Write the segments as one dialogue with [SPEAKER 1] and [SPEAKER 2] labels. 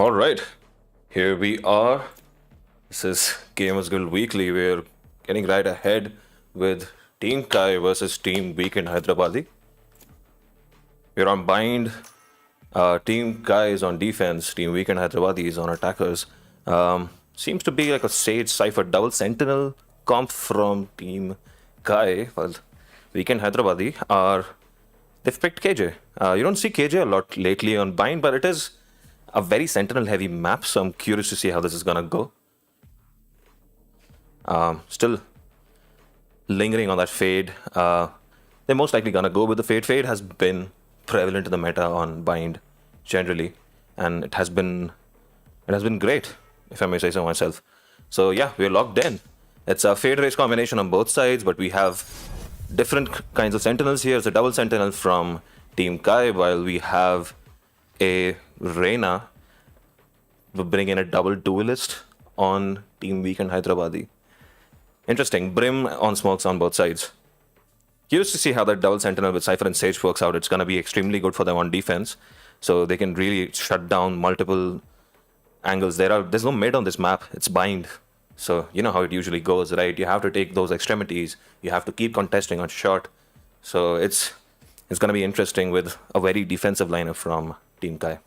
[SPEAKER 1] All right, here we are. This is GamersGuild Weekly. We're getting right ahead with Team Kai versus Team Weekend Hyderabadi. We're on bind. Team Kai is on defense. Team Weekend Hyderabadi is on attackers. Seems to be like a Sage Cypher double sentinel comp from Team Kai. Well, Weekend Hyderabadi are they've picked KJ. You don't see KJ a lot lately on bind, but it is a very sentinel heavy map, so I'm curious to see how this is gonna go. Still lingering on that fade. They're most likely gonna go with the fade. Fade has been prevalent in the meta on bind generally, and it has been great, if I may say so myself. So yeah, we're locked in. It's a fade race combination on both sides, but we have different kinds of sentinels here. It's a double sentinel from Team Kai, while we have a Reina. We bring in a double duelist on Team Weekend Hyderabadi. Interesting. Brim on smokes on both sides. Curious to see how that double sentinel with Cypher and Sage works out. It's going to be extremely good for them on defense, so they can really shut down multiple angles. There's no mid on this map. It's bind. So you know how it usually goes, right? You have to take those extremities. You have to keep contesting on short. So it's going to be interesting with a very defensive lineup from Team Kai.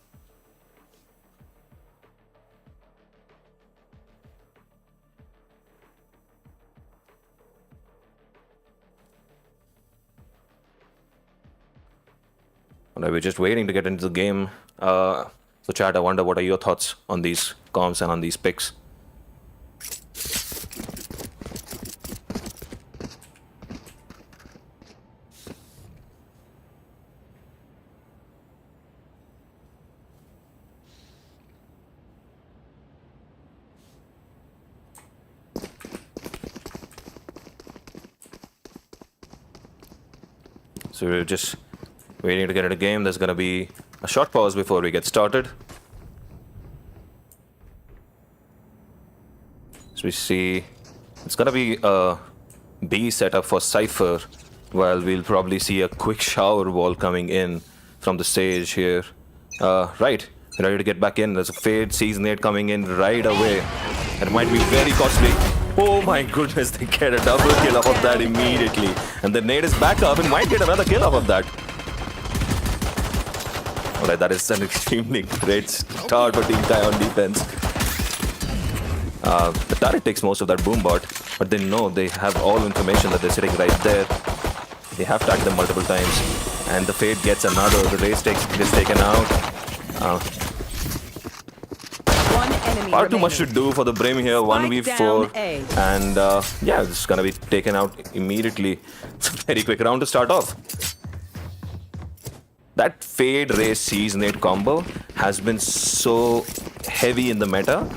[SPEAKER 1] Alright, we're just waiting to get into the game. So chat, I wonder what are your thoughts on these comps and on these picks? So we're just waiting to get into the game. There's going to be a short pause before we get started. So we see it's going to be a B setup for Cypher, while we'll probably see a quick shower wall coming in from the Sage here. Right, ready to get back in. There's a fade, Season 8 coming in right away. It might be very costly. Oh my goodness, they get a double kill off of that immediately. And the nade is back up and might get another kill off of that. Alright, that is an extremely great start for Team Kai on defense. The turret takes most of that boom bot, but they know they have all information that they're sitting right there. They have tagged them multiple times. And the fade gets another. The race gets taken out. Far too much to do for the Brim here, 1v4, and yeah, it's gonna be taken out immediately. It's a very quick round to start off. That Fade Race Season 8 combo has been so heavy in the meta,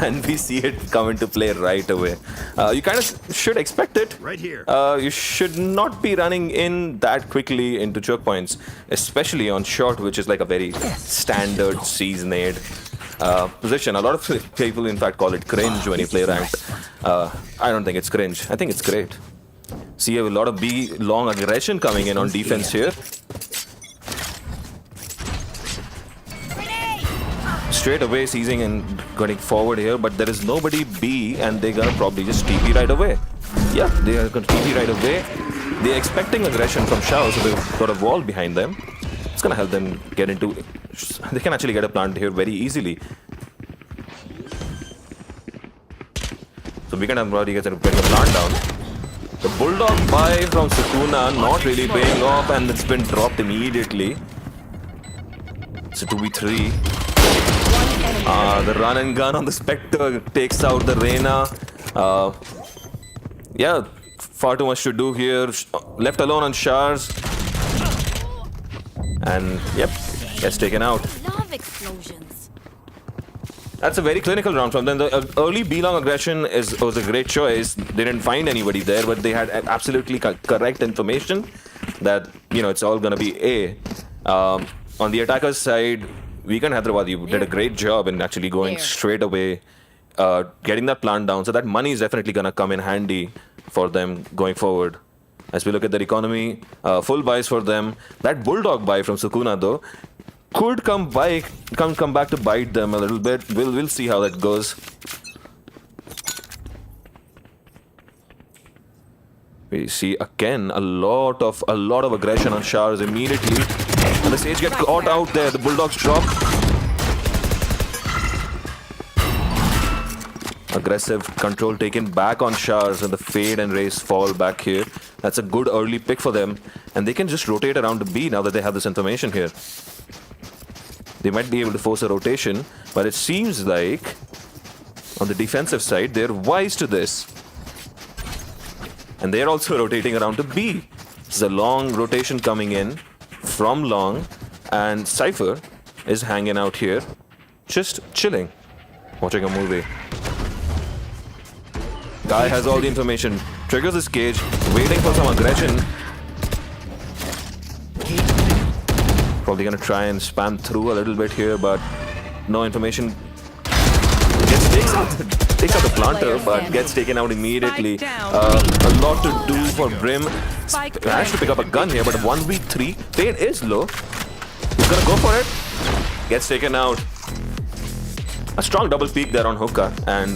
[SPEAKER 1] and we see it come into play right away. You kind of should expect it.
[SPEAKER 2] Right here.
[SPEAKER 1] You should not be running in that quickly into choke points, especially on short, which is like a very standard Season 8 position. A lot of people, in fact, call it cringe when you play ranked. I don't think it's cringe. I think it's great. See a lot of B long aggression coming in on defense here. Straight away seizing and going forward here, but there is nobody B, and they're gonna probably just TP right away. Yeah, they are gonna TP right away. They're expecting aggression from Shao, so they've got a wall behind them. It's gonna help them get into. They can actually get a plant here very easily. So we can have already get the plant down. The bulldog buy from Sukuna not really paying off, and it's been dropped immediately. It's a 2v3. The run and gun on the Spectre takes out the Reina. Yeah, far too much to do here. Left alone on Shars. And yep, gets taken out.
[SPEAKER 3] Love explosions.
[SPEAKER 1] That's a very clinical round from them. The early B-long aggression was a great choice. They didn't find anybody there, but they had absolutely correct information that, you know, it's all gonna be A. On the attacker's side, Weekend Hyderabad, you did a great job in actually going straight away, getting that plant down. So that money is definitely gonna come in handy for them going forward. As we look at their economy, full buys for them. That Bulldog buy from Sukuna, though, could come back to bite them a little bit. We'll see how that goes. We see again a lot of aggression on Shars immediately. And the Sage get caught out there. The Bulldogs drop. Aggressive control taken back on Shars, and the Fade and Race fall back here. That's a good early pick for them. And they can just rotate around to B now that they have this information here. They might be able to force a rotation, but it seems like on the defensive side, they're wise to this. And they're also rotating around to B. There's a long rotation coming in from long, and Cypher is hanging out here, just chilling, watching a movie. Guy has all the information, triggers his cage, waiting for some aggression. Probably gonna try and spam through a little bit here, but no information. Takes out the planter, but gets taken out immediately. A lot to do for Brim. Managed to pick up a gun here, but 1v3. Fade is low. He's gonna go for it. Gets taken out. A strong double peek there on Hookah, and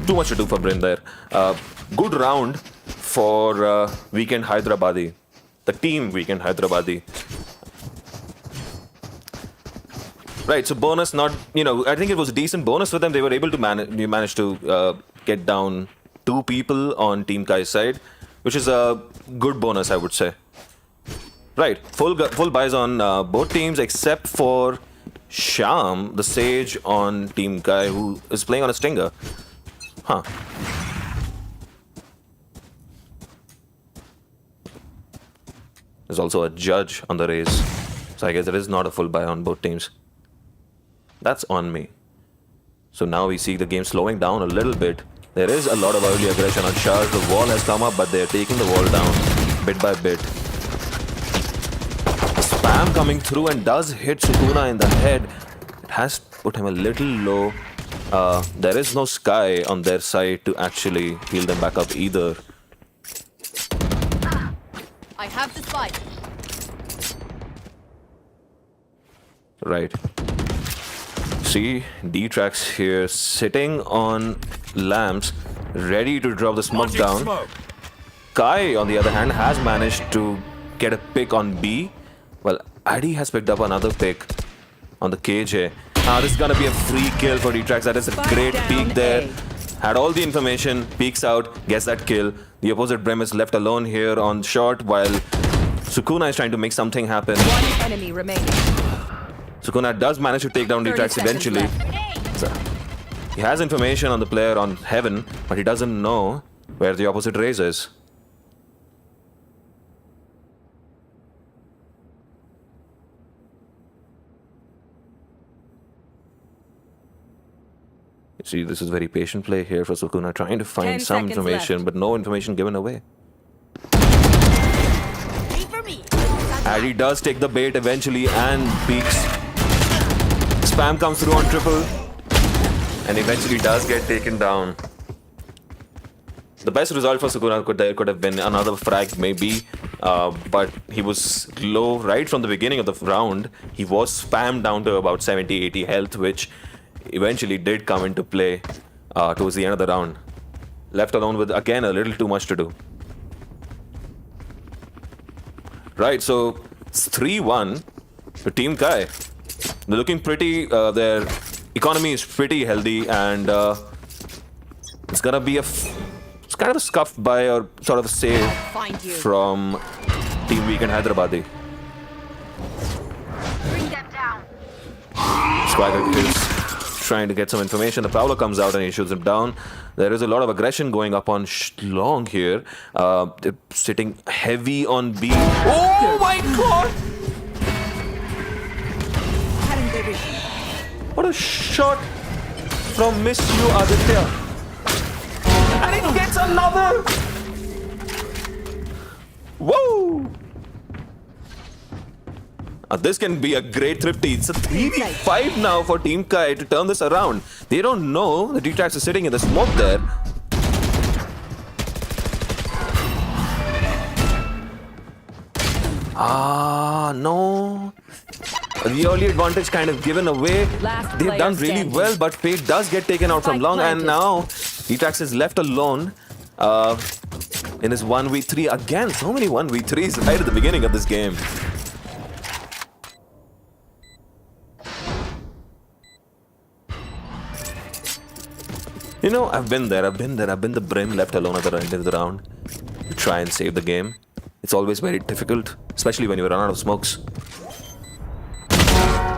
[SPEAKER 1] too much to do for Brim there. Good round for Weekend Hyderabadi. The team Weekend Hyderabadi. Right, so bonus not, I think it was a decent bonus for them. They were able to manage to get down 2 people on Team Kai's side, which is a good bonus, I would say. Right, full buys on both teams except for Sham, the Sage on Team Kai, who is playing on a Stinger. Huh. There's also a Judge on the race, so I guess it is not a full buy on both teams. That's on me. So now we see the game slowing down a little bit. There is a lot of early aggression on Shars. The wall has come up, but they're taking the wall down bit by bit. Spam coming through and does hit Sukuna in the head. It has put him a little low. There is no Sky on their side to actually heal them back up either.
[SPEAKER 3] I have the spike.
[SPEAKER 1] Right. See, D-Trax here sitting on lamps, ready to drop the smoke down. Kai, on the other hand, has managed to get a pick on B. Well, Addy has picked up another pick on the KJ. This is gonna be a free kill for D-Trax. That is a great peek there. Had all the information, peeks out, gets that kill. The opposite Brim is left alone here on short, while Sukuna is trying to make something happen.
[SPEAKER 3] One enemy remaining.
[SPEAKER 1] Sukuna does manage to take down D-Trax eventually. So, he has information on the player on Heaven, but he doesn't know where the opposite race is. You see, this is very patient play here for Sukuna, trying to find some information, but no information given away. Addy does take the bait eventually and peeks. Spam comes through on triple and eventually does get taken down. The best result for Sukuna could have been another frag maybe, but he was low right from the beginning of the round. He was spammed down to about 70-80 health, which eventually did come into play towards the end of the round. Left alone with, again, a little too much to do. Right, so it's 3-1 for Team Kai. They're looking pretty, their economy is pretty healthy, and it's gonna be it's kind of a scuffed by or sort of a save from Team Weekend Hyderabadi. Swagger is trying to get some information. The Prowler comes out and he shoots him down. There is a lot of aggression going up on Long here. They're sitting heavy on B. Oh my god! What a shot from Miss You Aditya. And it gets another! Whoa! This can be a great thrifty. It's a 3v5 now for Team Kai to turn this around. They don't know the D-Trax is sitting in the smoke there. No. The early advantage kind of given away.
[SPEAKER 3] Last
[SPEAKER 1] They've
[SPEAKER 3] player
[SPEAKER 1] done really
[SPEAKER 3] standing.
[SPEAKER 1] well, but Fate does get taken out from
[SPEAKER 3] Spike
[SPEAKER 1] long, and
[SPEAKER 3] planted.
[SPEAKER 1] now Dtrax is left alone in his 1v3. Again, so many 1v3s right at the beginning of this game. You know, I've been there. I've been the Brim left alone at the end of the round to try and save the game. It's always very difficult, especially when you run out of smokes.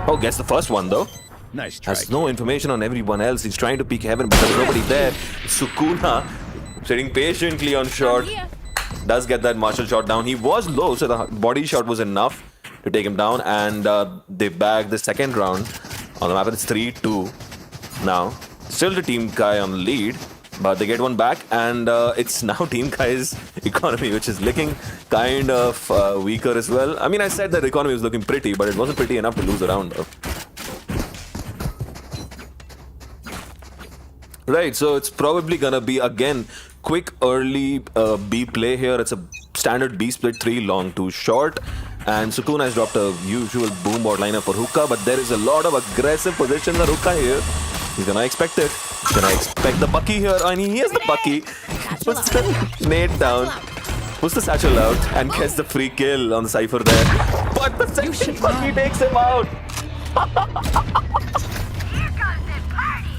[SPEAKER 1] Oh, gets the first one though.
[SPEAKER 2] Nice try.
[SPEAKER 1] Has no information on everyone else. He's trying to peek heaven, but there's nobody there. Sukuna sitting patiently on short. Does get that martial shot down. He was low, so the body shot was enough to take him down, and they bag the second round on the map. It's 3-2 now. Still the Team Kai on the lead, but they get one back, and it's now Team Kai's economy, which is looking kind of weaker as well. I mean, I said that the economy was looking pretty, but it wasn't pretty enough to lose a round, though. Right, so it's probably gonna be, again, quick early B play here. It's a standard B split, 3 long, 2 short. And Sukuna has dropped a usual boom bot lineup for Hookah, but there is a lot of aggressive positions on Hookah here. He's gonna expect it. He's gonna expect the Bucky here, and he has the Bucky. Puts the nade down, puts the satchel out, and gets the free kill on the Cypher there. But the second Bucky takes him out.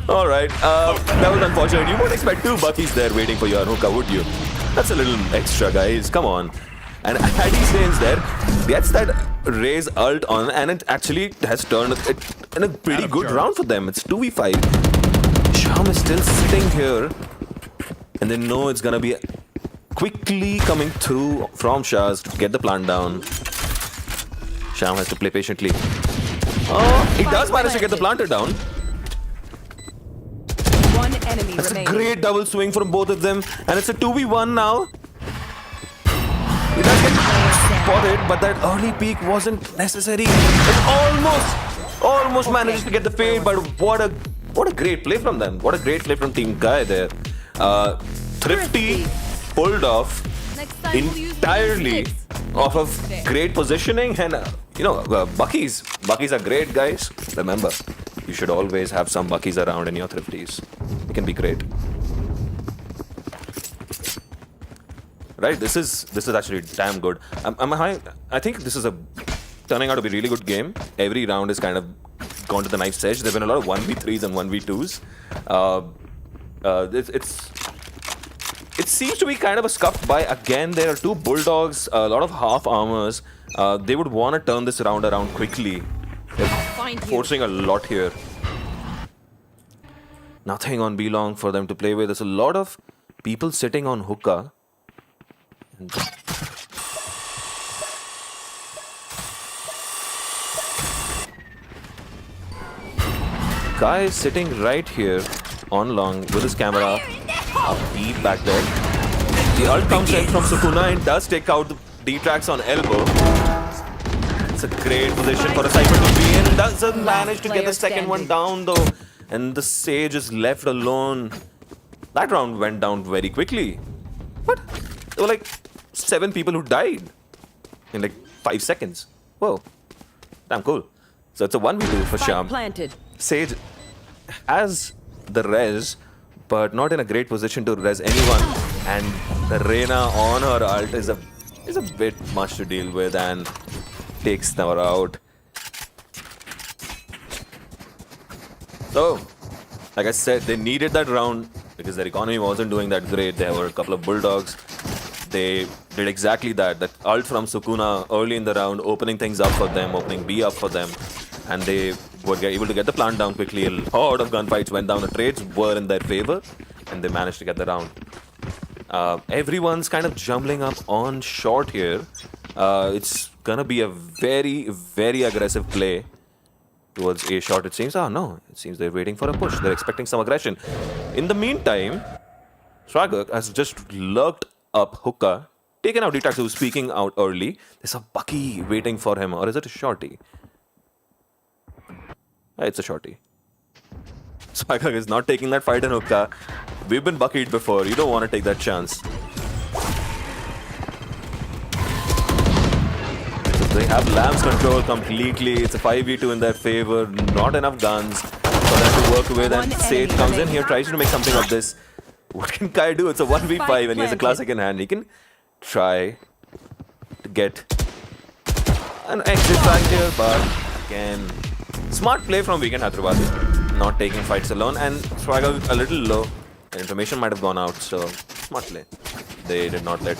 [SPEAKER 1] Alright, that was unfortunate. You won't expect 2 Buckies there waiting for you on Hookah, would you? That's a little extra, guys. Come on. And Addy stays there, gets that Raze ult on, and it actually has turned it in a pretty good round for them. It's 2v5. Sham is still sitting here, and they know it's gonna be quickly coming through from Shaz to get the plant down. Sham has to play patiently. Oh, he does manage to get the planter down.
[SPEAKER 3] One enemy
[SPEAKER 1] That's a
[SPEAKER 3] remaining.
[SPEAKER 1] great double swing from both of them, and it's a 2v1 now. He does get spotted, but that early peek wasn't necessary. It almost managed to get the fade, but what a great play from them. What a great play from Team Kai there. Thrifty pulled off
[SPEAKER 3] Next time we'll use
[SPEAKER 1] entirely
[SPEAKER 3] sticks.
[SPEAKER 1] off of great positioning, and Buckies. Buckies are great, guys. Remember, you should always have some Buckies around in your Thrifties. It can be great. Right, this is actually damn good. I think this is turning out to be a really good game. Every round is kind of gone to the knife's edge. There've been a lot of 1v3s and 1v2s. It seems to be kind of a scuffed by. Again, there are 2 bulldogs, a lot of half armors. They would want to turn this round around quickly. They're
[SPEAKER 3] Find you.
[SPEAKER 1] forcing a lot here. Nothing on B long for them to play with. There's a lot of people sitting on Hookah. Kai is sitting right here on long with his camera up deep back there. The ult comes in from Sukuna and does take out the Dtrax on elbow. It's a great position for a Cypher to be in. Doesn't manage to get the second one down though. And the Sage is left alone. That round went down very quickly. What? There were like 7 people who died in like 5 seconds. Whoa. Damn cool. So it's a 1v2 for
[SPEAKER 3] Spike
[SPEAKER 1] Sham.
[SPEAKER 3] planted.
[SPEAKER 1] Sage has the res, but not in a great position to res anyone. And the Reyna on her ult is a bit much to deal with and takes them out. So, like I said, they needed that round because their economy wasn't doing that great. There were a couple of bulldogs. They did exactly that. That ult from Sukuna early in the round, opening things up for them, opening B up for them. And they were able to get the plant down quickly. A lot of gunfights went down. The trades were in their favor, and they managed to get the round. Everyone's kind of jumbling up on short here. It's gonna be a very, very aggressive play towards A short, it seems. Oh no, it seems they're waiting for a push. They're expecting some aggression. In the meantime, Swagger has just lurked up Hookah, taken out Dtrax, who's speaking out early. There's a Bucky waiting for him, or is it a shorty? It's a shorty. Swagger is not taking that fight in Hookah. We've been Buckied before. You don't want to take that chance. They have Lamb's control completely. It's a 5v2 in their favor. Not enough guns for them to work with. And
[SPEAKER 3] One
[SPEAKER 1] Sage
[SPEAKER 3] enemy
[SPEAKER 1] comes in
[SPEAKER 3] remaining.
[SPEAKER 1] here, tries to make something of this. What can Kai do? It's a 1v5 and he has a classic in hand. He can try to get an exit back here, but again, smart play from Weekend Hyderabad. Not taking fights alone, and Swagger a little low. The information might have gone out, so smart play. They did not let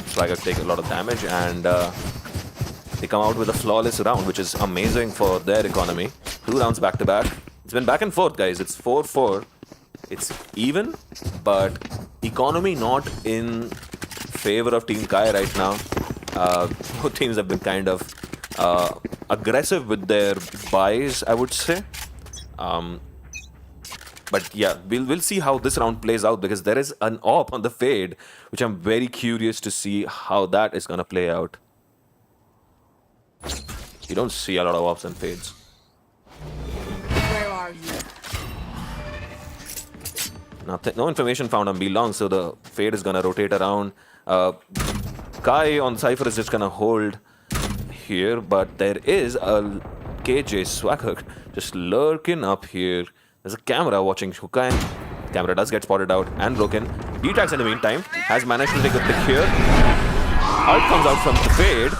[SPEAKER 1] Swagger take a lot of damage, and they come out with a flawless round, which is amazing for their economy. 2 rounds back to back. It's been back and forth, guys. It's 4-4. It's even, but economy not in favor of Team Kai right now. Both teams have been kind of aggressive with their buys, I would say. But yeah, we'll see how this round plays out, because there is an AWP on the Fade, which I'm very curious to see how that is going to play out. You don't see a lot of AWPs and Fades.
[SPEAKER 3] Where are you?
[SPEAKER 1] Nothing, no information found on B long, so the Fade is going to rotate around. Kai on Cypher is just going to hold here, but there is a KJ Swagger just lurking up here. There's a camera watching Hookah, and camera does get spotted out and broken. D-Trax in the meantime has managed to take a pick here. Ult comes out from the Fade.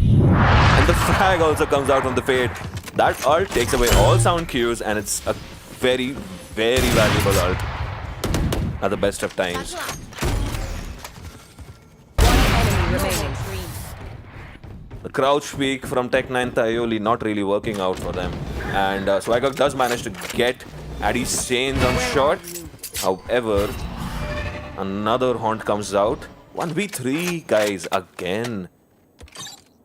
[SPEAKER 1] And the frag also comes out from the Fade. That ult takes away all sound cues, and it's a very, very valuable ult at the best of times.
[SPEAKER 3] Enemy remaining.
[SPEAKER 1] The crouch peek from Tech9 Thaioli not really working out for them. And Swagger does manage to get Addy's chains on shot. However, another haunt comes out. 1v3 guys again.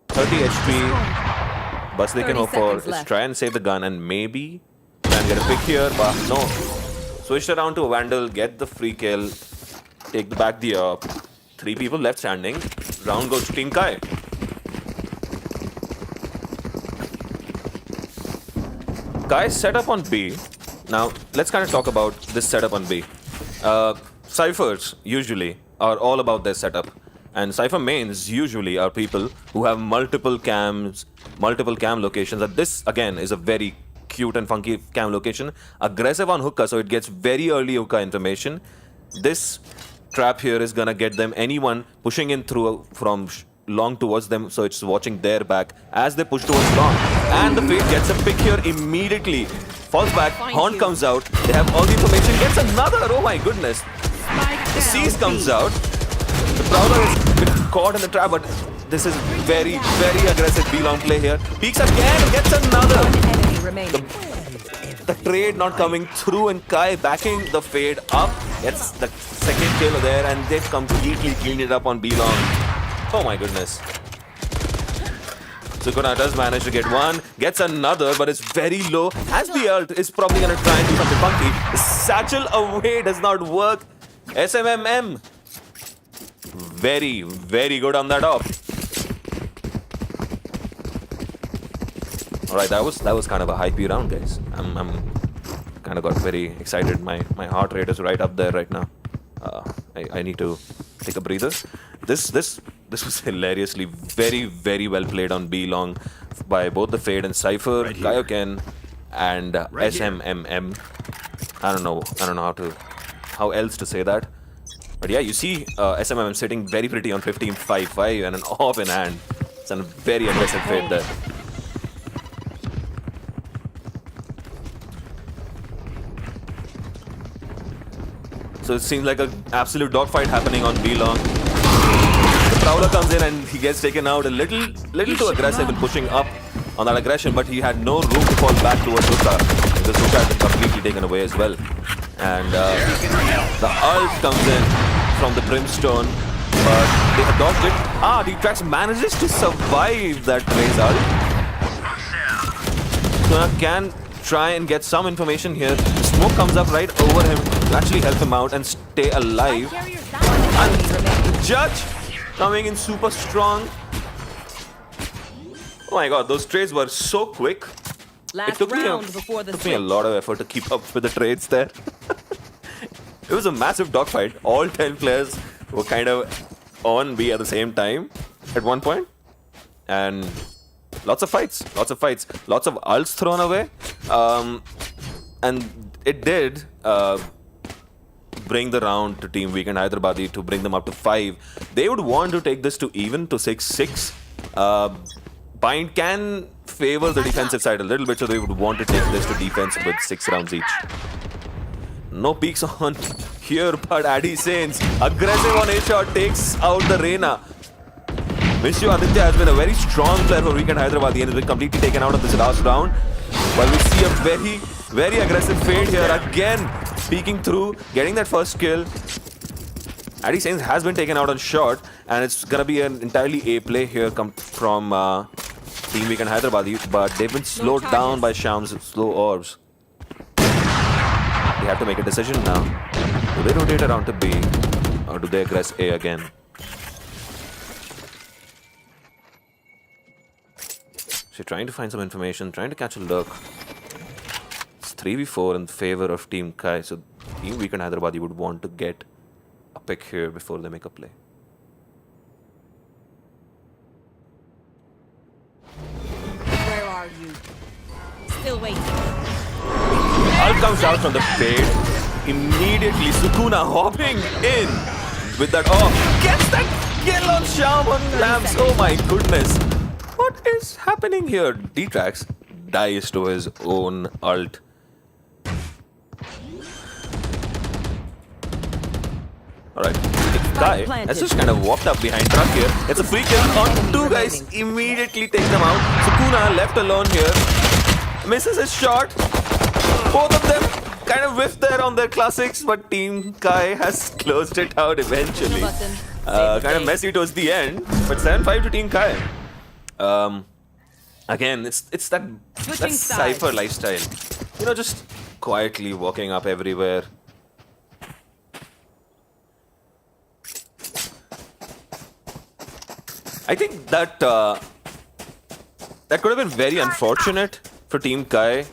[SPEAKER 1] 30 HP. Best they can
[SPEAKER 3] 30
[SPEAKER 1] hope for
[SPEAKER 3] seconds
[SPEAKER 1] is
[SPEAKER 3] left.
[SPEAKER 1] try and save the gun and maybe try and get a pick here, but no. Switched around to a Vandal, get the free kill, take the back the up. 3 people left standing. Round goes to Team Kai. Kai's setup on B. Now, let's kind of talk about this setup on B. Cyphers usually are all about their setup. And Cypher mains usually are people who have multiple cam locations. And this, again, is a very cute and funky cam location. Aggressive on Hookah, so it gets very early Hookah information. This trap here is gonna get them anyone pushing in through from long towards them, so it's watching their back as they push towards long. And the Fade gets a pick here immediately. Falls back, Haunt comes out. They have all the information, gets another. Oh my goodness. The Seize comes out. The Prowler is been caught in the trap, but this is very, very aggressive B-long play here. Peeks again and gets another.
[SPEAKER 3] Enemy remaining.
[SPEAKER 1] The trade not coming through, and Kai backing the Fade up. Gets the second kill there, and they completely cleaned it up on B-long. Oh my goodness. Sukuna does manage to get one, gets another, but it's very low. Has the ult, is probably gonna try and do something funky. The satchel away does not work. SMMM. Very, very good on that op. Alright, that was kind of a hypey round, guys. I'm kind of got very excited. My heart rate is right up there right now. I need to take a breather. This was hilariously very, very well played on B long by both the Fade and Cypher, Kaioken, and SMMM. I don't know how else to say that. But yeah, you see SMMM sitting very pretty on 15-5-5 and an AWP in hand. It's a very aggressive Fade there. So it seems like an absolute dogfight happening on B long. The Prowler comes in and he gets taken out a little too aggressive in pushing up on that aggression, but he had no room to fall back towards Hookah, because Hookah had been completely taken away as well. And the ult comes in from the Brimstone, but they have dodged it. D-Trax manages to survive that Raze ult. So can try and get some information here. The smoke comes up right over him to actually help him out and stay alive. And Judge coming in super strong. Oh my god, those trades were so quick.
[SPEAKER 3] Last round before the
[SPEAKER 1] took me a lot of effort to keep up with the trades there. It was a massive dogfight. All 10 players were kind of on B at the same time at one point. And lots of fights, lots of ults thrown away. And it did bring the round to Team Weekend Hyderabadi to bring them up to 5. They would want to take this to even to 6-6. Bind can favor the defensive side a little bit, so they would want to take this to defense with 6 rounds each. No peaks on here, but Addy Saints, aggressive on A-shot, takes out the Reina. Mishu Aditya has been a very strong player for Weekend Hyderabad and has been completely taken out of this last round. While we see a very, very aggressive fade here, again peeking through, getting that first kill. Addy Saints has been taken out on shot, and it's gonna be an entirely A play here come from Team Weekend Hyderabad, but they've been slowed down by Shyam's slow orbs. They have to make a decision now. Do they rotate around to B, or do they aggress A again? So trying to find some information, trying to catch a look. It's 3v4 in favor of Team Kai, so Team Weekend Hyderabad would want to get a pick here before they make a play.
[SPEAKER 3] Where are you? Still waiting.
[SPEAKER 1] Ult comes out from the fade. Immediately, Sukuna hopping in with that. Oh, gets that kill on Shyam on Lamps. Oh my goodness. What is happening here? D-Trax dies to his own ult. Alright, Kai has just kind of walked up behind Truck here. It's a free kill on 2 guys. Immediately take them out. Sukuna left alone here. Misses his shot. Both of them kind of whiffed there on their classics, but Team Kai has closed it out eventually. Kind of messy towards the end, but 7-5 to Team Kai. Again, it's that Cypher lifestyle. You know, just quietly walking up everywhere. I think that that could have been very unfortunate for Team Kai.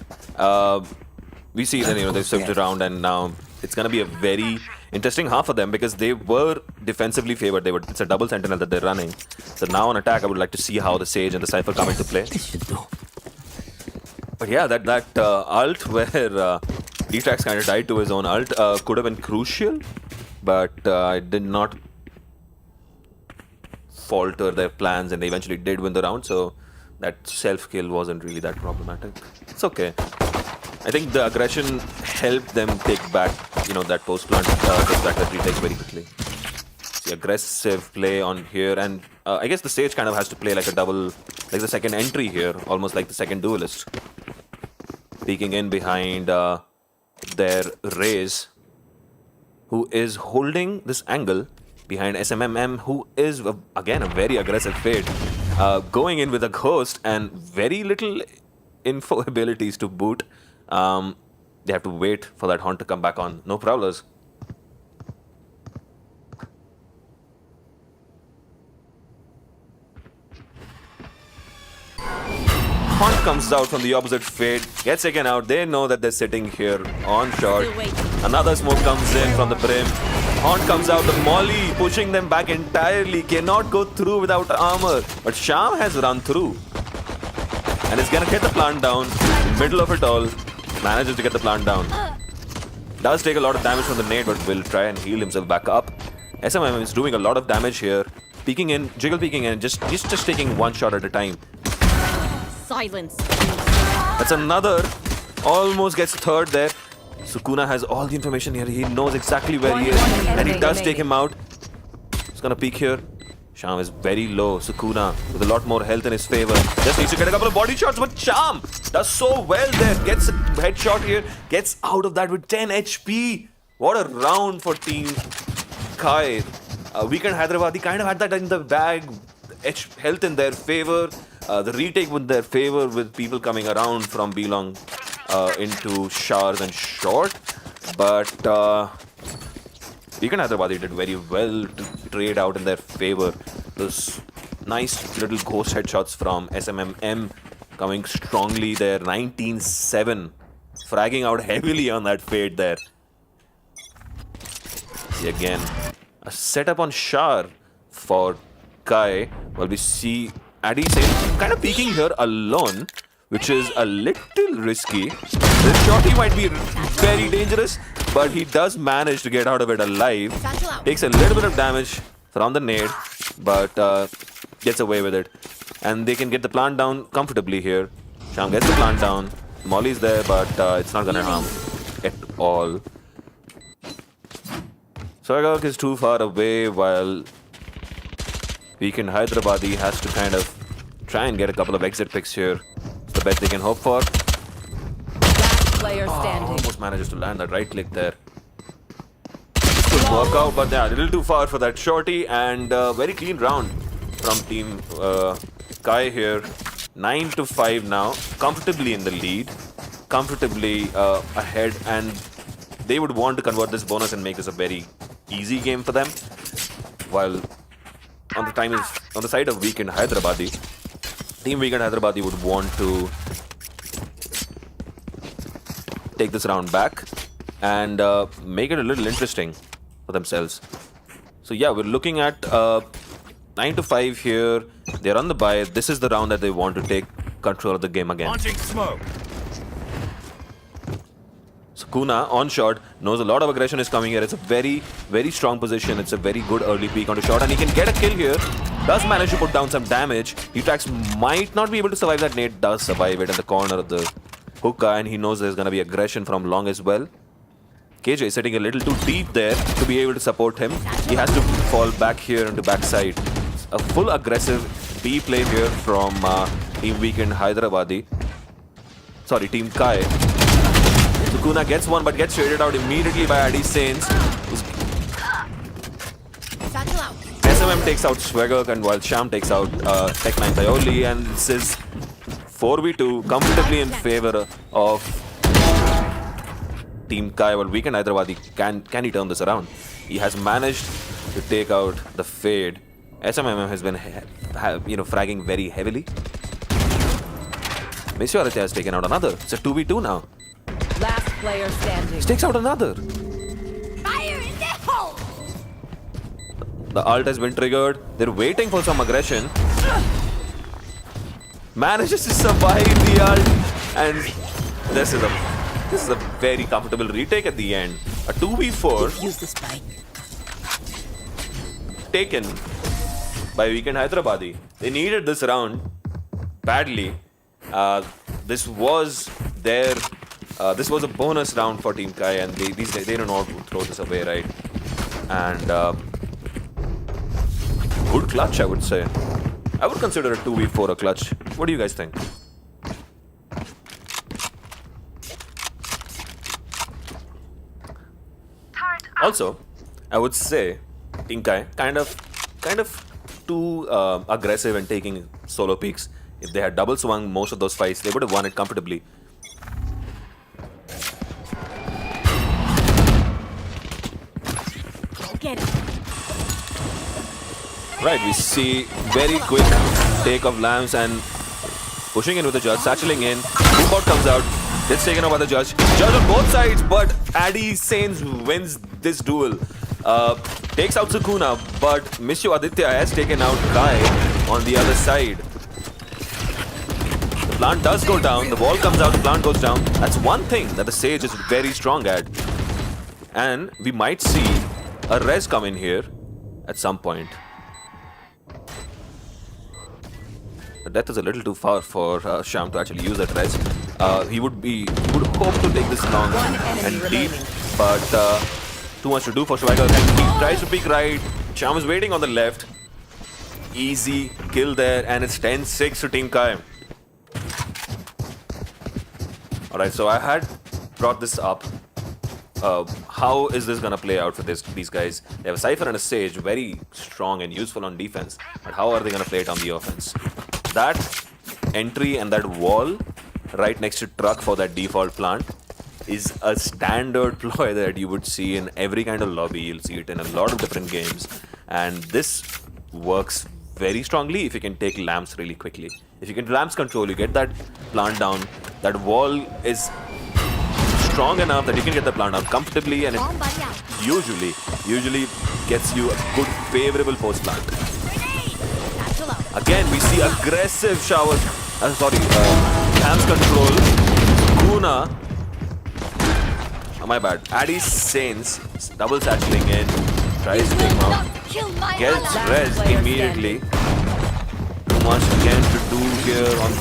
[SPEAKER 1] We see that, you know, they've slipped around, and now it's going to be a very interesting half for them because they were defensively favored. It's a double sentinel that they're running. So now on attack, I would like to see how the Sage and the Cypher come into play. But yeah, that ult where D-Trax kind of died to his own ult could have been crucial, but it did not falter their plans, and they eventually did win the round. So that self-kill wasn't really that problematic. It's okay. I think the aggression helped them take back, you know, that post-plant, take back that retake very quickly. The aggressive play on here, and I guess the Sage kind of has to play like a double, like the second entry here, almost like the second duelist. Peeking in behind their Raze, who is holding this angle behind SMMM, who is, again, a very aggressive fade. Going in with a Ghost and very little info abilities to boot. They have to wait for that Haunt to come back on. No prowlers. Haunt comes out from the opposite fade, gets taken out. They know that they're sitting here on short. Another smoke comes in from the brim. Haunt comes out, the Molly pushing them back entirely. Cannot go through without armor. But Shyam has run through. And is gonna get the plant down. Middle of it all. Manages to get the plant down. Does take a lot of damage from the nade, but will try and heal himself back up. SMM is doing a lot of damage here. Peeking in, jiggle peeking in, he's just taking one shot at a time.
[SPEAKER 3] Silence.
[SPEAKER 1] That's another. Almost gets third there. Sukuna has all the information here. He knows exactly where he is. And he does take him out. He's gonna peek here. Shyam is very low. Sukuna with a lot more health in his favor. Just needs to get a couple of body shots, but Shyam does so well there. Gets a headshot here. Gets out of that with 10 HP. What a round for Team Kai. Weekend Hyderabad, kind of had that in the bag. Health in their favor. The retake with their favor, with people coming around from B-Long into showers and short. But Weekend Hyderabad did very well to trade out in their favor. Those nice little ghost headshots from SMMM coming strongly there. 19-7. Fragging out heavily on that fade there. See again. A setup on Shar for Kai. Well, we see Addy Sane kind of peeking here alone, which is a little risky. This shorty might be very dangerous, but he does manage to get out of it alive. Takes a little bit of damage from the nade, but gets away with it. And they can get the plant down comfortably here. Sham gets the plant down. Molly's there, but it's not gonna harm at all. Swagok is too far away, while Weekend Hyderabadi has to kind of try and get a couple of exit picks here. It's the best they can hope for.
[SPEAKER 2] Last player standing.
[SPEAKER 1] Almost manages to land that right click there. Could work out, but yeah, a little too far for that shorty. And very clean round from Team Kai here. 9-5 now, comfortably in the lead, comfortably ahead, and they would want to convert this bonus and make this a very easy game for them. While on the side of Weekend Hyderabadi, Team Weekend Hyderabadi would want to take this round back and make it a little interesting for themselves. So yeah, we're looking at 9-5 here. They're on the bye. This is the round that they want to take control of the game again.
[SPEAKER 4] Launching smoke.
[SPEAKER 1] So Kuna on shot knows a lot of aggression is coming here. It's a very, very strong position. It's a very good early peek onto shot, and he can get a kill here. Does manage to put down some damage. Utax might not be able to survive that nade. Does survive it in the corner of the hookah, and he knows there's going to be aggression from long as well. KJ is sitting a little too deep there to be able to support him. He has to fall back here into backside. A full aggressive B play here from Team Weekend Hyderabadi. Sorry, Team Kai. Sukuna gets one but gets traded out immediately by Addy Saints. SMM takes out Swagger, and while Sham takes out Tech9 Tayoli, and this is 4v2 comfortably in favor of Team Kai. Well, Weekend Hyderabadi, can he turn this around? He has managed to take out the fade. SMM has been fragging very heavily. Monsieur Aditya has taken out another. It's a 2v2 now.
[SPEAKER 2] Last player standing.
[SPEAKER 1] He takes out another.
[SPEAKER 3] Fire in the hole!
[SPEAKER 1] The ult has been triggered. They're waiting for some aggression. Manages to survive the ult, and this is a very comfortable retake at the end. A 2v4
[SPEAKER 3] Use the spike.
[SPEAKER 1] taken by Weekend Hyderabadi. They needed this round badly. This was a bonus round for Team Kai, and these guys, they don't know how to throw this away, right? And good clutch, I would say. I would consider a 2v4 a clutch. What do you guys think? Also, I would say Team Kai kind of too aggressive and taking solo peeks. If they had double swung most of those fights, they would have won it comfortably.
[SPEAKER 3] Get it.
[SPEAKER 1] Right, we see very quick take of Lambs and pushing in with the judge, satcheling in. Boombot comes out, gets taken out by the judge. Judge on both sides, but Addy Saints wins this duel. Takes out Sukuna, but Monsieur Aditya has taken out Kai on the other side. The plant does go down, the wall comes out, the plant goes down. That's one thing that the Sage is very strong at. And we might see a res come in here at some point. The death is a little too far for Sham to actually use that res. He would hope to take this long and deep, but too much to do for Schweiger. And he tries to peek right. Sham is waiting on the left. Easy kill there, and it's 10-6 to Team Kai. Alright, so I had brought this up. How is this gonna play out for these guys? They have a Cypher and a Sage, very strong and useful on defense. But how are they gonna play it on the offense? That entry and that wall right next to truck for that default plant is a standard ploy that you would see in every kind of lobby. You'll see it in a lot of different games. And this works very strongly if you can take lamps really quickly. If you can lamps control, you get that plant down. That wall is strong enough that you can get the plant down comfortably, and it usually gets you a good favorable post plant.
[SPEAKER 3] Chill out.
[SPEAKER 1] Again, we see aggressive shower. Cam's control. Kuna. Oh, my bad. Addy Saints double satcheling in. Tries to take him out.
[SPEAKER 3] Kill my
[SPEAKER 1] Gets
[SPEAKER 3] ally.
[SPEAKER 1] res
[SPEAKER 2] player
[SPEAKER 1] immediately. Too much again to do here on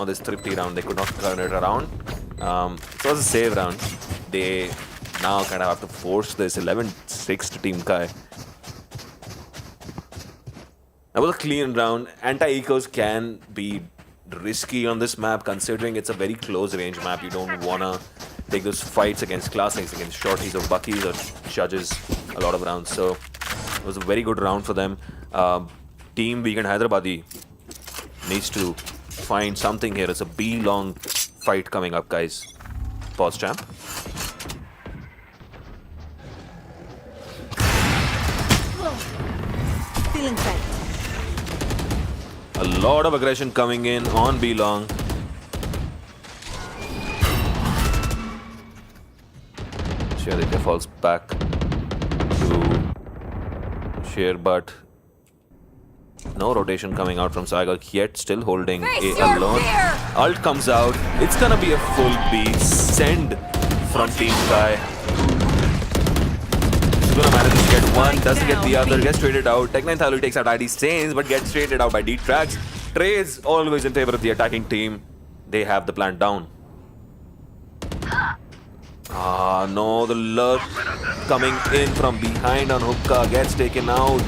[SPEAKER 1] this thrifty round. They could not turn it around. So it was a save round. They now kind of have to force this 11-6 to Team Kai. That was a clean round. Anti-ecos can be risky on this map, considering it's a very close range map. You don't wanna take those fights against classics, against shorties or buckies or judges a lot of rounds. So it was a very good round for them. Team Weekend Hyderabadi needs to find something here. It's a B-long fight coming up, guys. Pause, champ.
[SPEAKER 2] Feeling tight.
[SPEAKER 1] A lot of aggression coming in on B-long. Sheer falls back to Sheer, but no rotation coming out from Saiga yet, still holding
[SPEAKER 3] Face
[SPEAKER 1] A
[SPEAKER 3] your
[SPEAKER 1] alone.
[SPEAKER 3] fear!
[SPEAKER 1] Ult comes out. It's gonna be a full B. Send from Team Kai. He's gonna manage to get one, doesn't get the other, gets traded out. Tech9 Thalu takes out ID Stains, but gets traded out by D-Trax. Trades always in favor of the attacking team. They have the plant down. Ah, no, the lurk coming in from behind on Hookah gets taken out.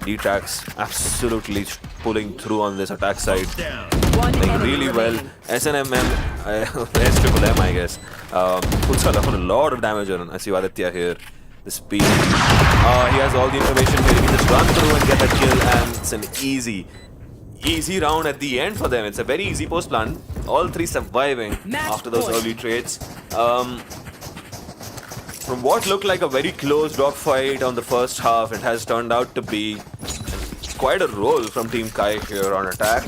[SPEAKER 1] D-Trax absolutely pulling through on this attack side.
[SPEAKER 2] One
[SPEAKER 1] Playing
[SPEAKER 2] enemy
[SPEAKER 1] really well.
[SPEAKER 2] remaining.
[SPEAKER 1] SNMM, SMM, I guess, puts a lot of damage on Aditya here. The speed. He has all the information here. He can just run through and get that kill, and it's an easy round at the end for them. It's a very easy post plant. All three surviving
[SPEAKER 2] Match
[SPEAKER 1] after those
[SPEAKER 2] point.
[SPEAKER 1] early trades. From what looked like a very close dogfight on the first half, it has turned out to be quite a role from Team Kai here on attack.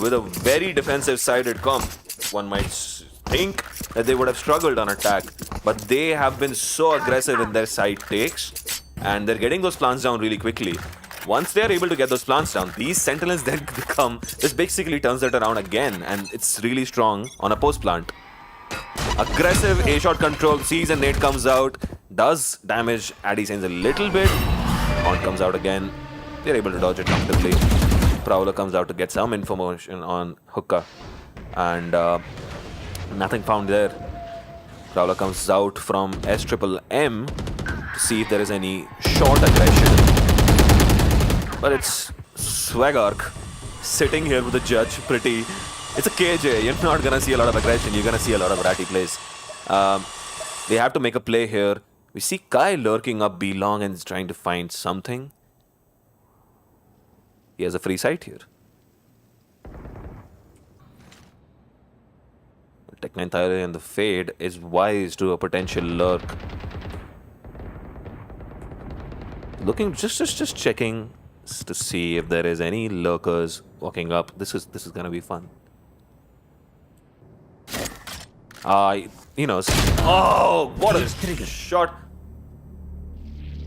[SPEAKER 1] With a very defensive-sided comp. One might think that they would have struggled on attack, but they have been so aggressive in their side takes, and they're getting those plants down really quickly. Once they're able to get those plants down, these sentinels then become, this basically turns it around again, and it's really strong on a post plant. Aggressive A-shot control, sees a nade comes out, does damage Addy Saints a little bit. On comes out again, they're able to dodge it comfortably. Prowler comes out to get some information on Hookah, and nothing found there. Prowler comes out from SMM to see if there is any short aggression. But it's Swagark sitting here with the judge. Pretty. It's a KJ. You're not gonna see a lot of aggression. You're gonna see a lot of ratty plays. They have to make a play here. We see Kai lurking up B long and is trying to find something. He has a free sight here. Tech9 Thalu and the Fade is wise to a potential lurk. Looking, just checking to see if there is any lurkers walking up. This is gonna be fun. He knows. Oh, what a shot!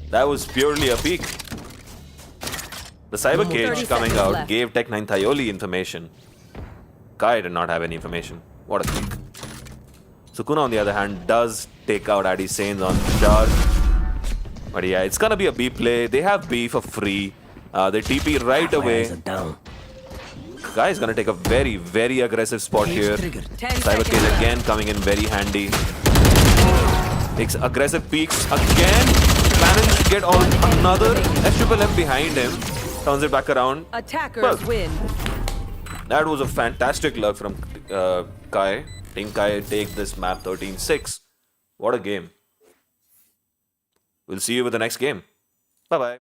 [SPEAKER 1] That was purely a peek. The cyber
[SPEAKER 2] 30
[SPEAKER 1] cage coming
[SPEAKER 2] seconds
[SPEAKER 1] out
[SPEAKER 2] left.
[SPEAKER 1] gave Tech9 Thalu information. Kai did not have any information. What a peek. Sukuna, on the other hand, does take out Addy Saints on charge. But yeah, it's gonna be a B play. They have B for free. They TP right away. Guy is gonna take a very, very aggressive spot here.
[SPEAKER 2] 10
[SPEAKER 1] Cyber
[SPEAKER 2] seconds
[SPEAKER 1] Cage
[SPEAKER 2] left.
[SPEAKER 1] again coming in very handy. Takes aggressive peeks again. Managed to get on another SMM behind him. Turns it back around.
[SPEAKER 2] Attackers
[SPEAKER 1] Well,
[SPEAKER 2] win.
[SPEAKER 1] that was a fantastic luck from Kai. Team Kai take this map 13-6. What a game. We'll see you with the next game. Bye-bye.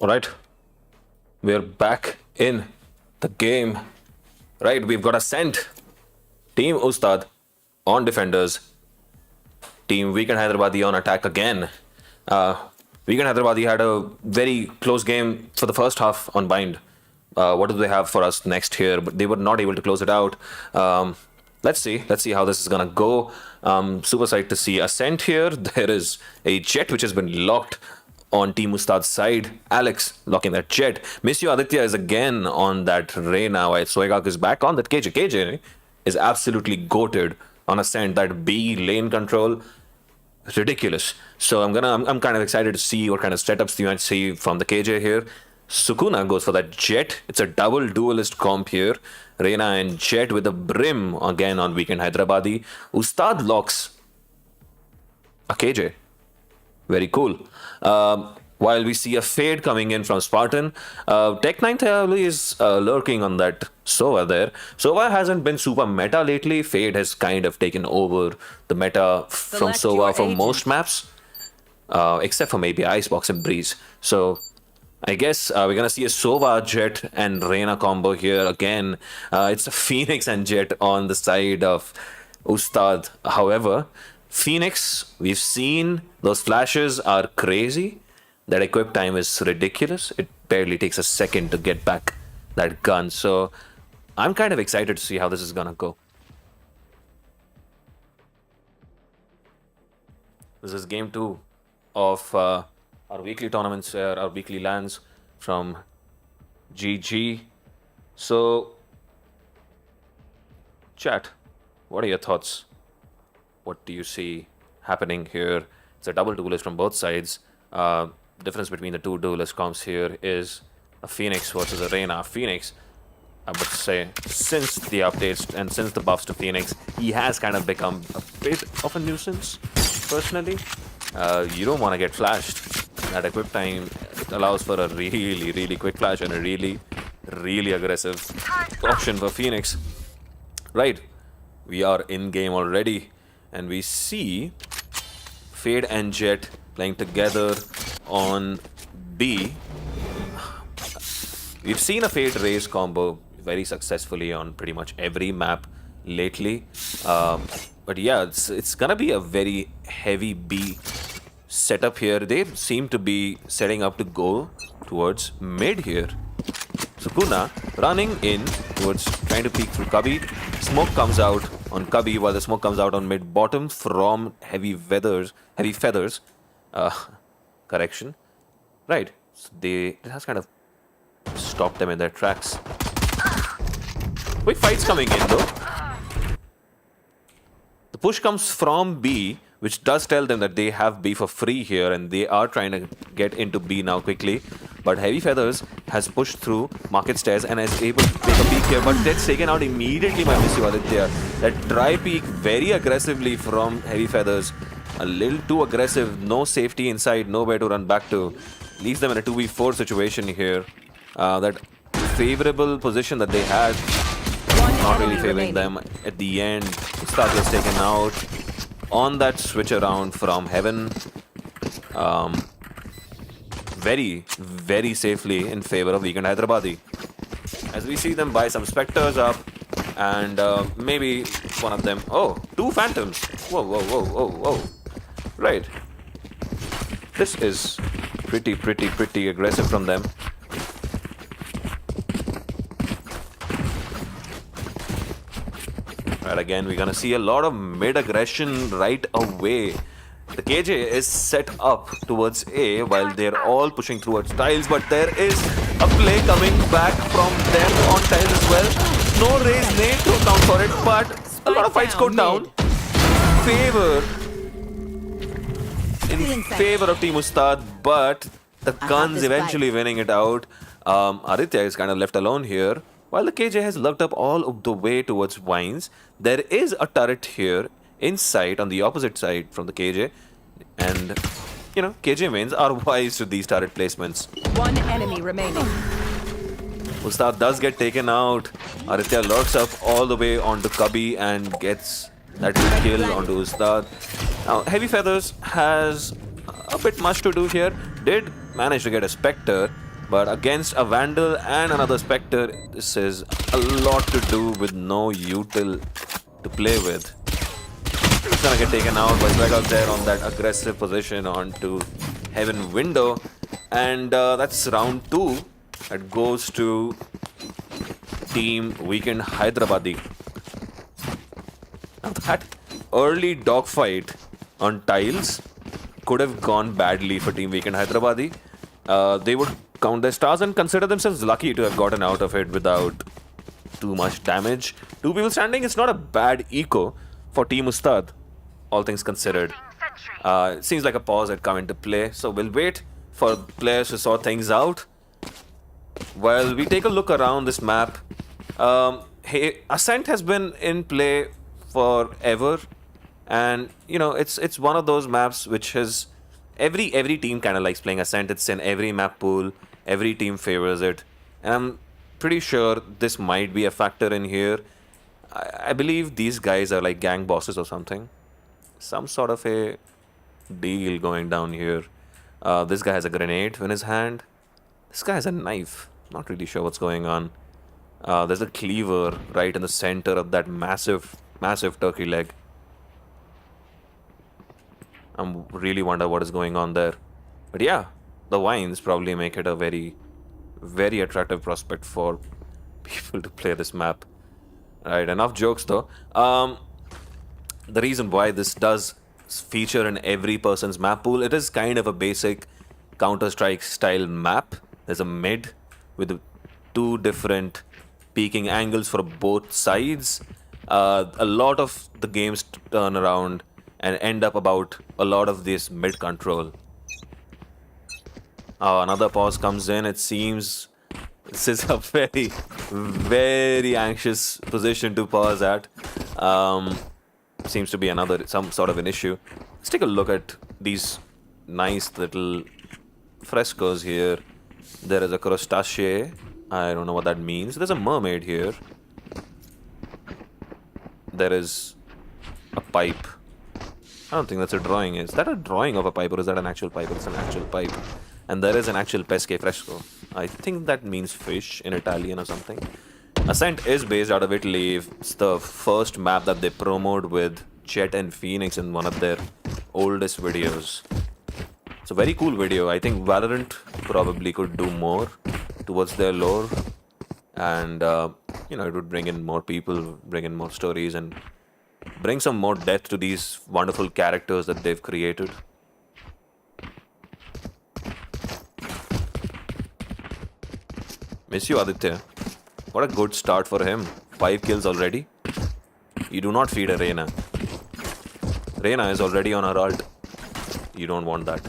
[SPEAKER 1] All right, we're back in the game. Right, we've got Ascent. Team Ustad on defenders. Team Weekend Hyderabadi on attack again. Weekend Hyderabadi had a very close game for the first half on Bind. What do they have for us next here? But they were not able to close it out. Let's see. Let's see how this is gonna go. Super psyched to see Ascent here. There is a Jet which has been locked on Team Ustad's side. Alex locking that Jet. Miss You Aditya is again on that Reyna while Soegak is back on that KJ. KJ is absolutely goated on Ascent. That B lane control, ridiculous. So I'm kind of excited to see what kind of setups you might see from the KJ here. Sukuna goes for that Jet. It's a double duelist comp here. Reyna and Jet with a Brim again on Weekend Hyderabadi. Ustad locks a KJ. Very cool. While we see a Fade coming in from Spartan, Tech 9 Theoli is lurking on that Sova there. Sova hasn't been super meta lately. Fade has kind of taken over the meta from
[SPEAKER 2] Select your
[SPEAKER 1] Sova for
[SPEAKER 2] agent.
[SPEAKER 1] most maps, except for maybe Icebox and Breeze. So I guess we're gonna see a Sova, Jet, and Reyna combo here again. It's a Phoenix and Jet on the side of Ustad. However, Phoenix, we've seen those flashes are crazy. That equip time is ridiculous. It barely takes a second to get back that gun. So I'm kind of excited to see how this is gonna go. This is game 2 of our weekly tournaments, our weekly lands from GG. So, chat, what are your thoughts? What do you see happening here? It's a double duelist from both sides. Difference between the two duelist comps here is a Phoenix versus a Reyna. Phoenix, I would say, since the updates and since the buffs to Phoenix, he has kind of become a bit of a nuisance, personally. You don't want to get flashed. That equip time allows for a really, really quick flash and a really, really aggressive option for Phoenix. Right, we are in game already, and we see Fade and Jet playing together on B. We've seen a Fade Raze combo very successfully on pretty much every map lately. But yeah, it's gonna be a very heavy B setup here. They seem to be setting up to go towards mid here. Sukuna running in towards trying to peek through Cubby. Smoke comes out on Cubby while the smoke comes out on mid bottom from heavy feathers. Correction. Right. So it has kind of stopped them in their tracks. Quick fights coming in though. The push comes from B, which does tell them that they have B for free here and they are trying to get into B now quickly. But Heavy Feathers has pushed through Market Stairs and is able to take a peek here, but that's taken out immediately by Miss You Aditya. That try peek very aggressively from Heavy Feathers. A little too aggressive, no safety inside, nowhere to run back to. Leaves them in a 2v4 situation here. That favorable position that they had, not really favoring them at the end. Ustad was taken out on that switch around from Heaven. Very, very safely in favor of Weekend Hyderabadi. As we see them buy some Spectres up, and maybe one of them. Oh, 2 Phantoms. Whoa, whoa, whoa, whoa, whoa. Right. This is pretty aggressive from them. Right, again, we're gonna see a lot of mid-aggression right away. The KJ is set up towards A while they're all pushing towards tiles, but there is a play coming back from them on tiles as well. No raise nade to account for it, but a lot of fights go down. In favor of Team Ustad, but the guns eventually winning it out. Aditya is kind of left alone here. While the KJ has lucked up all of the way towards Vines, there is a turret here inside on the opposite side from the KJ. And, you know, KJ mains are wise to these turret placements.
[SPEAKER 2] One enemy remaining.
[SPEAKER 1] Ustad does get taken out. Aditya lurks up all the way onto Cubby and gets that kill onto Ustad. Now, Heavy Feathers has a bit much to do here. Did manage to get a Spectre, But against a Vandal and another Spectre, this is a lot to do with no util to play with. He's gonna get taken out, but right out there on that aggressive position onto Heaven Window. And that's round 2. It goes to Team Weekend Hyderabadi. Now that early dogfight on tiles could have gone badly for Team Weekend Hyderabadi. They would count their stars and consider themselves lucky to have gotten out of it without too much damage. 2 people standing is not a bad eco for Team Ustad, all things considered. It seems like a pause had come into play, so we'll wait for players to sort things out. While we take a look around this map, hey, Ascent has been in play forever, and you know it's one of those maps which has every team kind of likes playing Ascent. It's in every map pool, every team favors it, and I'm pretty sure this might be a factor in here. I believe these guys are like gang bosses or something, some sort of a deal going down here. This guy has a grenade in his hand. This guy has a knife. Not really sure what's going on. There's a cleaver right in the center of that massive turkey leg. I really wonder what is going on there. But yeah, the wines probably make it a very, very attractive prospect for people to play this map. Alright, enough jokes though. The reason why this does feature in every person's map pool, it is kind of a basic Counter-Strike style map. There's a mid with 2 different peaking angles for both sides. A lot of the games turn around and end up about a lot of this mid control. Another pause comes in. It seems this is a very, very anxious position to pause at. Seems to be some sort of an issue. Let's take a look at these nice little frescoes here. There is a crustacea. I don't know what that means. There's a mermaid here. There is a pipe. I don't think that's a drawing. Is that a drawing of a pipe or is that an actual pipe? It's an actual pipe. And there is an actual pesce fresco. I think that means fish in Italian or something. Ascent is based out of Italy. It's the first map that they promoted with Jet and Phoenix in one of their oldest videos. It's a very cool video. I think Valorant probably could do more towards their lore. And, you know, it would bring in more people, bring in more stories, and bring some more depth to these wonderful characters that they've created. Miss you, Aditya. What a good start for him. 5 kills already. You do not feed a Reyna. Reyna is already on her ult. You don't want that.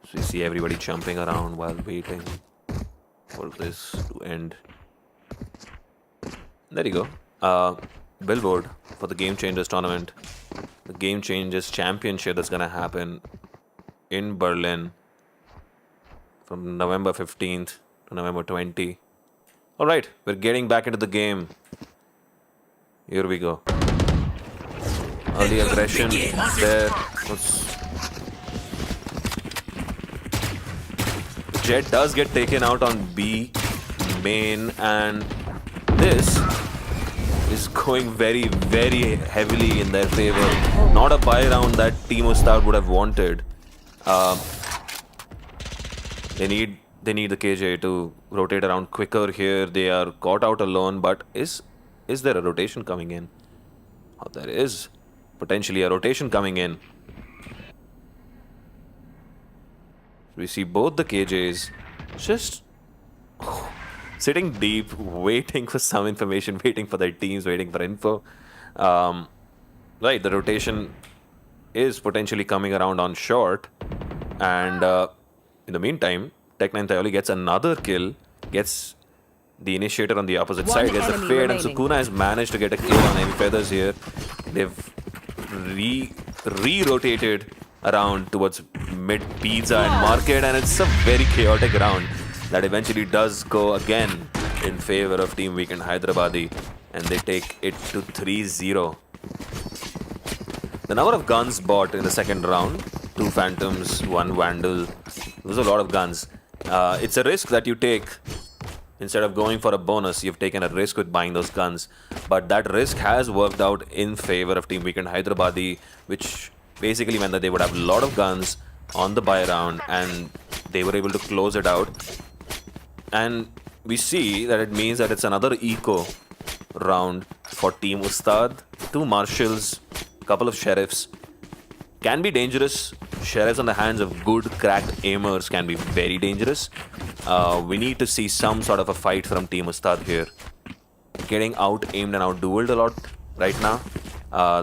[SPEAKER 1] So you see everybody jumping around while waiting for this to end. There you go. Billboard for the Game Changers tournament. The Game Changers Championship that's gonna happen in Berlin from November 15th to November 20. Alright, we're getting back into the game. Here we go. Early aggression there. Jet does get taken out on B main, and this is going very, very heavily in their favor. Not a buy round that Team Ustad would have wanted. They need the KJ to rotate around quicker here. They are caught out alone, but is there a rotation coming in? Oh, there is potentially a rotation coming in. We see both the KJs just sitting deep, waiting for some information, waiting for their teams, waiting for info. Right, the rotation is potentially coming around on short, and in the meantime, Tech9 Thayoli gets another kill, gets the initiator on the opposite side, gets the fade, and Sukuna has managed to get a kill on Heavy Feathers here. They've re-rotated around towards mid pizza and market, and it's a very chaotic round that eventually does go again in favor of Team Weekend Hyderabadi, and they take it to 3-0. The number of guns bought in the second round, 2 Phantoms, 1 Vandal, There's a lot of guns. It's a risk that you take. Instead of going for a bonus, you've taken a risk with buying those guns. But that risk has worked out in favor of Team Weekend Hyderabadi, which basically meant that they would have a lot of guns on the buy round and they were able to close it out. And we see that it means that it's another eco round for Team Ustad. 2 marshals, a couple of sheriffs. Can be dangerous. Sheriffs on the hands of good cracked aimers can be very dangerous. We need to see some sort of a fight from Team Ustad here. Getting out-aimed and out-dueled a lot right now.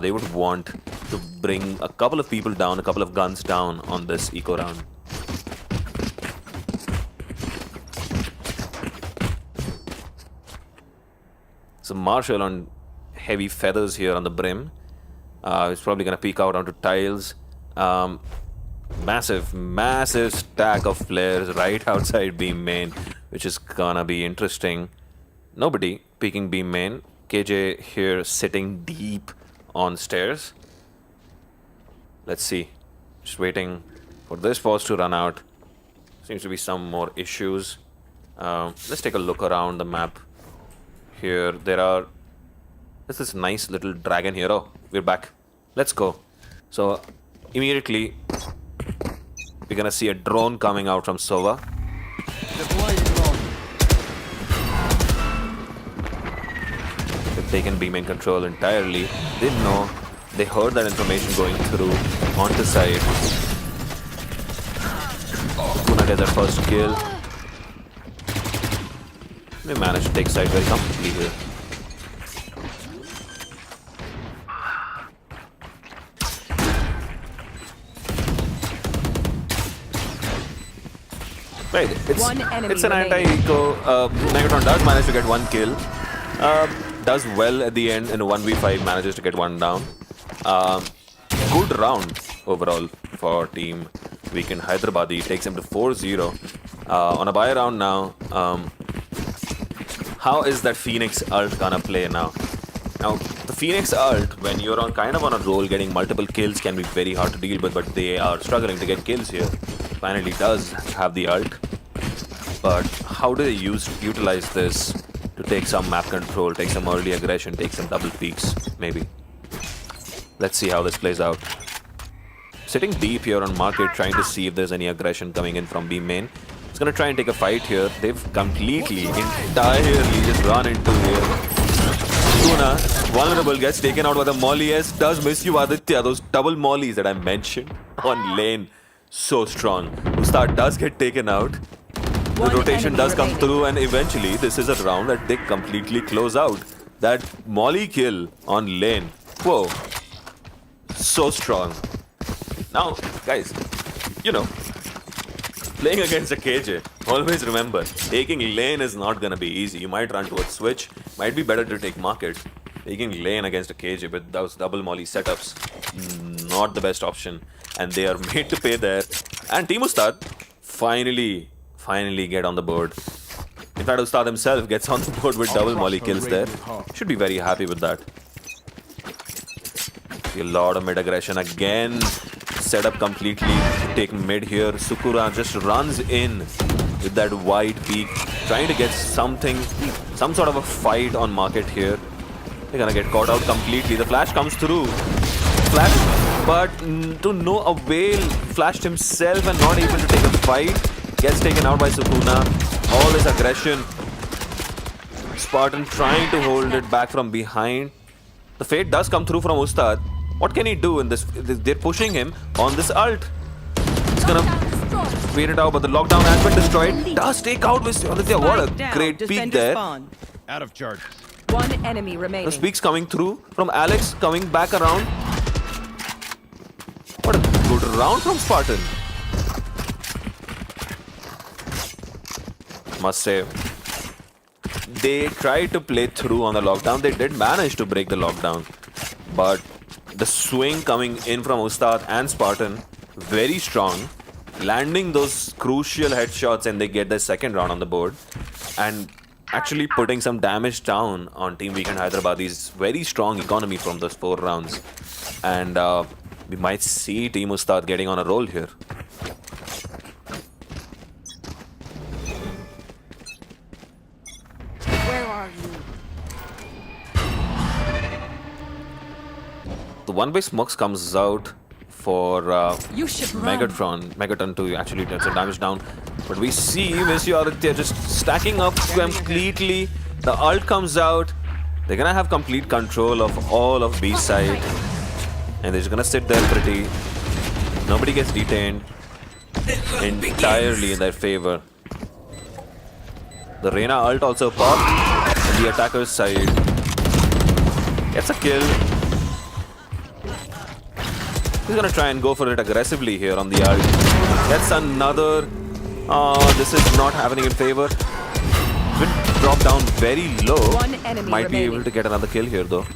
[SPEAKER 1] They would want to bring a couple of people down, a couple of guns down on this eco round. Some Marshall on heavy feathers here on the brim. He's probably going to peek out onto tiles. Massive stack of flares right outside beam main, which is gonna be interesting. Nobody peeking beam main. KJ here sitting deep on stairs. Let's see. Just waiting for this pause to run out. Seems to be some more issues. Let's take a look around the map. Here, there's this nice little dragon here. Oh, we're back. Let's go. So, immediately, we're gonna see a drone coming out from Sova. They've taken beam in control entirely. Didn't know. They heard that information going through onto side. Kuna gets their first kill. They managed to take side very comfortably here. Right, it's an anti-eco. Megatron does manage to get 1 kill. Does well at the end in a 1v5, manages to get 1 down. Good round overall for Team Weekend Hyderabadi. Takes him to 4-0. On a buy round now. How is that Phoenix ult gonna play now? Now, the Phoenix ult, when you're on kind of on a roll, getting multiple kills can be very hard to deal with, but they are struggling to get kills here. Finally does have the ult, but how do they utilize this to take some map control, take some early aggression, take some double peaks, maybe? Let's see how this plays out. Sitting deep here on market, trying to see if there's any aggression coming in from B main. He's gonna try and take a fight here. They've completely, entirely just run into here. Tuna, vulnerable, gets taken out by the molly. S does miss you, Aditya. Those double mollies that I mentioned on lane. So strong. Ustad does get taken out. The rotation does come through, and eventually this is a round that they completely close out. That molly kill on lane. Whoa. So strong. Now, guys, you know, playing against a KJ, always remember, taking lane is not gonna be easy. You might run towards switch. Might be better to take market. Taking lane against a KJ with those double molly setups, not the best option. And they are made to pay there. And Team Ustad finally get on the board. In fact, Ustad himself gets on the board with double molly kills there. Should be very happy with that. See a lot of mid aggression again. Set up completely to take mid here. Sukura just runs in with that wide peak, trying to get some sort of a fight on market here. They're gonna get caught out completely. The flash comes through. Flash, but to no avail. Flashed himself and not able to take a fight. Gets taken out by Sukuna. All this aggression. Spartan trying to hold it back from behind. The fate does come through from Ustad. What can he do in this? They're pushing him on this ult. He's gonna wait it out, but the lockdown has been destroyed. Does take out Aditya. What a great peek there.
[SPEAKER 4] Out of charge.
[SPEAKER 2] One enemy remaining.
[SPEAKER 1] The speaks coming through from Alex, coming back around. What a good round from Spartan. Must say, they tried to play through on the lockdown. They did manage to break the lockdown, but the swing coming in from Ustad and Spartan, very strong, landing those crucial headshots, and they get their second round on the board, and actually putting some damage down on Team Weekend Hyderabadi's very strong economy from those 4 rounds. And we might see Team Ustad getting on a roll here. one-way smokes comes out for
[SPEAKER 2] You should run.
[SPEAKER 1] Megatron to actually get some damage down. But we see Aditya just stacking up completely. The ult comes out. They're gonna have complete control of all of B side. And they're just gonna sit there pretty. Nobody gets detained. Entirely in their favor. The Reyna ult also popped on the attacker's side. Gets a kill. He's gonna try and go for it aggressively here on the ult. Gets another. This is not happening in favor. Been dropped down very low.
[SPEAKER 2] One enemy
[SPEAKER 1] Might be
[SPEAKER 2] remaining.
[SPEAKER 1] able to get another kill here though.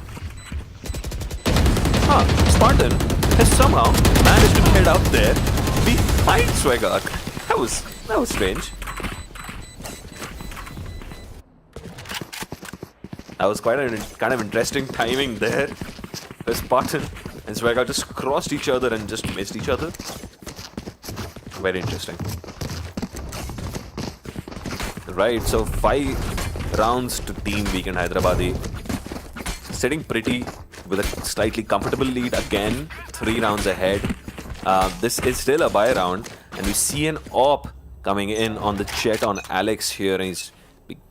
[SPEAKER 1] Spartan has somehow managed to get up there behind Swagak. That was strange. That was quite a kind of interesting timing there. The Spartan and Swagak just crossed each other and just missed each other. Very interesting. Right, so 5 rounds to Team Weekend Hyderabadi. Sitting pretty with a slightly comfortable lead again. 3 rounds ahead. This is still a buy round. And we see an AWP coming in on the Chet on Alex here. And he's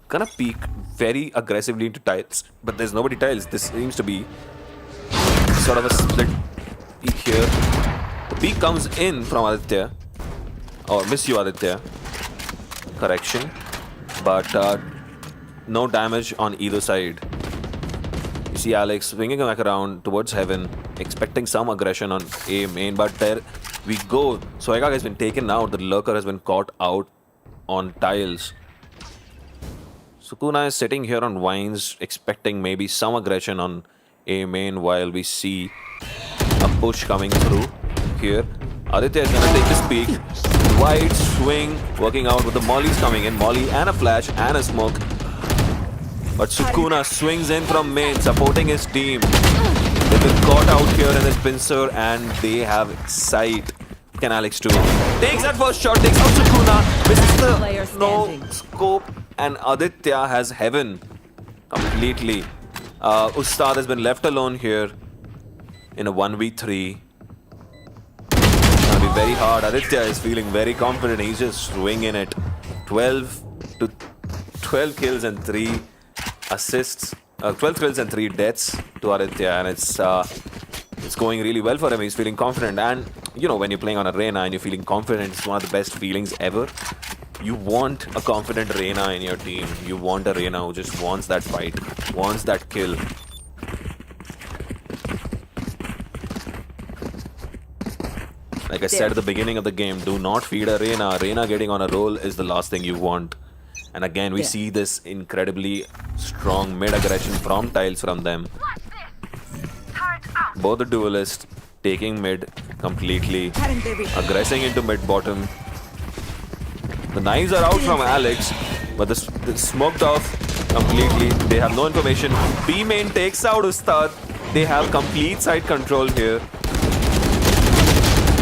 [SPEAKER 1] gonna peek very aggressively into tiles. But there's nobody tiles. This seems to be sort of a split peek here. The peek comes in from Aditya. Or miss you, Aditya. Correction. But no damage on either side. You see Alex swinging back around towards heaven, expecting some aggression on A main, but there we go. Swagak has been taken out, the lurker has been caught out on tiles. Sukuna is sitting here on vines, expecting maybe some aggression on A main, while we see a push coming through here. Aditya is gonna take this peek. Wide swing, working out with the mollies coming in. Molly and a flash and a smoke. But Sukuna swings in from main, supporting his team. They've been caught out here in this pincer and they have sight. Can Alex too? Takes that first shot, takes out Sukuna. Misses the no scope. And Aditya has heaven completely. Ustad has been left alone here in a 1v3. Gonna be very hard. Aditya is feeling very confident. He's just swinging it. 12 kills and 3 assists. 12 kills and 3 deaths to Aditya, and it's going really well for him. He's feeling confident, and you know when you're playing on a Reyna and you're feeling confident, it's one of the best feelings ever. You want a confident Reyna in your team. You want a Reyna who just wants that fight, wants that kill. Like I said at the beginning of the game, do not feed a Reyna. Reyna getting on a roll is the last thing you want. And again, we see this incredibly strong mid-aggression from tiles from them. Both the duelists taking mid completely, aggressing into mid-bottom. The knives are out from Alex, but the smoked off completely. They have no information. B main takes out Ustad. They have complete side control here.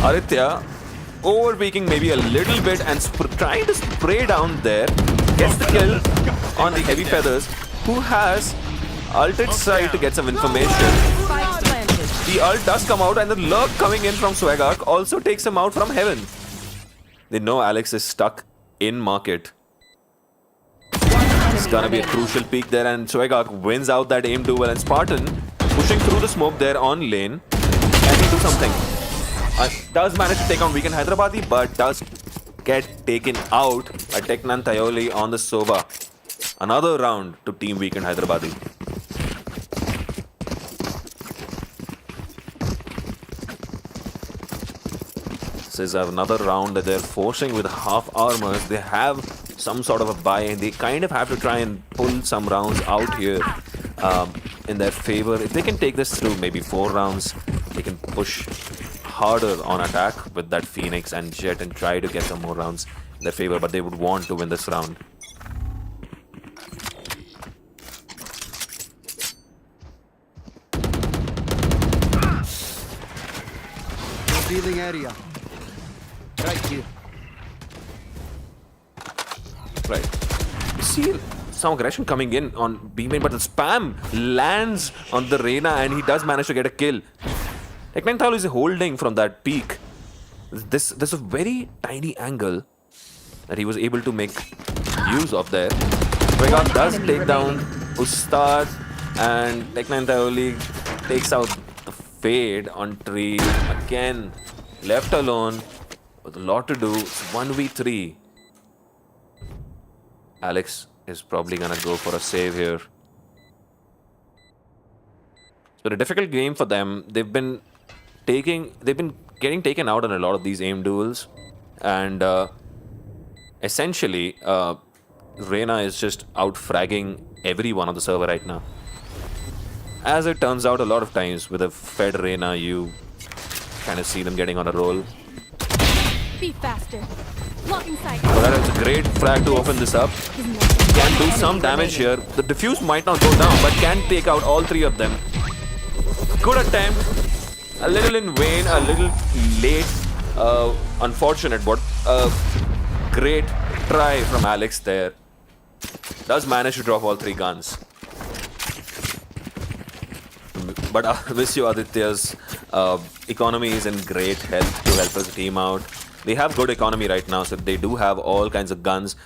[SPEAKER 1] Aditya overpeaking maybe a little bit and trying to spray down there. Gets the kill on the heavy feathers, who has ulted side to get some information. The ult does come out and the lurk coming in from Swagak also takes him out from heaven. They know Alex is stuck in market. It's gonna be a crucial peak there, and Swagak wins out that aim duel, and Spartan pushing through the smoke there on lane. Can he do something? Does manage to take on Weekend Hyderabadi, but does get taken out by Teknan Tayoli on the Sova. Another round to Team Weekend Hyderabadi. This is another round that they're forcing with half armors. They have some sort of a buy, and they kind of have to try and pull some rounds out here in their favor. If they can take this through maybe 4 rounds, they can push harder on attack with that Phoenix and Jet and try to get some more rounds in their favor, but they would want to win this round.
[SPEAKER 4] Revealing area. Right here.
[SPEAKER 1] Right. You see some aggression coming in on B main, but the spam lands on the Reyna and he does manage to get a kill. Tekmenthal is holding from that peak. This is a very tiny angle that he was able to make use of there. Vega does
[SPEAKER 2] enemy
[SPEAKER 1] take down
[SPEAKER 2] remaining.
[SPEAKER 1] Ustad, and Tekmenthal takes out the fade on tree again. Left alone with a lot to do. It's 1v3. Alex is probably gonna go for a save here. It's been a difficult game for them. They've been getting taken out on a lot of these aim duels, and essentially, Reyna is just out fragging everyone on the server right now. As it turns out, a lot of times with a fed Reyna, you kind of see them getting on a roll.
[SPEAKER 3] Be faster. Blocking sight.
[SPEAKER 1] But that is a great frag to open this up. Can do some damage here. The diffuse might not go down, but can take out all three of them. Good attempt. A little in vain, a little late. Unfortunate, but a great try from Alex there. Does manage to drop all three guns. But I wish you Aditya's economy is in great health to help us team out. They have good economy right now, so they do have all kinds of guns.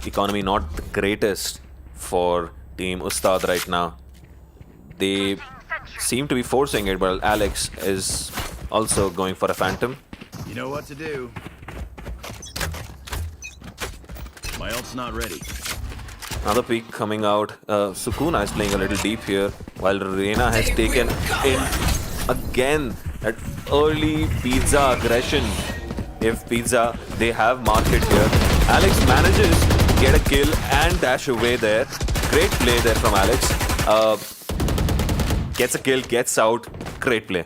[SPEAKER 1] Economy not the greatest for Team Ustad right now. They seem to be forcing it, but Alex is also going for a phantom.
[SPEAKER 5] You know what to do. My ult's not ready.
[SPEAKER 1] Another peek coming out. Sukuna is playing a little deep here, while Reyna has taken in again that early Pizza aggression. If Pizza, they have market here. Alex manages to get a kill and dash away there. Great play there from Alex. Gets a kill, gets out. Great play.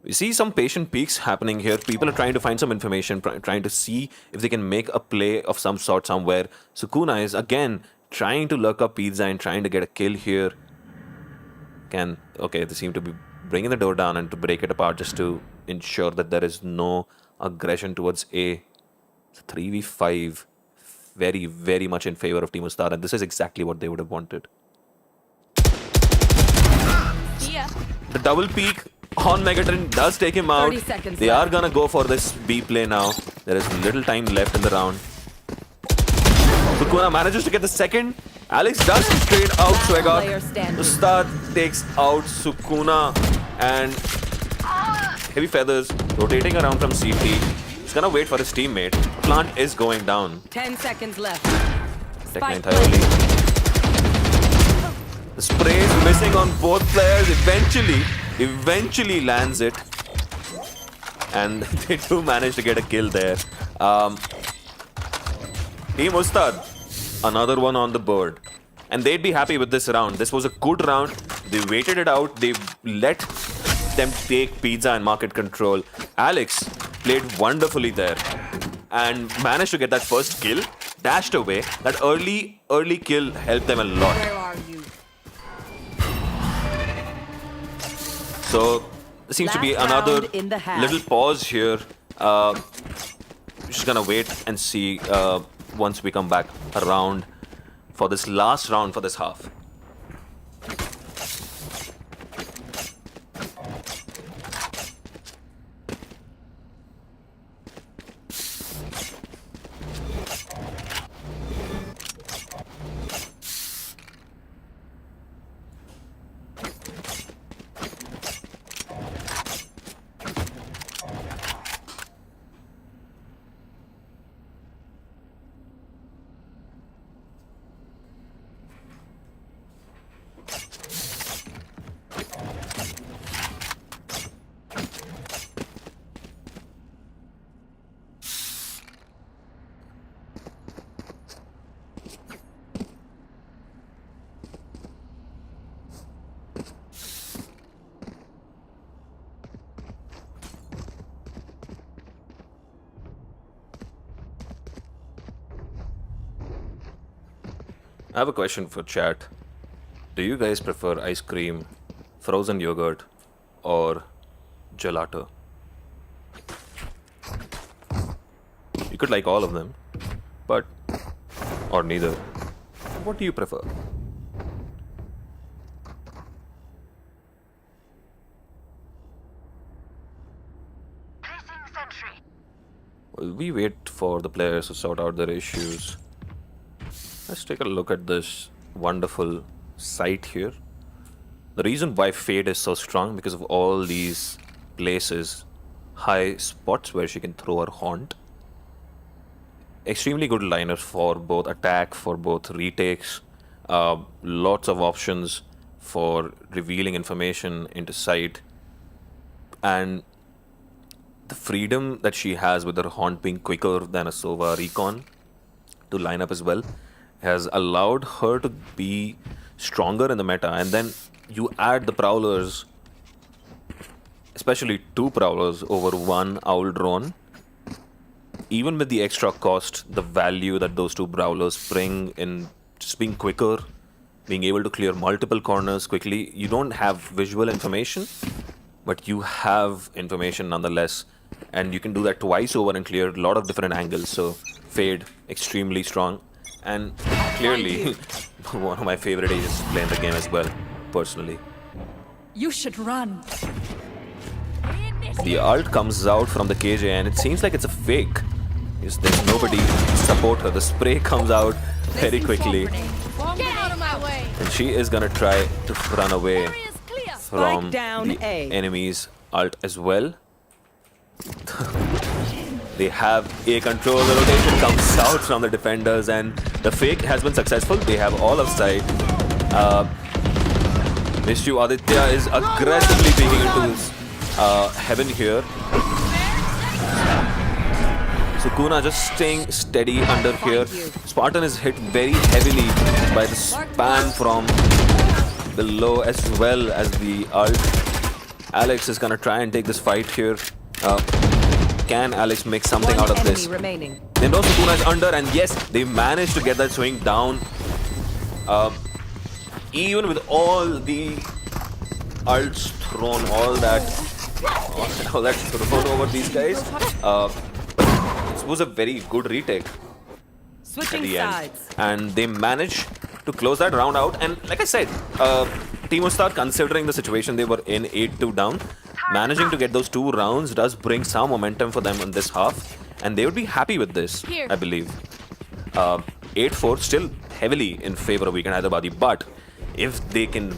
[SPEAKER 1] We see some patient peaks happening here. People are trying to find some information, trying to see if they can make a play of some sort somewhere. Sukuna is again trying to lurk up Pizza and trying to get a kill here. Okay, they seem to be bringing the door down and to break it apart just to ensure that there is no aggression towards A. It's a 3v5. Very, very much in favor of Team Ustad, and this is exactly what they would have wanted.
[SPEAKER 3] See ya.
[SPEAKER 1] The double peek on Megatron does take him out.
[SPEAKER 2] 30 seconds
[SPEAKER 1] They
[SPEAKER 2] left.
[SPEAKER 1] are gonna go for this B play now. There is little time left in the round. Sukuna manages to get the second. Alex does trade out
[SPEAKER 2] Last player
[SPEAKER 1] Swegot.
[SPEAKER 2] standing.
[SPEAKER 1] Ustad takes out Sukuna, and Heavy Feathers rotating around from CT. He's gonna wait for his teammate. Plant is going down.
[SPEAKER 2] 10 seconds left.
[SPEAKER 1] Techno
[SPEAKER 2] Spike
[SPEAKER 1] entirely. The spray is missing on both players. Eventually lands it. And they do manage to get a kill there. Team Ustad, another one on the board. And they'd be happy with this round. This was a good round. They waited it out. They let them take Pizza and market control. Alex played wonderfully there and managed to get that first kill. Dashed away. That early kill helped them a lot.
[SPEAKER 2] Where are you?
[SPEAKER 1] So there seems to be
[SPEAKER 2] Last
[SPEAKER 1] another
[SPEAKER 2] round in the half.
[SPEAKER 1] little pause here. Just gonna wait and see once we come back around for this last round for this half. I have a question for chat. Do you guys prefer ice cream frozen yogurt, or gelato. You could like all of them, but or neither. What do you prefer? While we wait for the players to sort out their issues, let's take a look at this wonderful site here. The reason why Fade is so strong because of all these places, high spots where she can throw her haunt. Extremely good liner for both attack, for both retakes. Lots of options for revealing information into sight. And the freedom that she has with her haunt being quicker than a Sova recon to line up as well has allowed her to be stronger in the meta. And then you add the prowlers, especially 2 prowlers over 1 owl drone. Even with the extra cost, the value that those 2 prowlers bring in just being quicker, being able to clear multiple corners quickly. You don't have visual information, but you have information nonetheless. And you can do that twice over and clear a lot of different angles. So Fade, extremely strong. And clearly, one of my favorite agents to play in the game as well, personally.
[SPEAKER 2] You should run.
[SPEAKER 1] The ult comes out from the KJ and it seems like it's a fake. There's nobody to support her. The spray comes out very quickly.
[SPEAKER 3] Get out of my way.
[SPEAKER 1] And she is gonna try to run away
[SPEAKER 3] Area's clear.
[SPEAKER 1] from
[SPEAKER 2] down
[SPEAKER 1] the
[SPEAKER 2] A.
[SPEAKER 1] enemy's ult as well. They have A control. The rotation comes out from the defenders and the fake has been successful. They have all of sight. Vishu Aditya is aggressively peeking into his heaven here. Sukuna just staying steady under here. Spartan is hit very heavily by the spam from below as well as the ult. Alex is gonna try and take this fight here. Can Alex make something out of this?
[SPEAKER 2] Remaining.
[SPEAKER 1] Then also Sukuna is under, and yes, they managed to get that swing down. Even with all the ults thrown, all that thrown over these guys, it was a very good retake at
[SPEAKER 2] Switching
[SPEAKER 1] the
[SPEAKER 2] sides.
[SPEAKER 1] end, and they managed to close that round out. And like I said, Team Ustad, considering the situation they were in, 8-2 down, managing to get those 2 rounds does bring some momentum for them in this half, and they would be happy with this,
[SPEAKER 3] Here.
[SPEAKER 1] I believe. 8-4, still heavily in favor of Weekend Hyderabadi, but if they can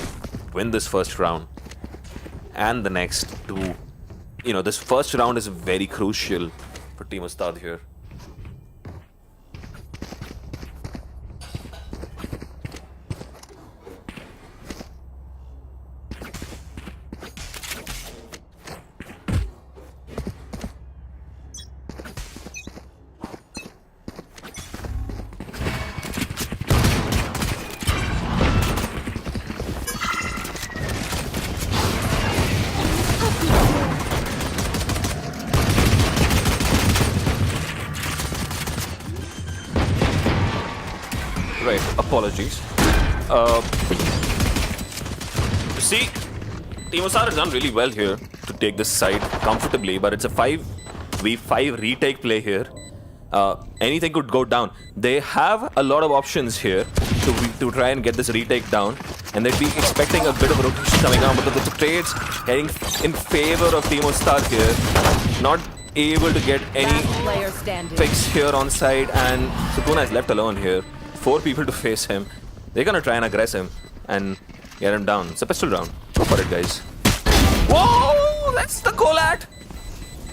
[SPEAKER 1] win this first round and the next 2, this first round is very crucial for Team Ustad here. Right, apologies. See, Team Osar has done really well here to take this side comfortably, but it's a 5v5 retake play here. Anything could go down. They have a lot of options here to try and get this retake down, and they'd be expecting a bit of a rotation coming down, but the trades heading in favor of Team Ostad here. Not able to get any
[SPEAKER 2] Last player standing.
[SPEAKER 1] fix here on side, and Sukuna is left alone here. 4 people to face him. They're gonna try and aggress him and get him down. It's a pistol round. Go for it, guys. Whoa! That's the Colat!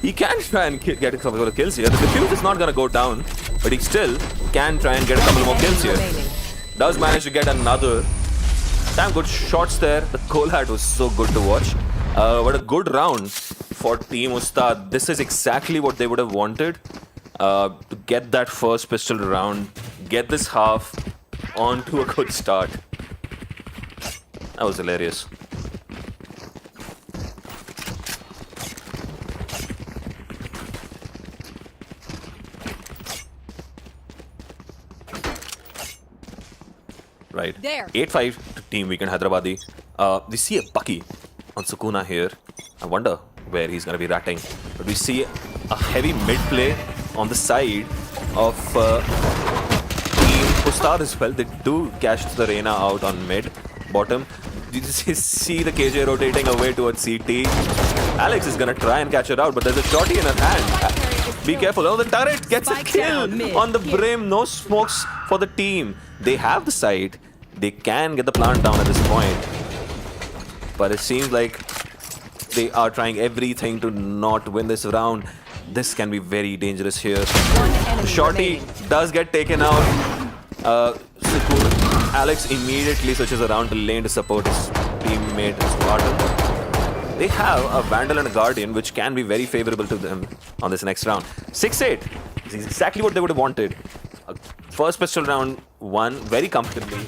[SPEAKER 1] He can try and get a couple of kills here. The defuse is not gonna go down, but he still can try and get a couple more kills here.
[SPEAKER 2] Remaining.
[SPEAKER 1] Does manage to get another. Damn good shots there. The Colat was so good to watch. But a good round for Team Ustad. This is exactly what they would have wanted. To get that first pistol round, get this half onto a good start. That was hilarious. Right.
[SPEAKER 2] There.
[SPEAKER 1] 8-5 to Team Weekend Hyderabadi. We see a Bucky on Sukuna here. I wonder where he's going to be ratting. But we see a heavy mid play on the side of Team Ustad as well. They do catch the Reyna out on mid, bottom. You see the KJ rotating away towards CT. Alex is going to try and catch her out, but there's a shorty in her hand. Be careful. Oh, the turret gets a
[SPEAKER 2] Spike
[SPEAKER 1] kill
[SPEAKER 2] down mid.
[SPEAKER 1] on the brim. No smokes for the team. They have the site. They can get the plant down at this point. But it seems like they are trying everything to not win this round. This can be very dangerous here.
[SPEAKER 2] One enemy
[SPEAKER 1] Shorty
[SPEAKER 2] remaining.
[SPEAKER 1] does get taken out. Sukuna. Alex immediately switches around to lane to support his teammate Spartan. They have a Vandal and a Guardian, which can be very favorable to them on this next round. 6-8 is exactly what they would have wanted. First pistol round won very comfortably.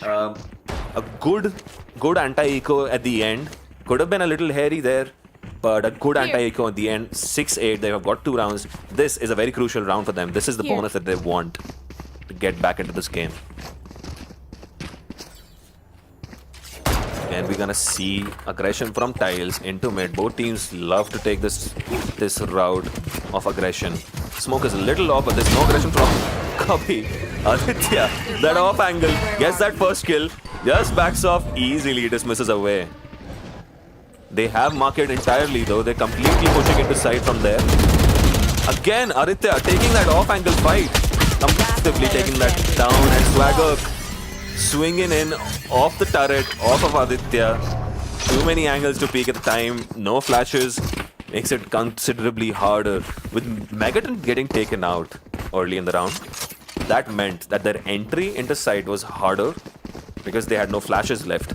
[SPEAKER 1] A good anti-eco at the end. Could have been a little hairy there, but a good anti-eco at the end. 6-8, they have got 2 rounds. This is a very crucial round for them. This is the bonus that they want to get back into this game. And we're gonna see aggression from Tiles into mid. Both teams love to take this route of aggression. Smoke is a little off, but there's no aggression from Copy. Aditya, that off angle, gets that first kill, just backs off easily, dismisses away. They have market entirely though, they're completely pushing into side from there. Again, Aditya taking that off angle fight, comfortably taking that down, and Swagger swinging in off the turret, off of Aditya. Too many angles to peek at the time, no flashes, makes it considerably harder. With Megaton getting taken out early in the round, that meant that their entry into site was harder because they had no flashes left.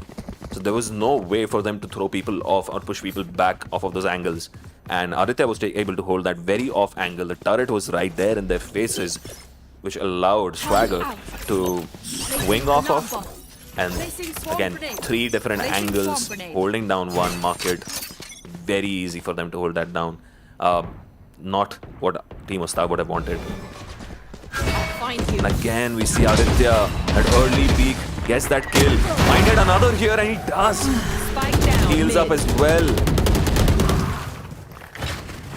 [SPEAKER 1] So there was no way for them to throw people off or push people back off of those angles. And Aditya was able to hold that very off angle. The turret was right there in their faces, which allowed Swagger to swing off of. And again, 3 different angles, holding down one market. Very easy for them to hold that down. Not what Team Ustad would have wanted. And again, we see Aditya at early peak, gets that kill. Minded another here, and he does.
[SPEAKER 2] Spike down
[SPEAKER 1] Heals up
[SPEAKER 2] mid.
[SPEAKER 1] as well.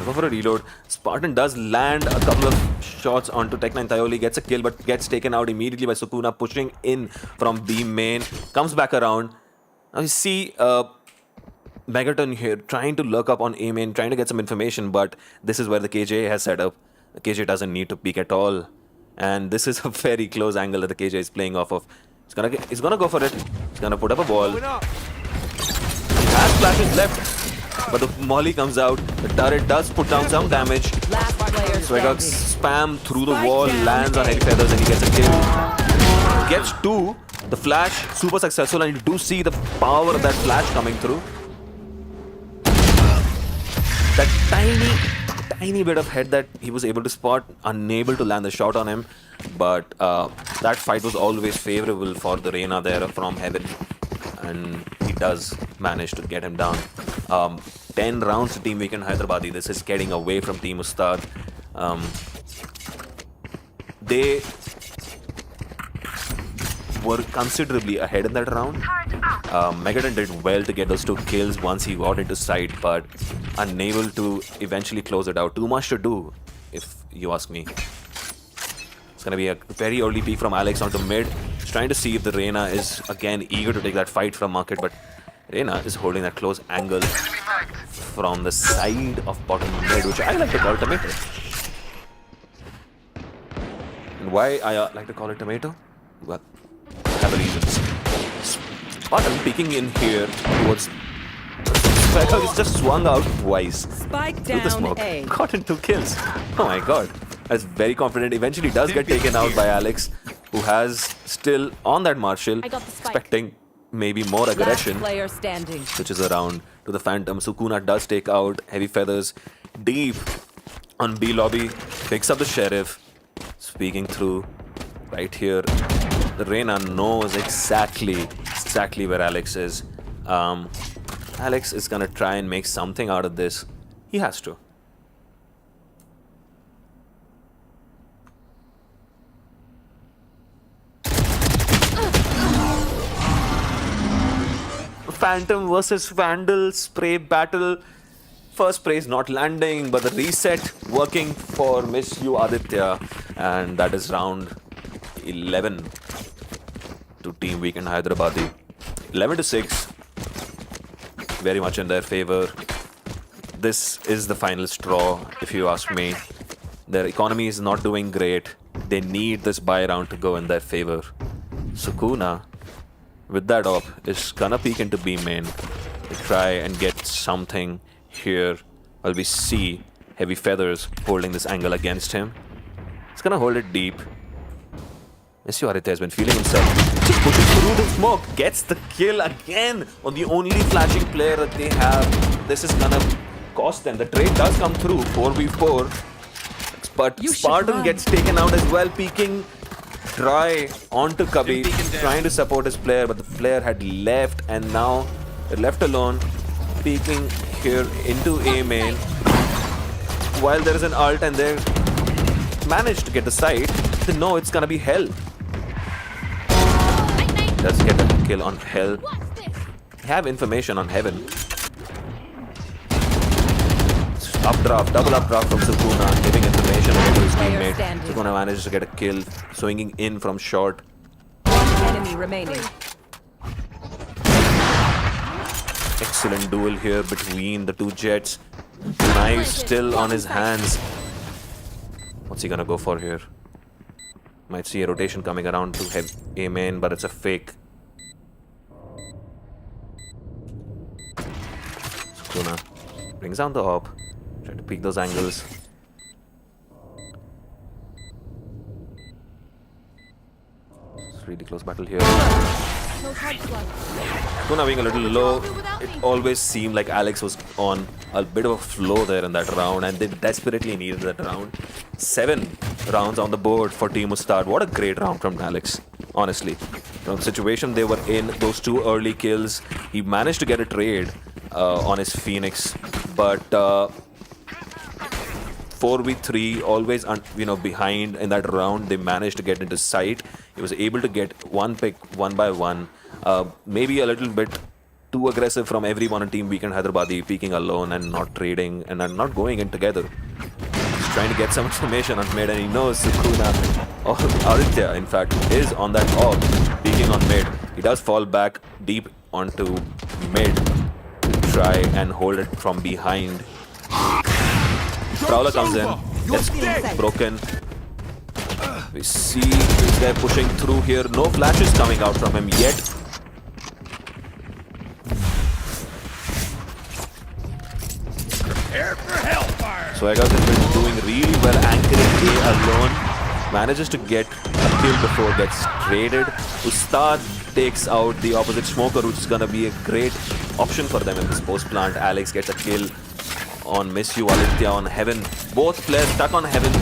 [SPEAKER 1] Go for a reload. Spartan does land a couple of shots onto Tech9 Thaioli, gets a kill, but gets taken out immediately by Sukuna, pushing in from B main. Comes back around. Now you see Megaton here trying to lurk up on A main, trying to get some information, but this is where the KJ has set up. The KJ doesn't need to peek at all. And this is a very close angle that the KJ is playing off of. He's gonna go for it. He's gonna put up a wall. He has flashes left, but the molly comes out. The turret does put down some damage.
[SPEAKER 2] Last player
[SPEAKER 1] Swagger
[SPEAKER 2] standing.
[SPEAKER 1] spam through the
[SPEAKER 2] Spike
[SPEAKER 1] wall,
[SPEAKER 2] down
[SPEAKER 1] lands on
[SPEAKER 2] mid.
[SPEAKER 1] Heavy Feathers, and he gets a kill. Gets 2. The flash, super successful, and you do see the power of that flash coming through. That tiny bit of head that he was able to spot, unable to land the shot on him. But that fight was always favorable for the Reyna there from heaven. And he does manage to get him down. 10 rounds to Team Weekend Hyderabadi. This is getting away from Team Ustad. They were considerably ahead in that round. Megaton did well to get those 2 kills once he got into sight, but unable to eventually close it out. Too much to do, if you ask me. It's going to be a very early peek from Alex onto mid. He's trying to see if the Reyna is again eager to take that fight from market, but Reyna is holding that close angle from the side of bottom mid, which I like to call tomato. And why I like to call it tomato? Well, I have a reasons. Spartan peeking in here towards Swagger. He's just swung out twice
[SPEAKER 2] Spike
[SPEAKER 1] through the
[SPEAKER 2] down
[SPEAKER 1] smoke.
[SPEAKER 2] A.
[SPEAKER 1] Got in 2 kills. Oh my god. That's very confident. Eventually does get taken out by Alex, who has still on that Marshall,
[SPEAKER 3] I got the spike.
[SPEAKER 1] expecting maybe more
[SPEAKER 2] Last
[SPEAKER 1] aggression.
[SPEAKER 2] player standing.
[SPEAKER 1] Switches around to the Phantom. Sukuna does take out Heavy Feathers deep on B lobby. Picks up the Sheriff. Speaking through right here. The Reyna knows exactly where Alex is. Alex is gonna try and make something out of this. He has to. Phantom versus Vandal spray battle. First spray is not landing, but the reset working for Miss You Aditya. And that is round 11 to Team Weekend Hyderabadi. 11 to 6. Very much in their favor. This is the final straw, if you ask me. Their economy is not doing great. They need this buy round to go in their favor. Sukuna, with that op, is gonna peek into B main to try and get something here. While we see Heavy Feathers holding this angle against him. He's gonna hold it deep. Mr. Aditya has been feeling himself. Just pushing through the smoke. Gets the kill again on the only flashing player that they have. This is gonna cost them. The trade does come through. 4v4. But Spartan gets taken out as well. Peeking dry onto Kabi. Trying to support his player. But the player had left. And now they're left alone. Peeking here into A main. While there is an ult and they managed to get the site. They know it's gonna be hell. Does get a kill on hell. Have information on heaven. Updraft, double updraft from Sukuna, giving information to his teammate. Sukuna manages to get a kill, swinging in from short.
[SPEAKER 2] One enemy remaining.
[SPEAKER 1] Excellent duel here between the two jets. Knife still on his hands. What's he gonna go for here? Might see a rotation coming around to have A main, but it's a fake. Sukuna brings down the op. Try to peek those angles. It's really close battle here. Sukuna being a little low. It always seemed like Alex was on a bit of a flow there in that round, and they desperately needed that round. 7 rounds on the board for Team Ustad. What a great round from Alex, honestly. From the situation they were in, those 2 early kills, he managed to get a trade on his Phoenix, but 4v3, always behind in that round. They managed to get into sight. He was able to get one pick, one by one. Maybe a little bit too aggressive from everyone on Team Weekend Hyderabadi, peeking alone and not trading and not going in together. He's trying to get some information on mid, and he knows Sukuna, or Aditya in fact, is on that orb, peeking on mid. He does fall back deep onto mid to try and hold it from behind. Prowler comes in, gets broken. We see this guy pushing through here. No flashes coming out from him yet. Swagas has been doing really well, anchoring A alone. Manages to get a kill before gets traded. Ustad takes out the opposite smoker, which is gonna be a great option for them in this post plant. Alex gets a kill on Miss You Aditya on Heaven. Both players stuck on Heaven.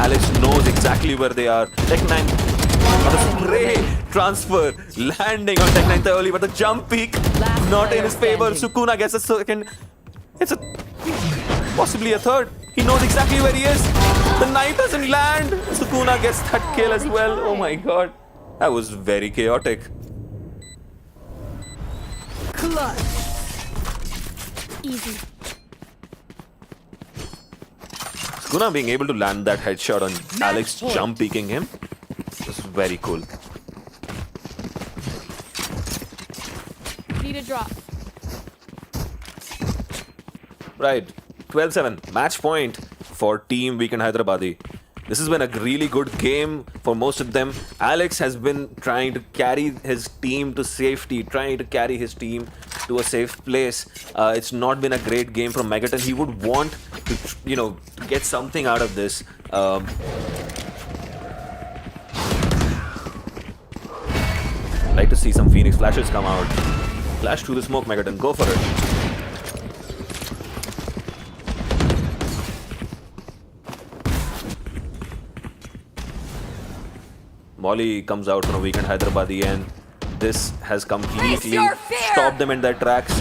[SPEAKER 1] Alex knows exactly where they are. Tech9 on a spray transfer, landing on Tech9 thoroughly, but the jump peak not in his favor. Sukuna gets a second. It's possibly a third. He knows exactly where he is. The knife doesn't land. Sukuna gets that kill as well. Oh my god. That was very chaotic.
[SPEAKER 3] Clutch. Easy.
[SPEAKER 1] Sukuna being able to land that headshot on Alex jump peeking him. This is very cool.
[SPEAKER 3] Need a drop.
[SPEAKER 1] Right, 12-7, match point for Team Weekend Hyderabadi. This has been a really good game for most of them. Alex has been trying to carry his team to safety, trying to carry his team to a safe place. It's not been a great game from Megaton. He would want to, to get something out of this. Like to see some Phoenix flashes come out. Flash through the smoke, Megaton, go for it. Molly comes out from Weekend Hyderabadi, and this has completely stopped them in their tracks.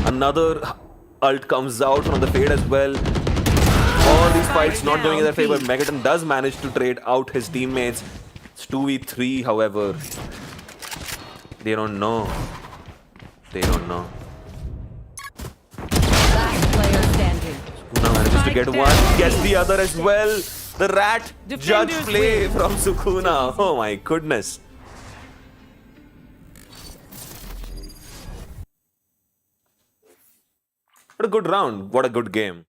[SPEAKER 1] Another ult comes out from the fade as well. All these fights not going in their favor. Megaton does manage to trade out his teammates. It's 2v3, however. They don't know They don't know.
[SPEAKER 2] Last player standing.
[SPEAKER 1] Sukuna manages to get
[SPEAKER 2] Spike
[SPEAKER 1] one,
[SPEAKER 2] down.
[SPEAKER 1] gets the other as well. The rat judge
[SPEAKER 2] Defenders
[SPEAKER 1] play
[SPEAKER 2] win.
[SPEAKER 1] from Sukuna. Oh my goodness. What a good round. What a good game.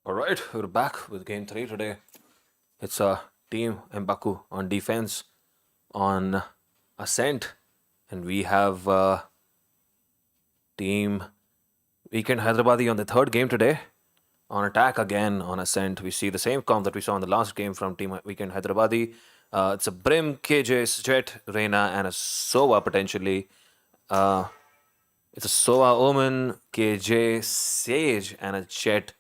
[SPEAKER 1] All right, we're back with game 3 today. It's Team Mbaku on defense, on Ascent, and we have Team Weekend Hyderabadi on the third game today. On attack again on Ascent, we see the same comp that we saw in the last game from Team Weekend Hyderabadi. It's a Brim, KJ, Jet, Reina, and a Sova potentially. It's a Sova Omen, KJ, Sage, and a Jet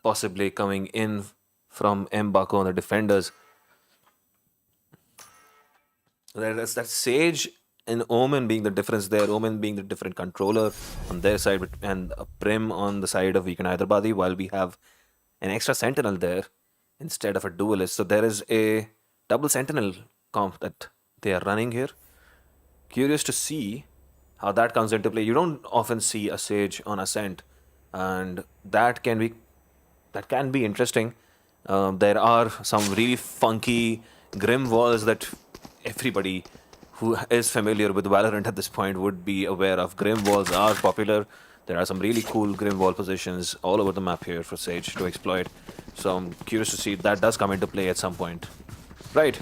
[SPEAKER 1] possibly coming in from Mbaku on the defenders. That's that Sage and Omen being the difference there. Omen being the different controller on their side, and a Prim on the side of Weekend Hyderabadi, while we have an extra Sentinel there instead of a duelist. So there is a double Sentinel comp that they are running here. Curious to see how that comes into play. You don't often see a Sage on Ascent, and that can be interesting. There are some really funky grim walls that everybody who is familiar with Valorant at this point would be aware of. Grim walls are popular. There are some really cool grim wall positions all over the map here for Sage to exploit. So I'm curious to see if that does come into play at some point. Right,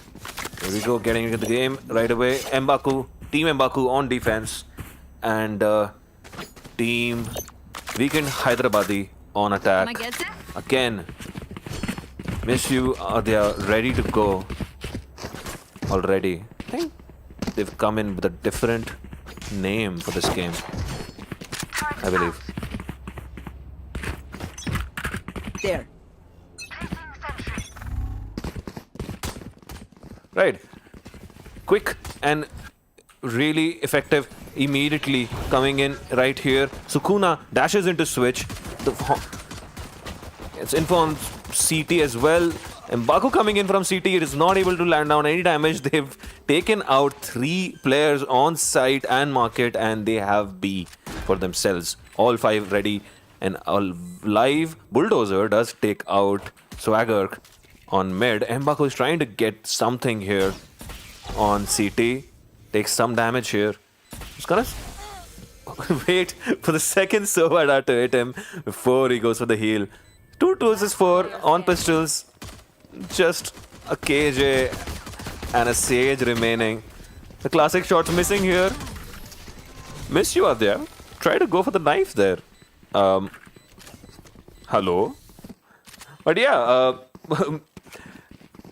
[SPEAKER 1] here we go, getting into the game right away. Team Mbaku on defense, and Team Weekend Hyderabadi on attack. Again, miss you. They are ready to go already. I think they've come in with a different name for this game, I believe.
[SPEAKER 2] There.
[SPEAKER 1] Right. Quick and really effective. Immediately coming in right here. Sukuna dashes into switch. It's info on CT as well. Mbaku coming in from CT. It is not able to land down any damage. They've taken out 3 players on site and market, and they have B for themselves. All 5 ready. And a live bulldozer does take out Swagger on mid. Mbaku is trying to get something here on CT. Takes some damage here. He's gonna wait for the second Sova to hit him before he goes for the heal. 2 versus 4 on pistols. Just a KJ and a Sage remaining. The classic shots missing here. Miss you out there. Try to go for the knife there. Hello? But yeah,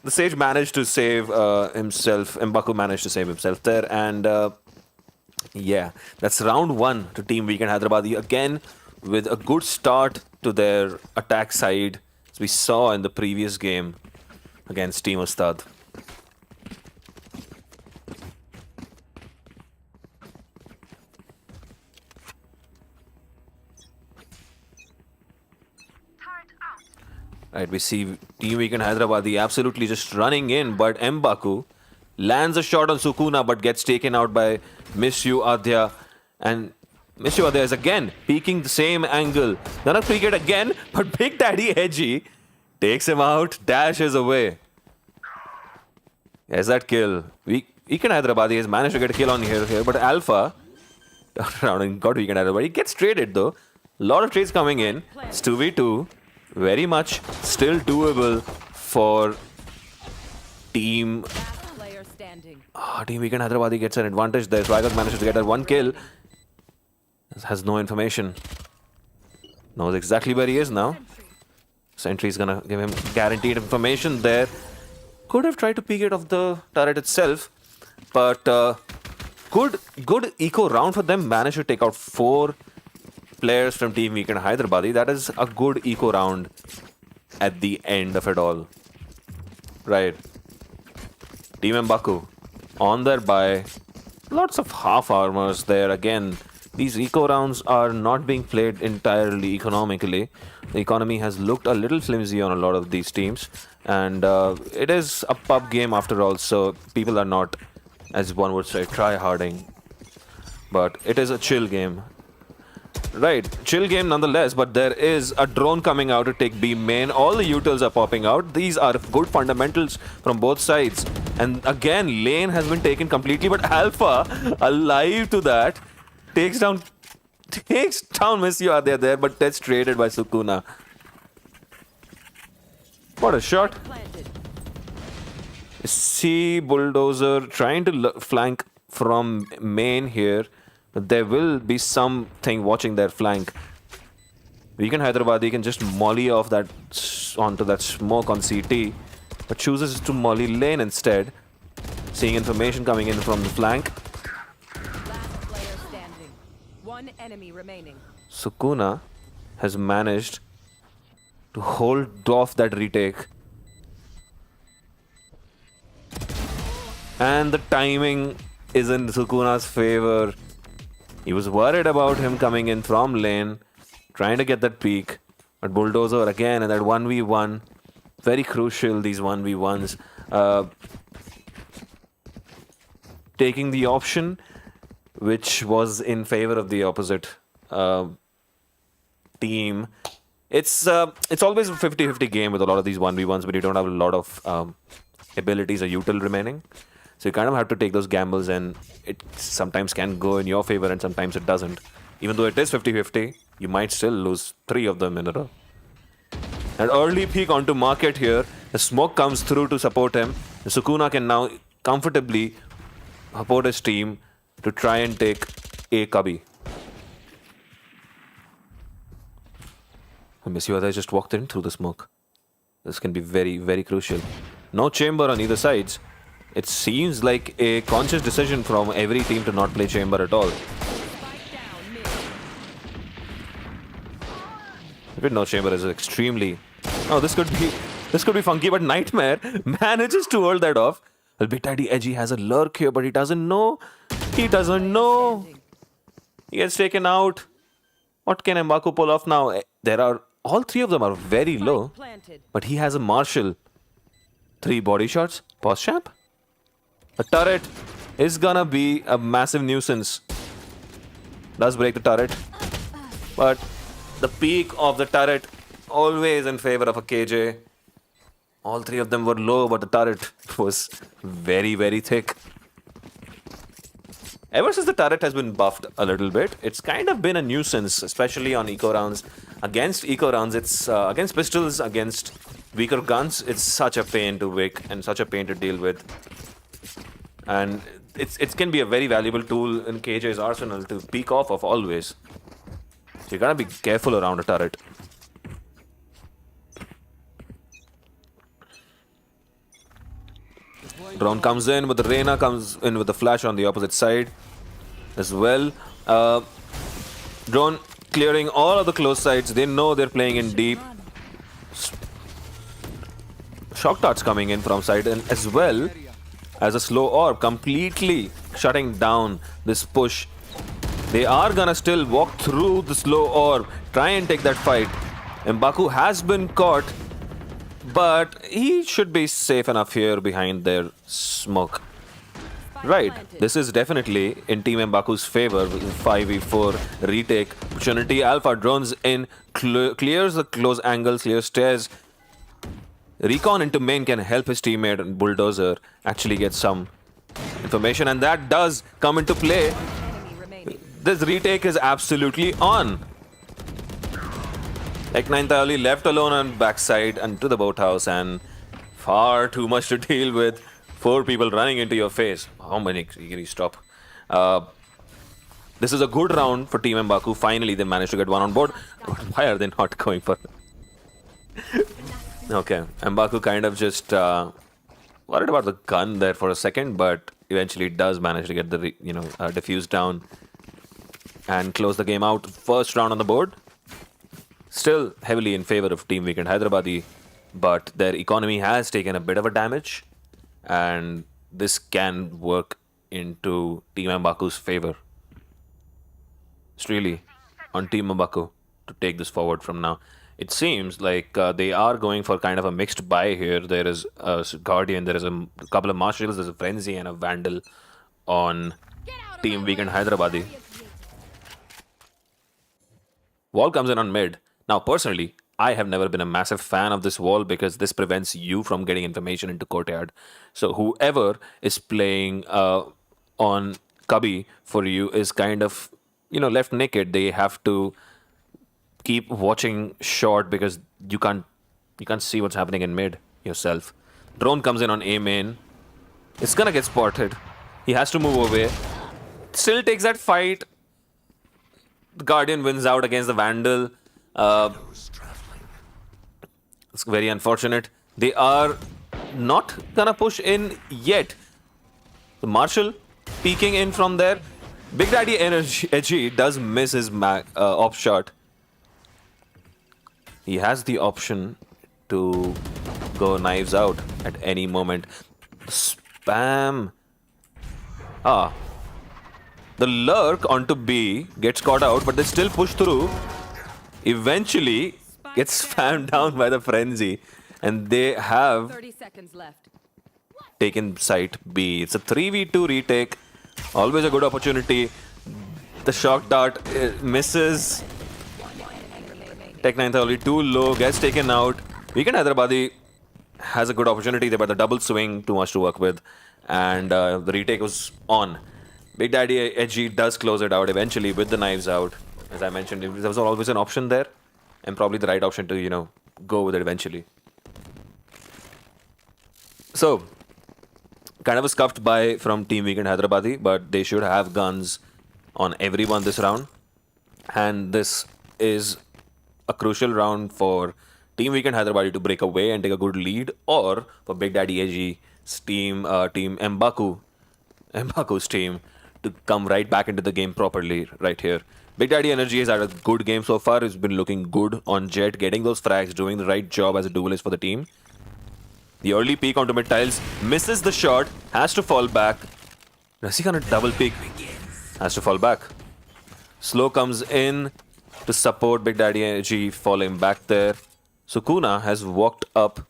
[SPEAKER 1] the Sage managed to save himself. Mbaku managed to save himself there. And yeah, that's round 1 to Team Weekend Hyderabadi. Again, with a good start to their attack side, as we saw in the previous game against Team Ustad. Right, we see Team Weekend Hyderabadi absolutely just running in, but Mbaku lands a shot on Sukuna but gets taken out by Miss You Adya. And Miss You Adya is again peeking the same angle. Gonna peek it again, but Big Daddy Edgy takes him out, dashes away. There's that kill. Weekend Hyderabadi has managed to get a kill on here, but Alpha around and got Weekend Hyderabadi. He gets traded though. A lot of trades coming in. It's 2v2. Very much still doable for Team Weekend Hyderabadi gets an advantage there. Swagger manages to get that 1 kill. Has no information. Knows exactly where he is now. Sentry's gonna give him guaranteed information there. Could have tried to peek it off the turret itself, but good eco round for them. Managed to take out 4 players from Team Weekend Hyderabadi. That is a good eco round at the end of it all. Right. Team Mbaku on their buy. Lots of half armors there. Again, these eco rounds are not being played entirely economically. The economy has looked a little flimsy on a lot of these teams. And it is a pub game after all, so people are not, as one would say, try-harding. But it is a chill game. Right, chill game nonetheless, but there is a drone coming out to take B main. All the utils are popping out. These are good fundamentals from both sides. And again, lane has been taken completely, but Alpha, alive to that, takes down Miss You Are there, but that's traded by Sukuna. What a shot.
[SPEAKER 2] Planted.
[SPEAKER 1] See Bulldozer trying to flank from main here. But there will be something watching their flank. Weekend Hyderabadi can just molly off that onto that smoke on CT, but chooses to molly lane instead. Seeing information coming in from the flank.
[SPEAKER 2] Last player standing. One enemy remaining.
[SPEAKER 1] Sukuna has managed to hold off that retake. And the timing is in Sukuna's favor. He was worried about him coming in from lane, trying to get that peak. But Bulldozer again in that 1v1. Very crucial, these 1v1s. Taking the option which was in favor of the opposite team. It's always a 50-50 game with a lot of these 1v1s, but you don't have a lot of abilities or util remaining. So you kind of have to take those gambles, and it sometimes can go in your favor and sometimes it doesn't. Even though it is 50-50, you might still lose 3 of them in a row. An early peek onto market here. The smoke comes through to support him. The Sukuna can now comfortably support his team to try and take a cubby. Misuada just walked in through the smoke. This can be very, very crucial. No chamber on either sides. It seems like a conscious decision from every team to not play chamber at all.
[SPEAKER 2] Spike down mid.
[SPEAKER 1] With no chamber is extremely... Oh, this could be funky, but Nightmare manages to hold that off. A bit Daddy Edgy has a lurk here, but he doesn't know. He doesn't know. He gets taken out. What can M'Baku pull off now? All 3 of them are very low,
[SPEAKER 2] Planted.
[SPEAKER 1] but he has a Marshall. 3 body shots. Pause champ. A turret is gonna be a massive nuisance. Does break the turret, but the peak of the turret always in favor of a KJ. All 3 of them were low, but the turret was very, very thick. Ever since the turret has been buffed a little bit, it's kind of been a nuisance, especially on eco rounds. Against eco rounds, it's against pistols, against weaker guns, it's such a pain to wick and such a pain to deal with. And it can be a very valuable tool in KJ's arsenal to peek off of always. So you gotta be careful around a turret. Drone comes in, but the Reyna comes in with the flash on the opposite side as well. Drone clearing all of the close sides. They know they're playing in deep. Shock darts coming in from side, and as well as a slow orb completely shutting down this push. They are gonna still walk through the slow orb, try and take that fight. M'Baku has been caught, but he should be safe enough here behind their smoke. Right, this is definitely in Team M'Baku's favor. 5v4 retake opportunity. Alpha drones in, clears the close angle, clears stairs. Recon into main can help his teammate Bulldozer actually get some information, and that does come into play.
[SPEAKER 2] Enemy remaining.
[SPEAKER 1] This retake is absolutely on. Ek9 only left alone on backside and to the boathouse, and far too much to deal with. 4 people running into your face. How many can you stop? This is a good round for Team M'Baku. Finally, they managed to get one on board. But why are they not going for it? Okay, M'Baku kind of just worried about the gun there for a second, but eventually does manage to get the defuse down and close the game out. First round on the board. Still heavily in favor of Team Weekend Hyderabadi, but their economy has taken a bit of a damage, and this can work into Team M'Baku's favor. It's really on Team M'Baku to take this forward from now. It seems like they are going for kind of a mixed buy here. There is a Guardian, there is a couple of Marshalls, there's a Frenzy and a Vandal on Team Weekend Hyderabadi. Wall comes in on mid. Now, personally, I have never been a massive fan of this wall because this prevents you from getting information into courtyard. So whoever is playing on Cubby for you is kind of, left naked. They have to keep watching short because you can't You can't see what's happening in mid yourself. Drone comes in on A main. It's gonna get spotted. He has to move away. Still takes that fight. The Guardian wins out against the Vandal. It's very unfortunate. They are not gonna push in yet. The Marshall peeking in from there. Big Daddy Edgy does miss his op shot. He has the option to go knives out at any moment. Spam. The lurk onto B gets caught out, but they still push through. Eventually gets spammed down by the frenzy. And they have
[SPEAKER 2] 30 seconds left.
[SPEAKER 1] taken site B. It's a 3v2 retake. Always a good opportunity. The shock dart misses. Tech9 only too low, gets taken out. Weekend Hyderabadi has a good opportunity there, but the double swing, too much to work with. And the retake was on. Big Daddy Edgy does close it out eventually with the knives out. As I mentioned, there was always an option there. And probably the right option to, go with it eventually. So, kind of a scuffed buy from Team Weekend Hyderabadi, but they should have guns on everyone this round. And this is a crucial round for Team Weekend Hyderabadi to break away and take a good lead, or for Big Daddy Edgy's team, Team Mbaku's team, to come right back into the game properly right here. Big Daddy Energy has had a good game so far. He's been looking good on Jet, getting those frags, doing the right job as a duelist for the team. The early peek onto mid tiles, misses the shot, has to fall back. Is he gonna double peek? Has to fall back. Slow comes in to support Big Daddy Energy, falling back there. Sukuna has walked up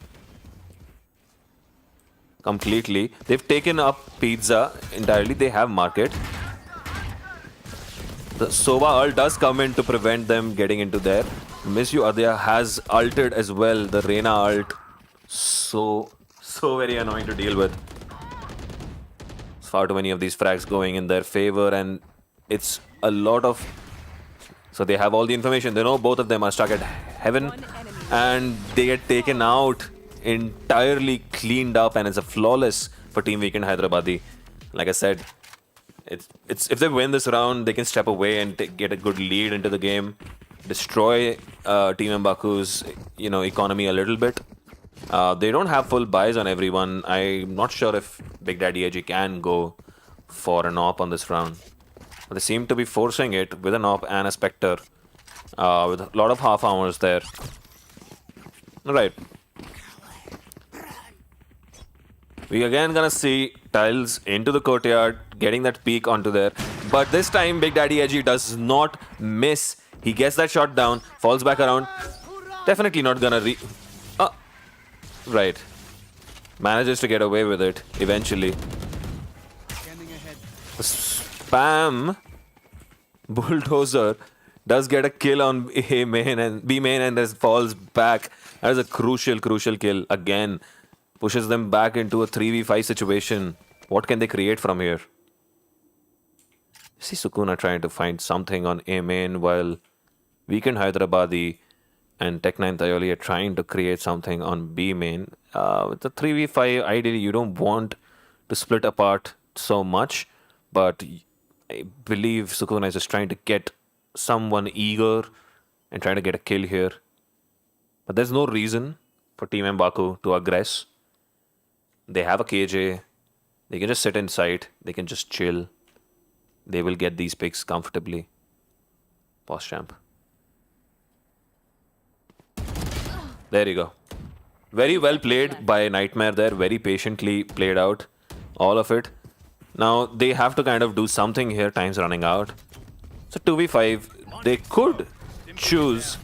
[SPEAKER 1] completely. They've taken up Pizza entirely. They have market. The Sova ult does come in to prevent them getting into there. Miss You Adya has ulted as well. The Reyna ult. So very annoying to deal with. It's far too many of these frags going in their favor, and it's a lot of... So they have all the information. They know both of them are stuck at heaven, and they get taken out, entirely cleaned up, and it's a flawless for Team Weekend Hyderabadi. Like I said, it's if they win this round, they can step away and get a good lead into the game, destroy Team Mbaku's economy a little bit. They don't have full buys on everyone. I'm not sure if Big Daddy Edgy can go for an op on this round. But they seem to be forcing it with an op and a Spectre, with a lot of half armors there. Alright. We again gonna see tiles into the courtyard, getting that peek onto there. But this time, Big Daddy Edgy does not miss. He gets that shot down, falls back around. Definitely not gonna right. Manages to get away with it eventually. The spam bulldozer does get a kill on A main and B main and just falls back. That is a crucial kill again. Pushes them back into a 3v5 situation. What can they create from here? See Sukuna trying to find something on A main while Weekend Hyderabadi and Tech9 Thayoli are trying to create something on B main. With the 3v5, ideally you don't want to split apart so much, but I believe Sukuna is just trying to get someone eager and trying to get a kill here. But there's no reason for Team Mbaku to aggress. They have a KJ. They can just sit inside. They can just chill. They will get these picks comfortably. Boss champ. There you go. Very well played by Nightmare there. Very patiently played out. All of it. Now they have to kind of do something here. Time's running out. So 2v5. They could choose.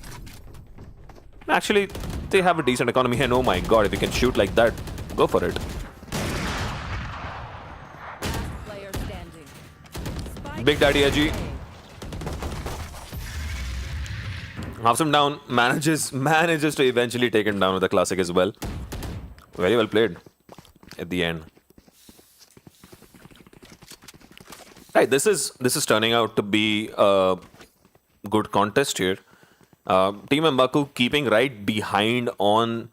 [SPEAKER 1] Actually, they have a decent economy. And oh my god, if you can shoot like that, go for it.
[SPEAKER 2] Player standing.
[SPEAKER 1] Big Daddy Edgy halves him down, manages to eventually take him down with a classic as well. Very well played at the end. Right, this is turning out to be a good contest here. Team Mbaku keeping right behind on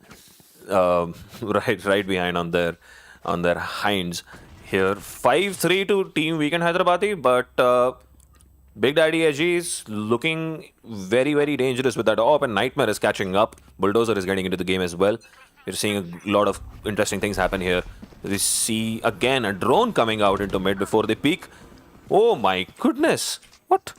[SPEAKER 1] right behind on their hinds here. 5-3 to Team Weekend Hyderabadi, but Big Daddy Edgy is looking very, very dangerous with that AWP, and Nightmare is catching up. Bulldozer is getting into the game as well. We're seeing a lot of interesting things happen here. We see again a drone coming out into mid before they peek. Oh my goodness! What?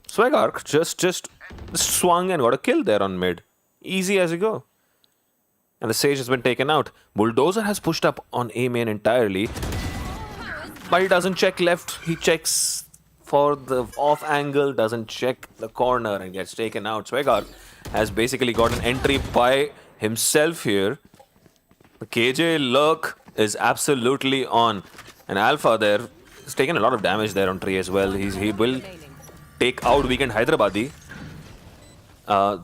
[SPEAKER 1] Swagark just swung and got a kill there on mid. Easy as you go. And the Sage has been taken out. Bulldozer has pushed up on A main entirely. But he doesn't check left. He checks for the off angle, doesn't check the corner and gets taken out. Swagark has basically got an entry by himself here. The KJ lurk is absolutely on. And Alpha there is taking a lot of damage there on tree as well. He will take out Weekend Hyderabadi.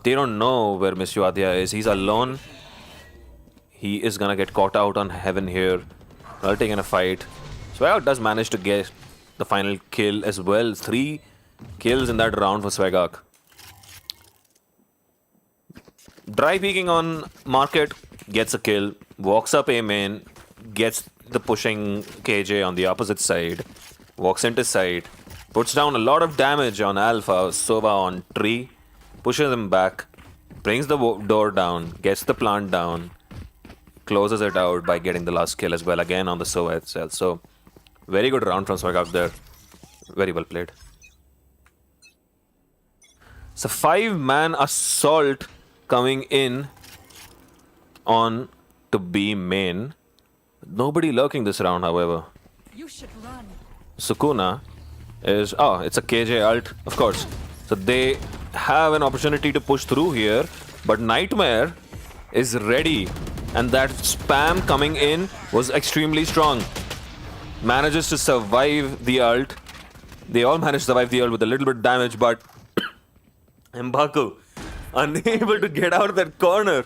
[SPEAKER 1] They don't know where Miss Yuadhya is. He's alone. He is gonna get caught out on Heaven here. Well taken a fight. Swagak does manage to get the final kill as well. 3 kills in that round for Swagak. Dry peeking on Market, gets a kill, walks up A main, gets the pushing KJ on the opposite side, walks into side, puts down a lot of damage on Alpha, Sova on tree, pushes him back, brings the door down, gets the plant down, closes it out by getting the last kill as well, again on the Sova itself. So, very good round from Swagak there. Very well played. So 5-man assault coming in on to B main. Nobody lurking this round, however.
[SPEAKER 3] You should run.
[SPEAKER 1] Sukuna is... Oh, it's a KJ ult, of course. So they have an opportunity to push through here, but Nightmare is ready. And that spam coming in was extremely strong. Manages to survive the ult. They all managed to survive the ult with a little bit of damage, but Mbaku unable to get out of that corner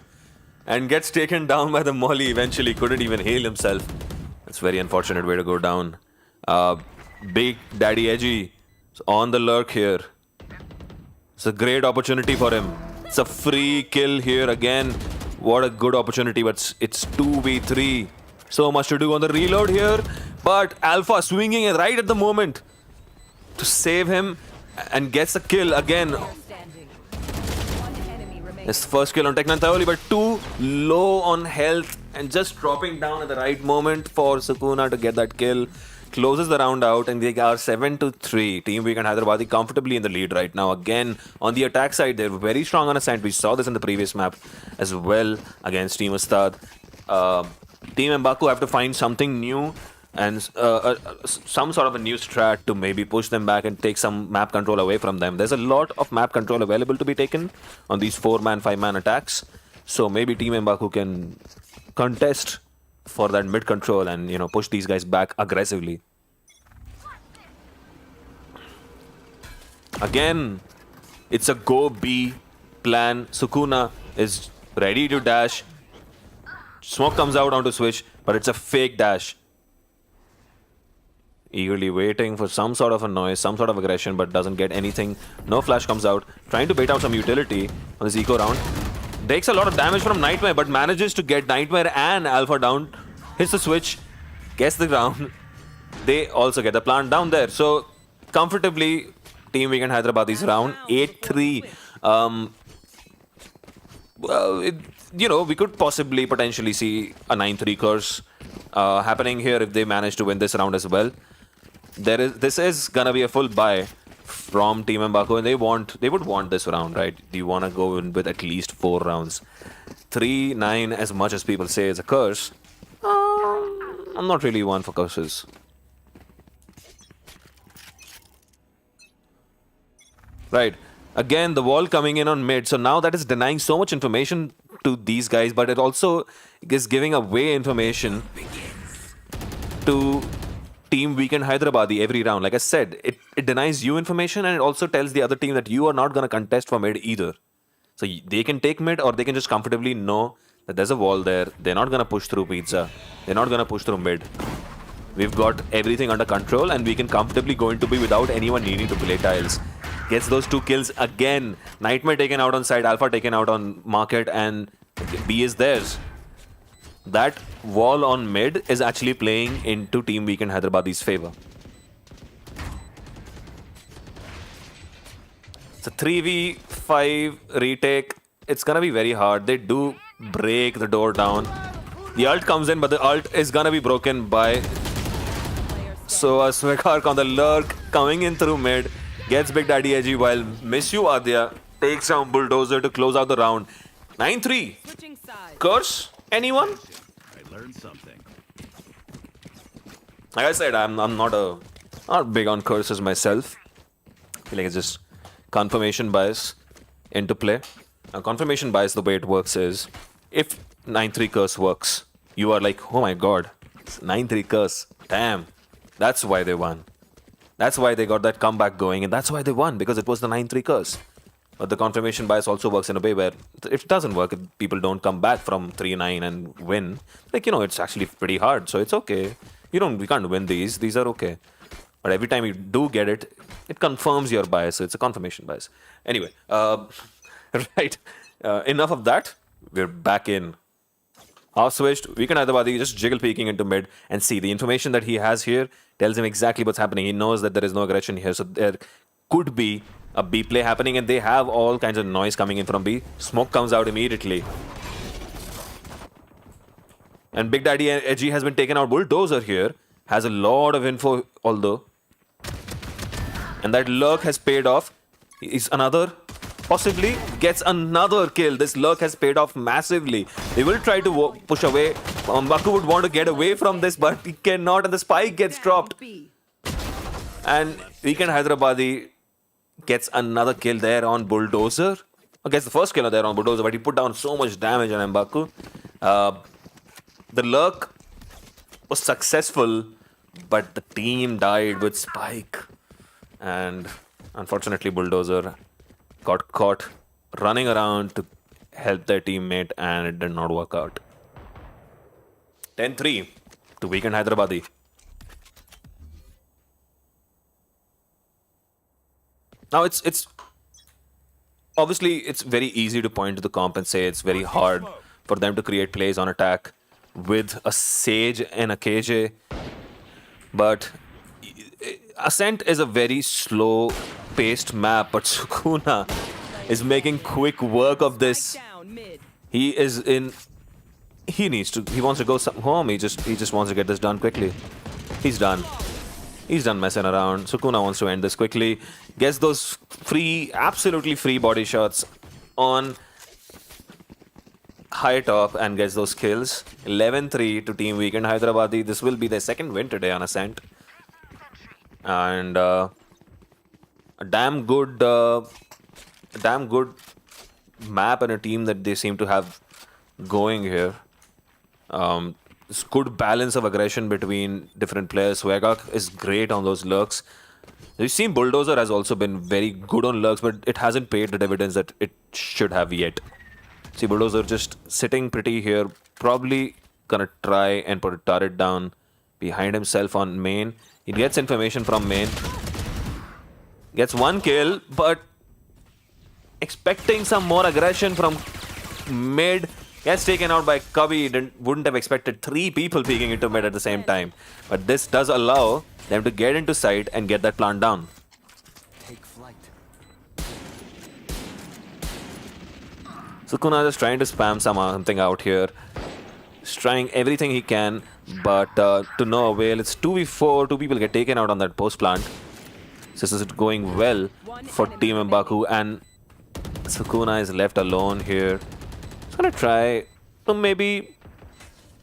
[SPEAKER 1] and gets taken down by the molly eventually. Couldn't even heal himself. That's a very unfortunate way to go down. Big Daddy Edgy is on the lurk here. It's a great opportunity for him. It's a free kill here again. What a good opportunity, but it's 2v3. So much to do on the reload here. But Alpha swinging it right at the moment to save him and gets a kill again.
[SPEAKER 2] Standing. One enemy remaining.
[SPEAKER 1] His first kill on Teknan Thaoli, but too low on health and just dropping down at the right moment for Sukuna to get that kill. Closes the round out and they are 7-3. Team Weekend Hyderabadi comfortably in the lead right now. Again, on the attack side, they're very strong on Ascent. We saw this in the previous map as well against Team Ustad. Team Mbaku have to find something new and some sort of a new strat to maybe push them back and take some map control away from them. There's a lot of map control available to be taken on these 4-man, 5-man attacks. So maybe Team Mbaku can contest for that mid control and, you know, push these guys back aggressively. Again, it's a go B plan. Sukuna is ready to dash. Smoke comes out onto switch, but it's a fake dash. Eagerly waiting for some sort of a noise, some sort of aggression, but doesn't get anything. No flash comes out. Trying to bait out some utility on this eco round. Takes a lot of damage from Nightmare, but manages to get Nightmare and Alpha down. Hits the switch, gets the ground. They also get the plant down there. So, comfortably, Team Weekend Hyderabadi's round 8-3. Well, you know, we could potentially see a 9-3 curse happening here if they manage to win this round as well. This is gonna be a full buy from Team Mbaku, and they would want this round, right? Do you want to go in with at least 4 rounds? 3-9, as much as people say, is a curse. I'm not really one for curses. Right. Again, the wall coming in on mid. So now that is denying so much information to these guys, but it also is giving away information to Team Weekend Hyderabadi every round. Like I said, it denies you information and it also tells the other team that you are not going to contest for mid either. So they can take mid or they can just comfortably know that there's a wall there. They're not going to push through pizza. They're not going to push through mid. We've got everything under control and we can comfortably go into B without anyone needing to play tiles. Gets those 2 kills again. Nightmare taken out on side, Alpha taken out on market, and B is theirs. That wall on mid is actually playing into Team Weekend Hyderabadi's favor. It's a 3v5 retake. It's gonna be very hard. They do break the door down. The ult comes in, but the ult is gonna be broken by So a Swekark on the lurk coming in through mid. Gets Big Daddy edgy while Miss You Adya takes down Bulldozer to close out the round. 9-3.
[SPEAKER 2] Switching sides.
[SPEAKER 1] Curse? Anyone?
[SPEAKER 5] I learned something.
[SPEAKER 1] Like I said, I'm not big on curses myself. I feel like it's just confirmation bias into play. Now, confirmation bias, the way it works is, if 9-3 curse works, you are like, oh my god, it's 9-3 curse. Damn, that's why they won. That's why they got that comeback going, and that's why they won, because it was the 9-3 curse. But the confirmation bias also works in a way where if it doesn't work, if people don't come back from 3-9 and win, like, it's actually pretty hard, so it's okay. We can't win these. These are okay. But every time you do get it, it confirms your bias. So it's a confirmation bias. Anyway, right. Enough of that. We're back in. Half switched. Weekend Hyderabadi just jiggle peeking into mid and see the information that he has here tells him exactly what's happening. He knows that there is no aggression here. So there could be a B play happening, and they have all kinds of noise coming in from B. Smoke comes out immediately. And Big Daddy Edgy has been taken out. Bulldozer here has a lot of info, although. And that lurk has paid off. Is another, possibly gets another kill. This lurk has paid off massively. They will try to push away. Baku would want to get away from this, but he cannot, and the spike gets dropped.
[SPEAKER 2] B.
[SPEAKER 1] And Weekend Hyderabadi gets another kill there on Bulldozer. Gets the first kill there on Bulldozer, but he put down so much damage on Mbaku. The lurk was successful, but the team died with Spike. And unfortunately, Bulldozer got caught running around to help their teammate, and it did not work out. 10-3 to Weekend Hyderabadi. Now it's obviously it's very easy to point to the comp and say it's very hard for them to create plays on attack with a Sage and a KJ, but Ascent is a very slow-paced map, but Sukuna is making quick work of this.
[SPEAKER 2] Down mid.
[SPEAKER 1] He wants to go home. He just wants to get this done quickly. He's done. He's done messing around. Sukuna wants to end this quickly. Gets those absolutely free body shots on high top and gets those kills. 11-3 to Team Weekend Hyderabadi. This will be their second win today on Ascent. And a damn good map and a team that they seem to have going here. It's good balance of aggression between different players. Swagak is great on those lurks. We've seen Bulldozer has also been very good on lurks, but it hasn't paid the dividends that it should have yet. See, Bulldozer just sitting pretty here, probably gonna try and put a turret down behind himself on main. He gets information from main. Gets one kill, but expecting some more aggression from mid. Gets taken out by Kavi. Wouldn't have expected 3 people peeking into mid at the same time. But this does allow them to get into sight and get that plant down.
[SPEAKER 4] Take flight.
[SPEAKER 1] Sukuna just trying to spam something out here. He's trying everything he can, but to no avail. It's 2v4. 2 people get taken out on that post plant. This is going well for Team Mbaku, and Sukuna is left alone here. He's gonna try to maybe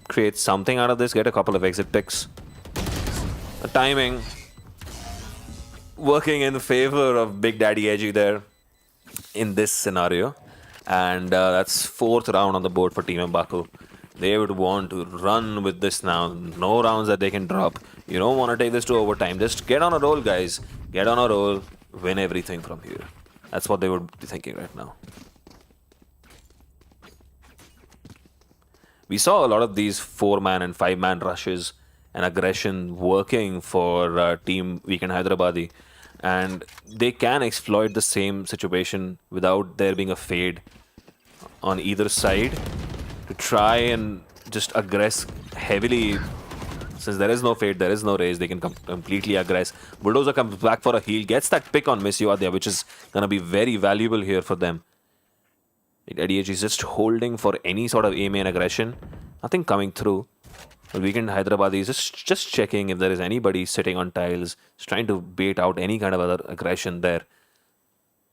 [SPEAKER 1] create something out of this, get a couple of exit picks. The timing working in favor of Big Daddy Edgy there in this scenario. And that's 4th round on the board for Team Mbaku. They would want to run with this now. No rounds that they can drop. You don't want to take this to overtime. Just get on a roll, guys. Get on a roll. Win everything from here. That's what they would be thinking right now. We saw a lot of these 4-man and 5-man rushes and aggression working for Team Weekend Hyderabadi. and they can exploit the same situation without there being a fade on either side to try and just aggress heavily. Since there is no fade, there is no raise, they can completely aggress. Bulldozer comes back for a heal, gets that pick on Miss Yuadya, which is going to be very valuable here for them. DAG is just holding for any sort of aim and aggression. Nothing coming through. Weekend Hyderabad is just checking if there is anybody sitting on tiles, just trying to bait out any kind of other aggression there.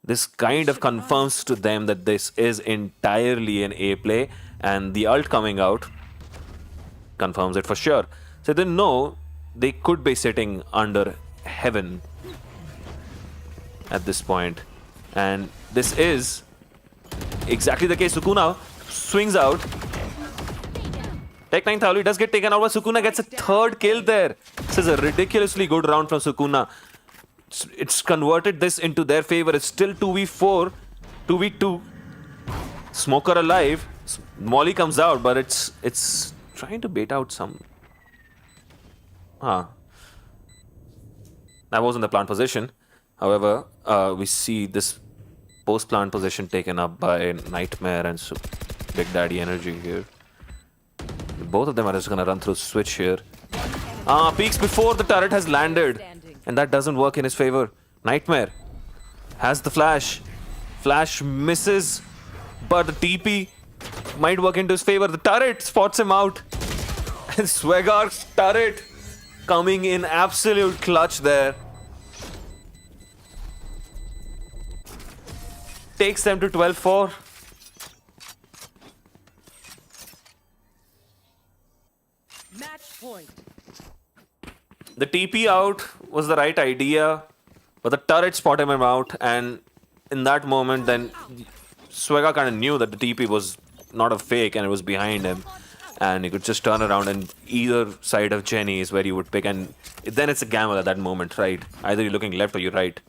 [SPEAKER 1] This kind of confirms to them that this is entirely an A play, and the ult coming out confirms it for sure. So they know they could be sitting under heaven at this point. And this is exactly the case. Sukuna swings out. Tech9 Thauli does get taken out, but Sukuna gets a third kill there. This is a ridiculously good round from Sukuna. It's converted this into their favor. It's still 2v4, 2v2. Smoker alive. Molly comes out, but it's trying to bait out some... That wasn't the plant position. However, we see this post-plant position taken up by Nightmare and Big Daddy Energy here. Both of them are just gonna run through switch here. Peeks before the turret has landed. And that doesn't work in his favor. Nightmare has the flash. Flash misses. But the TP might work into his favor. The turret spots him out. And Swegar's turret coming in absolute clutch there. Takes them to 12-4.
[SPEAKER 2] Match point.
[SPEAKER 1] The TP out was the right idea, but the turret spotted him out, and in that moment, then Swega kind of knew that the TP was not a fake and it was behind him, and he could just turn around and either side of Jenny is where you would pick, and then it's a gamble at that moment, right? Either you're looking left or you're right,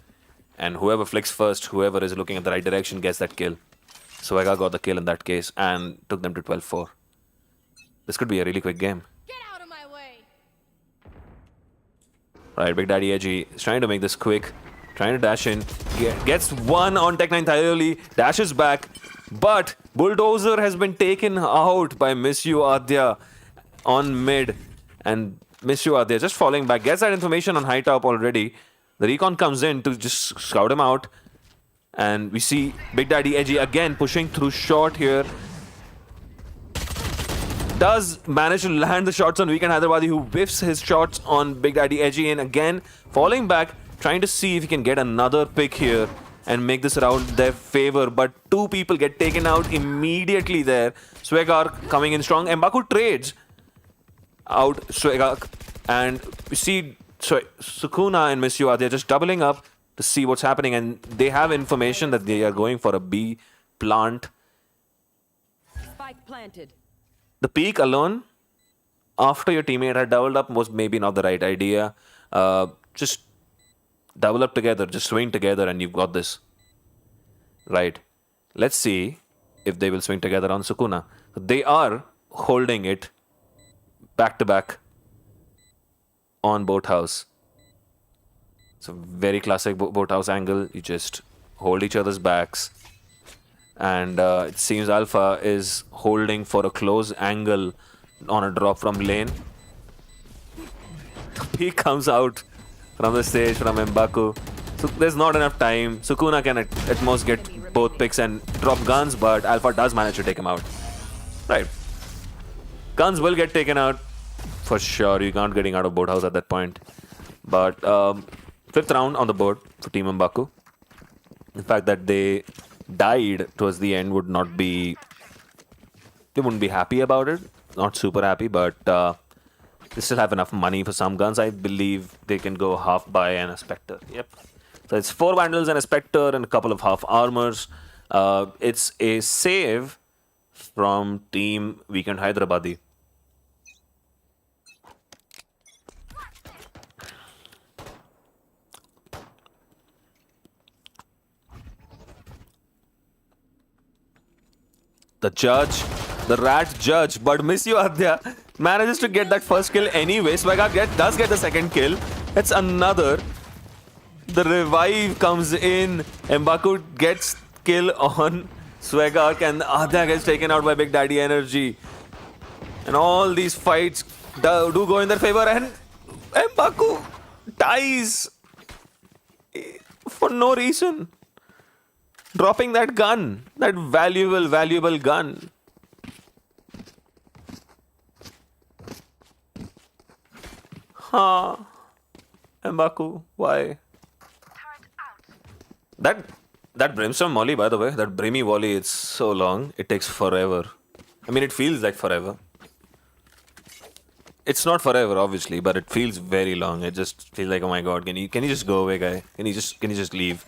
[SPEAKER 1] and whoever flicks first, whoever is looking at the right direction gets that kill. Swega got the kill in that case and took them to 12-4. This could be a really quick game.
[SPEAKER 3] Get out of my way.
[SPEAKER 1] Right, Big Daddy Edgy is trying to make this quick, trying to dash in, gets one on Tech9 Thauli, dashes back, but Bulldozer has been taken out by Miss Yuadya on mid, and Miss Yuadya just falling back, gets that information on high top already. The recon comes in to just scout him out, and we see Big Daddy Edgy again pushing through short here. Does manage to land the shots on Weekend Hyderabadi, who whiffs his shots on Big Daddy Edgy, and again falling back, trying to see if he can get another pick here and make this round their favor. But two people get taken out immediately there. Swegar coming in strong. Mbaku trades out Swegar, and we see Sukuna and Miss Yuadya just doubling up to see what's happening, and they have information that they are going for a B plant.
[SPEAKER 2] Spike planted.
[SPEAKER 1] The peak alone, after your teammate had doubled up, was maybe not the right idea. Just double up together, just swing together, and you've got this. Right. Let's see if they will swing together on Sukuna. They are holding it back-to-back on Boathouse. It's a very classic Boathouse angle. You just hold each other's backs. And it seems Alpha is holding for a close angle on a drop from lane. He comes out from the stage from Mbaku. So there's not enough time. Sukuna can at most get both picks and drop guns, but Alpha does manage to take him out. Right. Guns will get taken out for sure. You can't getting out of Boathouse at that point. But 5th round on the board for Team Mbaku. The fact that they died towards the end would not be... They wouldn't be happy about it. Not super happy, but they still have enough money for some guns. I believe they can go half buy and a Spectre. Yep. So it's 4 Vandals and a Spectre and a couple of half armors. It's a save from Team Weekend Hyderabadi. The judge, the rat judge, but Miss Yuadya manages to get that first kill anyway. Swega does get the second kill. It's another The revive comes in. M'Baku gets kill on Swagak and Adya gets taken out by Big Daddy Energy. And all these fights do go in their favor and M'Baku dies for no reason. Dropping that gun, that valuable gun. Huh. M'Baku, why? That brimstone molly, by the way, that brimmy volley, it's so long. It takes forever. I mean, it feels like forever. It's not forever, obviously, but it feels very long. It just feels like, oh my god, can you just go away, guy? Can you just leave?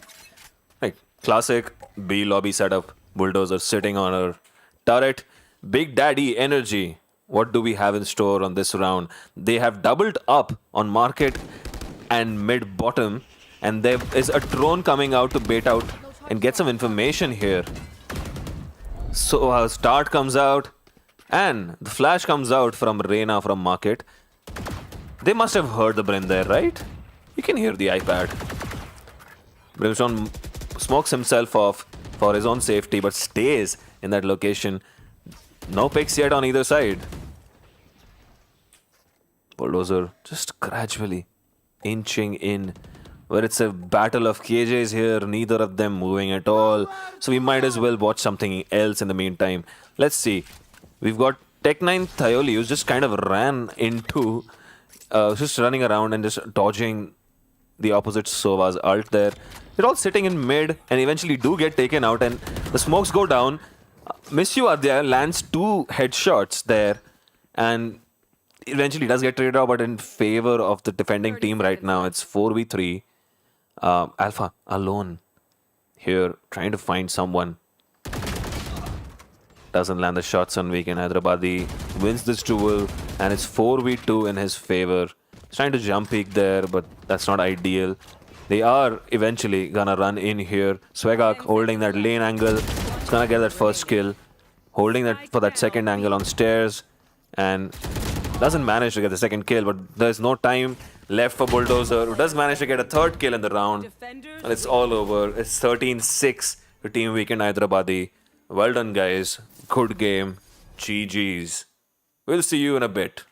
[SPEAKER 1] Like classic B lobby setup. Bulldozer sitting on her turret. Big Daddy Energy. What do we have in store on this round? They have doubled up on market and mid bottom, and there is a drone coming out to bait out and get some information here. So a start comes out, and the flash comes out from Reina from market. They must have heard the Brim there, right? You can hear the iPad. Brimstone smokes himself off for his own safety, but stays in that location. No picks yet on either side. Bulldozer just gradually inching in, where it's a battle of KJs here, neither of them moving at all. So we might as well watch something else in the meantime. Let's see. We've got Tech9 Thayoli, who's just kind of ran into, just running around and just dodging the opposite Sova's ult there. They're all sitting in mid and eventually do get taken out, and the smokes go down. Miss You Adya lands 2 headshots there and eventually does get traded out, but in favor of the defending team right now. It's 4v3. Alpha alone here trying to find someone. Doesn't land the shots on Weekend. Hyderabadi wins this duel and it's 4v2 in his favor. He's trying to jump peek there, but that's not ideal. They are eventually gonna run in here. Swagak holding that lane angle. He's gonna get that first kill. Holding that for that second angle on stairs. And doesn't manage to get the second kill, but there's no time left for Bulldozer, who does manage to get a third kill in the round. And it's all over. It's 13-6 to Team Weekend Hyderabadi. Well done, guys. Good game. GG's. We'll see you in a bit.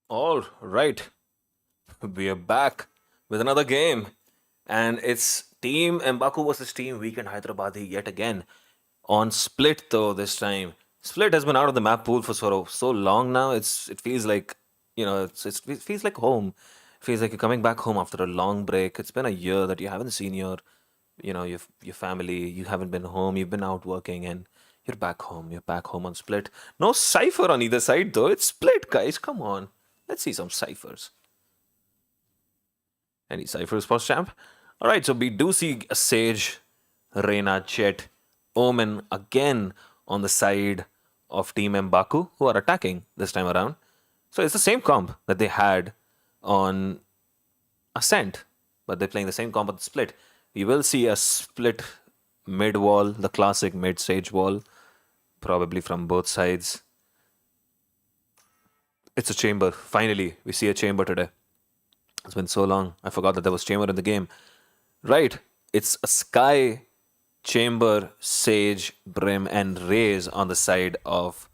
[SPEAKER 1] All right, we are back with another game, and it's Team Mbaku versus Team Weekend Hyderabadi yet again on Split. Though this time, Split has been out of the map pool for so long now. It feels like it feels like home. It feels like you're coming back home after a long break. It's been a year that you haven't seen your family. You haven't been home. You've been out working, and you're back home. You're back home on Split. No cipher on either side though. It's Split, guys. Come on. Let's see some ciphers. Any ciphers for champ? Alright, so we do see a Sage, Reyna, Chet, Omen again on the side of Team Mbaku who are attacking this time around. So it's the same comp that they had on Ascent, but they're playing the same comp on the Split. We will see a split mid wall, the classic mid Sage wall, probably from both sides. It's a chamber. Finally, we see a chamber today. It's been so long. I forgot that there was chamber in the game. Right. It's a Sky, Chamber, Sage, Brim, and Raze on the side of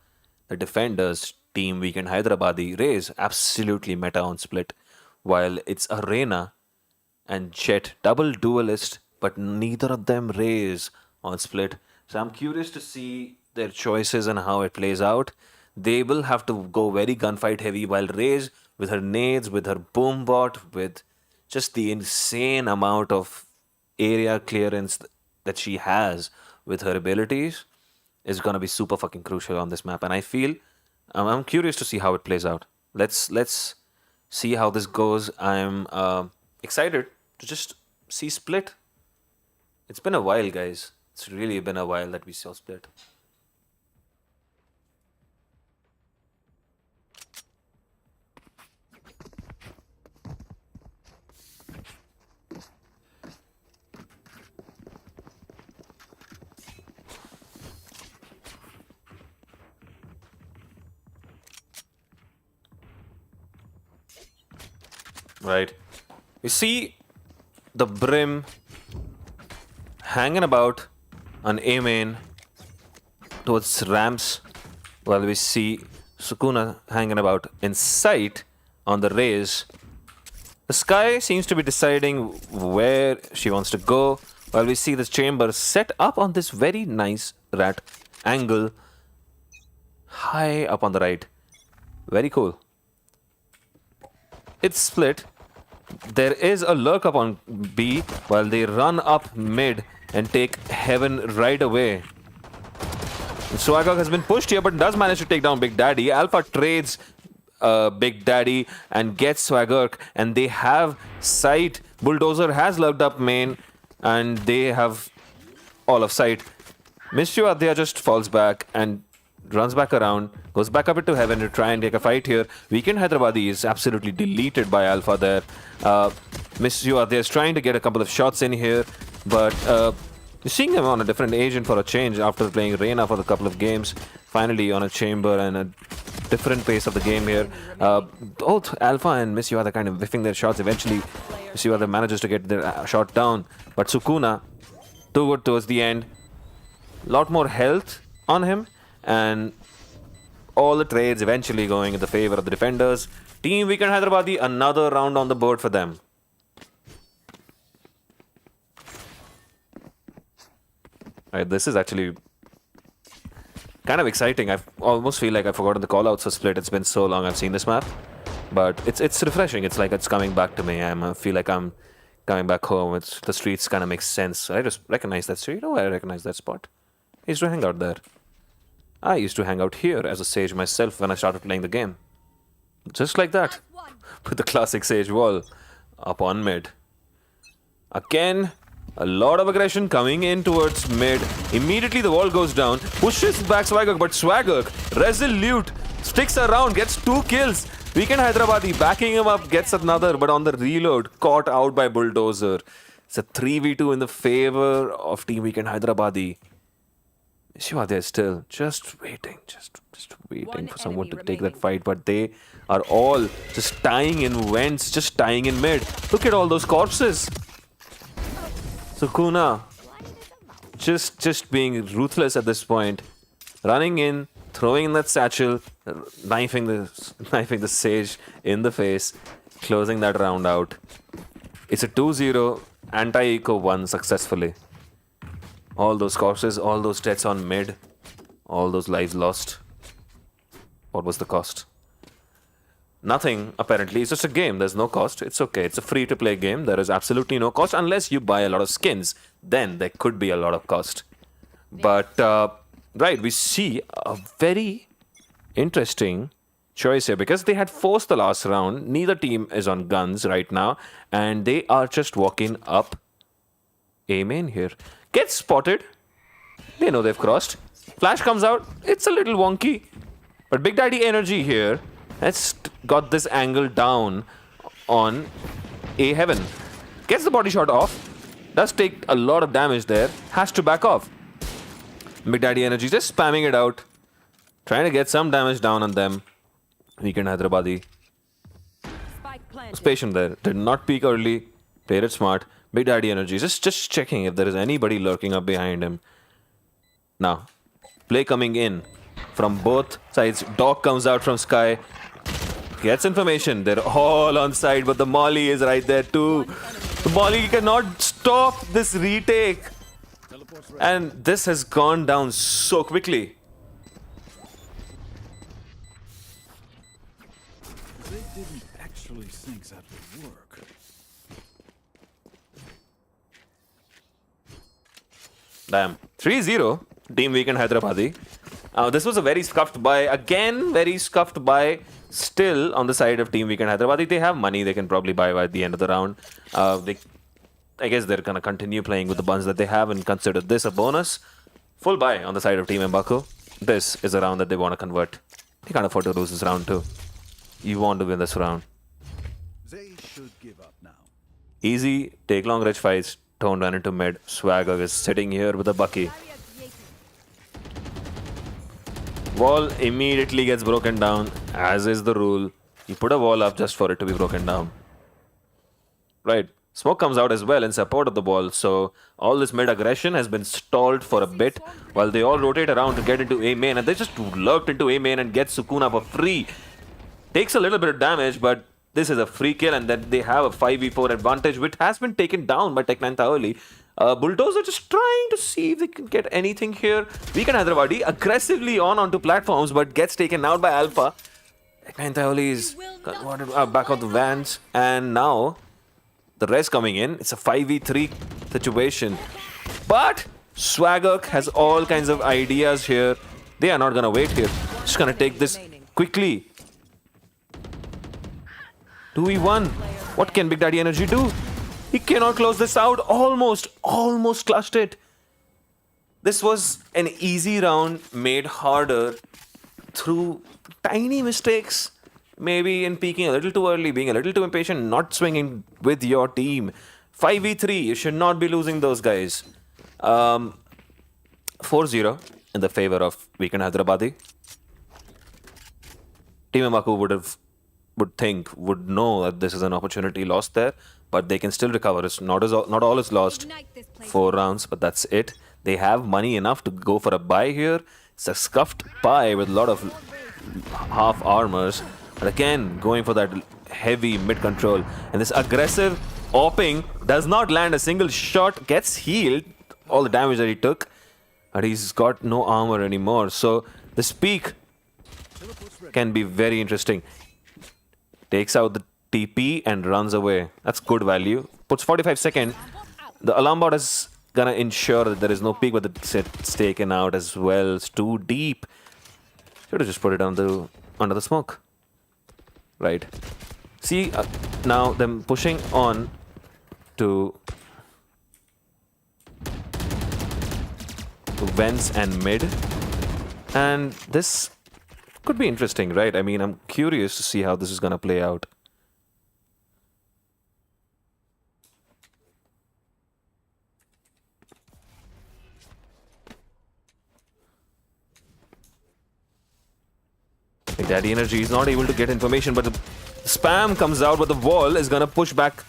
[SPEAKER 1] the defenders. Team Weekend Hyderabadi. Raze absolutely meta on Split. While it's Arena and Jet, double duelist, but neither of them Raze on Split. So I'm curious to see their choices and how it plays out. They will have to go very gunfight heavy, while Raze, with her nades, with her boom bot, with just the insane amount of area clearance that she has with her abilities, is going to be super fucking crucial on this map. And I feel I'm curious to see how it plays out. Let's see how this goes. I'm excited to just see Split. It's been a while, guys. It's really been a while that we saw Split. Right. You see the Brim hanging about on A main towards ramps, while we see Sukuna hanging about in sight on the Raze. The Sky seems to be deciding where she wants to go, while we see this chamber set up on this very nice rat angle high up on the right. Very cool. It's Split. There is a lurk up on B while they run up mid and take Heaven right away. Swagger has been pushed here but does manage to take down Big Daddy. Alpha trades Big Daddy and gets Swagger, and they have sight. Bulldozer has lurked up main and they have all of sight. Mishu Adhya just falls back and runs back around, goes back up into Heaven to try and take a fight here. Weekend Hyderabadi is absolutely deleted by Alpha there. Mishu Adhya is trying to get a couple of shots in here, but you're seeing him on a different agent for a change after playing Reyna for a couple of games. Finally on a chamber and a different pace of the game here. Both Alpha and Mishu Adhya kind of whiffing their shots. Eventually, Mishu Adhya manages to get their shot down, but Sukuna, too good towards the end. Lot more health on him, and all the trades eventually going in the favor of the defenders. Team Weekend Hyderabadi, another round on the board for them. Alright, this is actually kind of exciting. I almost feel like I've forgotten the callouts for Split. It's been so long I've seen this map, but it's refreshing. It's like it's coming back to me. I feel like I'm coming back home. The streets kind of make sense. I just recognize that street. Oh, I recognize that spot. I used to hang out there. I used to hang out here as a Sage myself when I started playing the game. Just like that. With the classic Sage wall up on mid. Again, a lot of aggression coming in towards mid. Immediately the wall goes down. Pushes back Swagger, but Swagger, resolute, sticks around, gets 2 kills. Weekend Hyderabadi backing him up, gets another, but on the reload, caught out by Bulldozer. It's a 3v2 in the favor of Team Weekend Hyderabadi. Shivadya is still just waiting, just waiting for someone to take that fight, but they are all just tying in vents, just tying in mid. Look at all those corpses. Sukuna just being ruthless at this point, running in, throwing in that satchel, knifing the Sage in the face, closing that round out. It's a 2-0 anti-eco 1 successfully. All those corpses, all those deaths on mid, all those lives lost. What was the cost? Nothing, apparently. It's just a game. There's no cost. It's okay. It's a free-to-play game. There is absolutely no cost unless you buy a lot of skins. Then there could be a lot of cost. But, right, we see a very interesting choice here because they had forced the last round. Neither team is on guns right now, and they are just walking up A main here. Gets spotted. They know they've crossed. Flash comes out. It's a little wonky. But Big Daddy Energy here has got this angle down on A heaven. Gets the body shot off. Does take a lot of damage there. Has to back off. Big Daddy Energy just spamming it out. Trying to get some damage down on them. Weekend Hyderabadi.
[SPEAKER 2] Spike planted.
[SPEAKER 1] Was patient there. Did not peek early. Played it smart. Big Daddy Energy. Just checking if there is anybody lurking up behind him. Now, play coming in from both sides. Dog comes out from Sky. Gets information. They're all on side, but the Molly is right there too. The Molly cannot stop this retake. And this has gone down so quickly.
[SPEAKER 5] They didn't actually think that would work.
[SPEAKER 1] Damn. 3-0. Team Weekend Hyderabadi. This was a very scuffed buy. Again, very scuffed buy. Still on the side of Team Weekend Hyderabadi. They have money they can probably buy by the end of the round. I guess they're going to continue playing with the buns that they have and consider this a bonus. Full buy on the side of Team Mbaku. This is a round that they want to convert. They can't afford to lose this round too. You want to win this round.
[SPEAKER 5] They should give up now.
[SPEAKER 1] Easy, take long rich fights. Don't run into mid. Swagger is sitting here with a Bucky. Wall immediately gets broken down, as is the rule. You put a wall up just for it to be broken down. Right. Smoke comes out as well in support of the wall, so all this mid aggression has been stalled for a bit while they all rotate around to get into A main, and they just lurked into A main and get Sukuna for free. Takes a little bit of damage, but this is a free kill, and then they have a 5v4 advantage, which has been taken down by Tech9 early. Bulldozer just trying to see if they can get anything here. Weekend Hyderabadi aggressively onto platforms, but gets taken out by Alpha. Tech9 early is back of the vans, and now the rest coming in. It's a 5v3 situation. But Swagger has all kinds of ideas here. They are not going to wait here. Just going to take this quickly. 2v1. What can Big Daddy Energy do? He cannot close this out. Almost clutched it. This was an easy round made harder through tiny mistakes. Maybe in peeking a little too early, being a little too impatient, not swinging with your team. 5v3, you should not be losing those guys. 4-0 in the favor of Weekend Hyderabadi. Team Mbaku would know that this is an opportunity lost there, but they can still recover. It's not all is lost. 4 rounds, but that's it. They have money enough to go for a buy here. It's a scuffed buy with a lot of half armors. But again, going for that heavy mid-control. And this aggressive opping does not land a single shot. Gets healed. All the damage that he took. But he's got no armor anymore. So this peak can be very interesting. Takes out the TP and runs away. That's good value. Puts 45 seconds. The alarm bot is going to ensure that there is no peak, but it's taken out as well. It's too deep. Should have just put it under the smoke. Right. See, now them pushing on to vents and mid. And this could be interesting, right? I mean, I'm curious to see how this is going to play out. Daddy Energy is not able to get information, but the spam comes out, but the wall is gonna push back.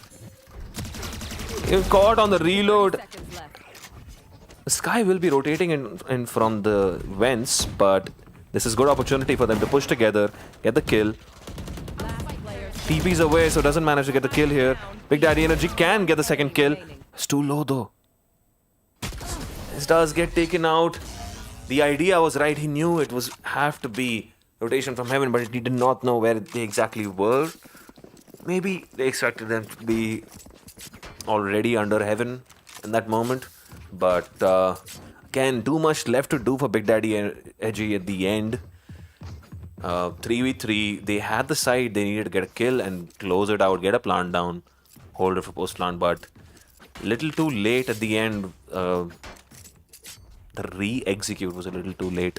[SPEAKER 1] You're caught on the reload. The Sky will be rotating in from the vents, but This is good opportunity for them to push together, get the kill.
[SPEAKER 2] Last player
[SPEAKER 1] TP's away, so doesn't manage to get the kill here. Big Daddy Energy can get the second kill. It's too low though. This does get taken out. The idea was right. He knew it was have to be rotation from heaven, but he did not know where they exactly were. Maybe they expected them to be already under heaven in that moment. But again, too much left to do for Big Daddy Edgy at the end. 3v3, they had the side, they needed to get a kill and close it out, get a plant down, hold it for post plant, but little too late at the end. The re-execute was a little too late.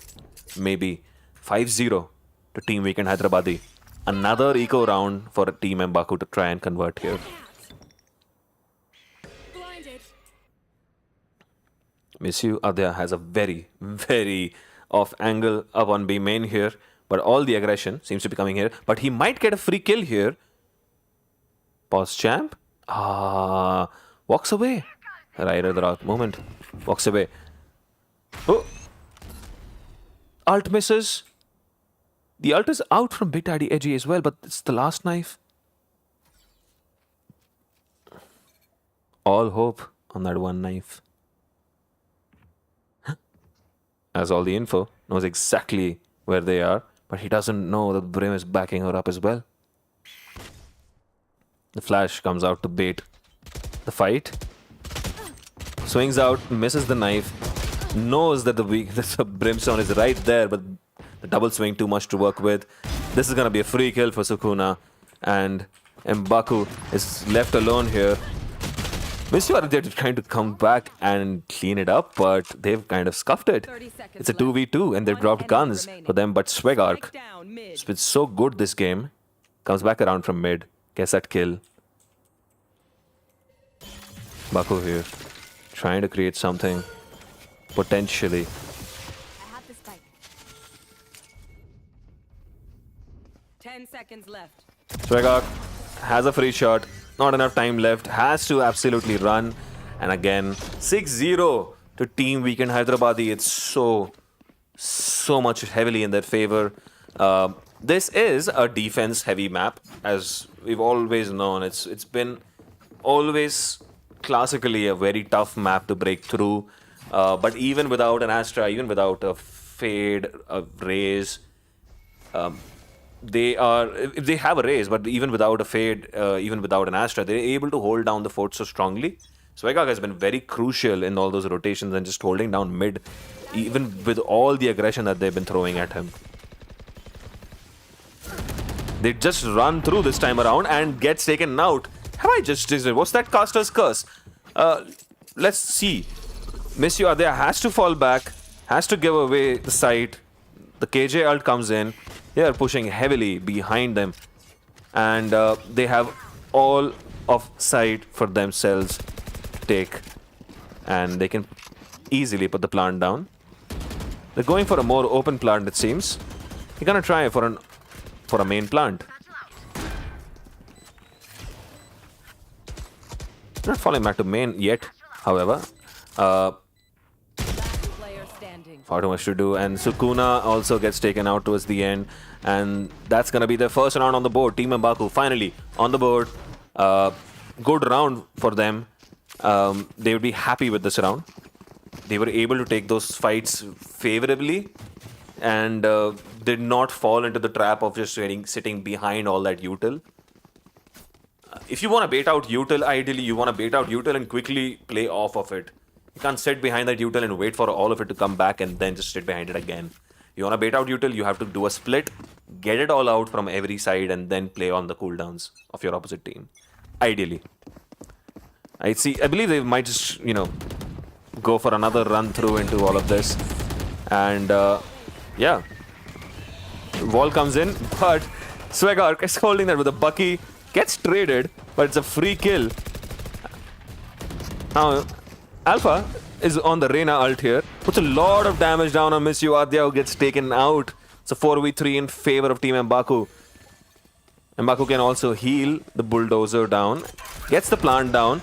[SPEAKER 1] Maybe 5-0 to Team Weekend Hyderabadi. Another eco round for Team Mbaku to try and convert here.
[SPEAKER 3] Blinded.
[SPEAKER 1] Miss you, Adya has a very, very off angle up on B main here. But all the aggression seems to be coming here. But he might get a free kill here. Pause champ. Walks away. Right at the right moment. Walks away. Oh! Ult misses. The ult is out from Big Daddy Edgy as well, but it's the last knife. All hope on that one knife. Has all the info, knows exactly where they are, but he doesn't know that Brim is backing her up as well. The flash comes out to bait the fight. Swings out, misses the knife. Knows that the Brimstone is right there, but the double swing too much to work with. This is gonna be a free kill for Sukuna, and Mbaku is left alone here. Miss are trying to come back and clean it up, but they've kind of scuffed it.
[SPEAKER 2] 30 seconds
[SPEAKER 1] It's a
[SPEAKER 2] left.
[SPEAKER 1] 2v2, and they've
[SPEAKER 2] One
[SPEAKER 1] dropped
[SPEAKER 2] enemy
[SPEAKER 1] guns
[SPEAKER 2] remaining.
[SPEAKER 1] for them, but Swegark
[SPEAKER 2] Strike down mid.
[SPEAKER 1] has been so good this game. Comes back around from mid, gets that kill. Baku here, trying to create something, potentially.
[SPEAKER 3] I have the spike.
[SPEAKER 2] 10 seconds left.
[SPEAKER 1] Swegark has a free shot, not enough time left, has to absolutely run. And again, 6-0 to Team Weekend Hyderabadi. It's so much heavily in their favor. This is a defense-heavy map, as we've always known. It's been always classically a very tough map to break through. But even without an Astra, even without a Fade, a Raze, they have a Raze, but even without a Fade, even without an Astra, they're able to hold down the fort so strongly. Swegag has been very crucial in all those rotations and just holding down mid, even with all the aggression that they've been throwing at him. They just run through this time around and gets taken out. Have I just... What's that caster's curse? Let's see. Miss You Adya has to fall back, has to give away the site. The KJ ult comes in. They are pushing heavily behind them. And they have all of site for themselves to take. And they can easily put the plant down. They're going for a more open plant, it seems. They're gonna try for a main plant. Not falling back to main yet, however.
[SPEAKER 2] Last player standing.
[SPEAKER 1] Far too much to do, and Sukuna also gets taken out towards the end, and that's gonna be their first round on the board. Team Mbaku finally on the board. Good round for them. They would be happy with this round. They were able to take those fights favorably, and did not fall into the trap of just sitting behind all that util. If you want to bait out util, ideally you want to bait out util and quickly play off of it. You can't sit behind that util and wait for all of it to come back and then just sit behind it again. You want to bait out util, you have to do a split, get it all out from every side, and then play on the cooldowns of your opposite team. Ideally. I believe they might just, go for another run through into all of this. And yeah. Wall comes in, but Swegark is holding that with a Bucky. Gets traded, but it's a free kill. Now, Alpha is on the Reyna ult here. Puts a lot of damage down on Miss You Adya, who gets taken out. It's a 4v3 in favor of Team Mbaku. Mbaku can also heal the Bulldozer down. Gets the plant down.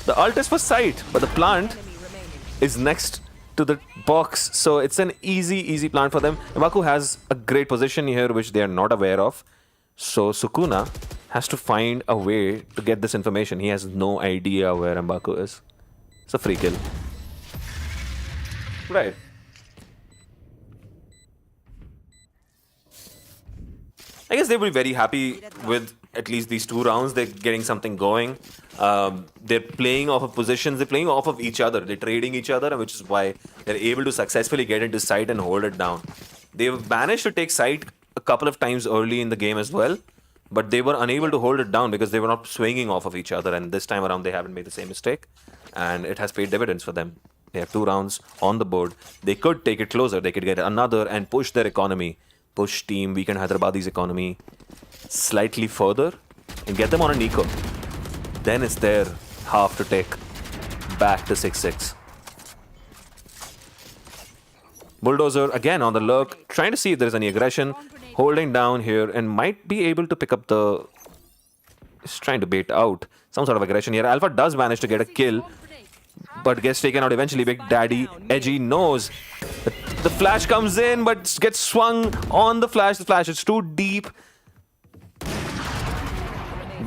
[SPEAKER 1] The ult is for sight, but the plant
[SPEAKER 2] Enemy remaining.
[SPEAKER 1] is next to the box. So it's an easy plant for them. Mbaku has a great position here, which they are not aware of. So Sukuna has to find a way to get this information. He has no idea where Mbaku is. It's a free kill. Right. I guess they will be very happy with at least these 2 rounds. They're getting something going. They're playing off of positions. They're playing off of each other. They're trading each other, which is why they're able to successfully get into site and hold it down. They've managed to take site a couple of times early in the game as well, but they were unable to hold it down because they were not swinging off of each other. And this time around, they haven't made the same mistake, and it has paid dividends for them. They have 2 rounds on the board. They could take it closer. They could get another and push their economy. Push Team Weekend Hyderabadi's economy slightly further and get them on an eco. Then it's their half to take back to 6-6. Bulldozer again on the lurk, trying to see if there's any aggression, holding down here and might be able to pick up the... He's trying to bait out some sort of aggression here. Alpha does manage to get a kill, but gets taken out eventually. Big Daddy Edgy knows. The flash comes in, but gets swung on the flash. The flash is too deep.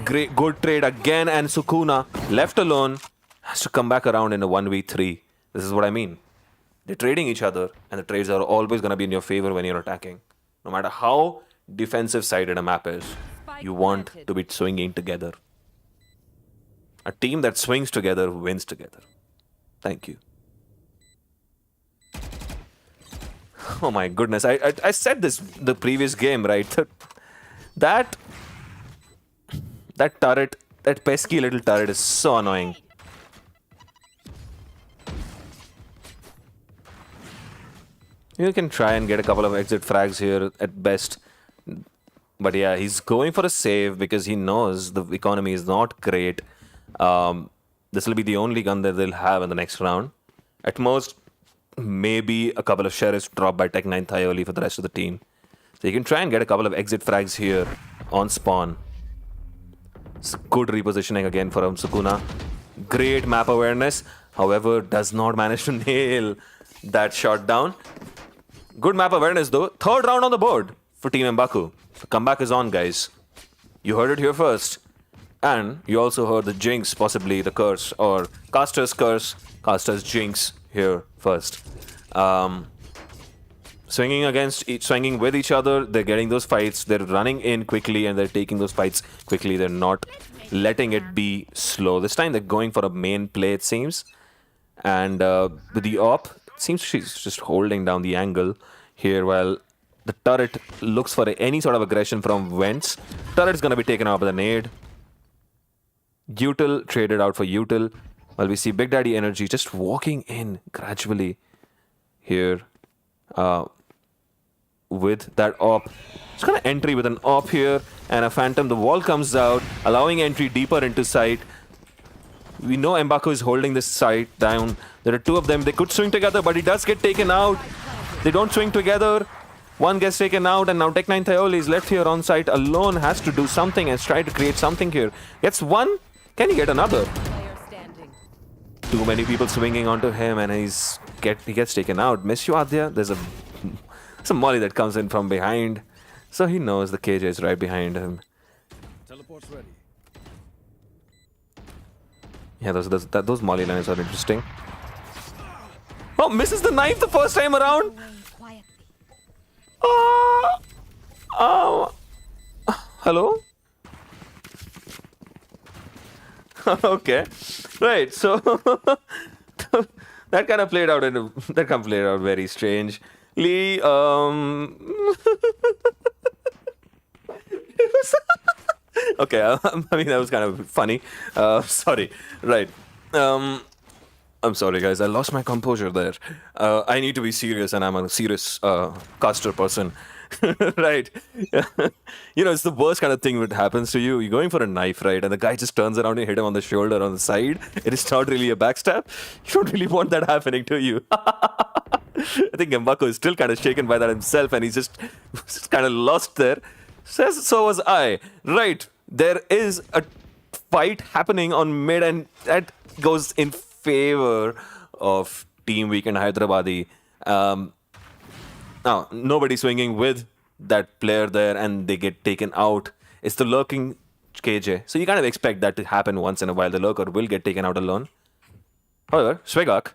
[SPEAKER 1] Great, good trade again, and Sukuna, left alone, has to come back around in a 1v3. This is what I mean. They're trading each other, and the trades are always going to be in your favor when you're attacking. No matter how defensive-sided a map is, you want to be swinging together. A team that swings together wins together. Thank you. Oh my goodness, I said this the previous game, right? That turret, that pesky little turret is so annoying. You can try and get a couple of exit frags here at best. But yeah, he's going for a save because he knows the economy is not great. This will be the only gun that they'll have in the next round. At most, maybe a couple of sheriffs dropped by Tech 9 Thioli for the rest of the team. So you can try and get a couple of exit frags here on spawn. It's good repositioning again for Sukuna. Great map awareness. However, does not manage to nail that shot down. Good map awareness though. 3rd round on the board for Team Mbaku. The comeback is on, guys. You heard it here first. And you also heard the jinx, possibly the curse, or caster's curse, caster's jinx here first. Swinging with each other, they're getting those fights, they're running in quickly and they're taking those fights quickly. They're not letting it be slow. This time they're going for a main play, it seems. And with the op, it seems she's just holding down the angle here while the turret looks for any sort of aggression from Vents. Turret's gonna be taken out by the nade. Util traded out for Util. While we see Big Daddy Energy just walking in gradually here with that op. It's gonna entry with an op here and a phantom. The wall comes out, allowing entry deeper into site. We know Mbaku is holding this site down. There are 2 of them. They could swing together, but he does get taken out. They don't swing together. One gets taken out, and now Tech 9 Thioli is left here on site alone. Has to do something and try to create something here. Gets one. Can he get another? Too many people swinging onto him, and he gets taken out. Miss you, Adya. There's a molly that comes in from behind, so he knows the KJ is right behind him.
[SPEAKER 5] Teleport's ready.
[SPEAKER 1] Yeah, those molly lines are interesting. Oh, misses the knife the first time around. Hello? Okay, right. So that kind of played out very strangely. Okay, I mean that was kind of funny. Sorry. Right. I'm sorry, guys. I lost my composure there. I need to be serious, and I'm a serious caster person. Right. You know, it's the worst kind of thing that happens to you. You're going for a knife, right? And the guy just turns around and hit him on the shoulder on the side. It is not really a backstab. You don't really want that happening to you. I think Mbaku is still kind of shaken by that himself, and he's just kind of lost there. So was I. Right. There is a fight happening on mid, and that goes in favor of Team Weekend Hyderabadi. Now, nobody swinging with that player there and they get taken out. It's the lurking KJ. So you kind of expect that to happen once in a while. The lurker will get taken out alone. However, Swegak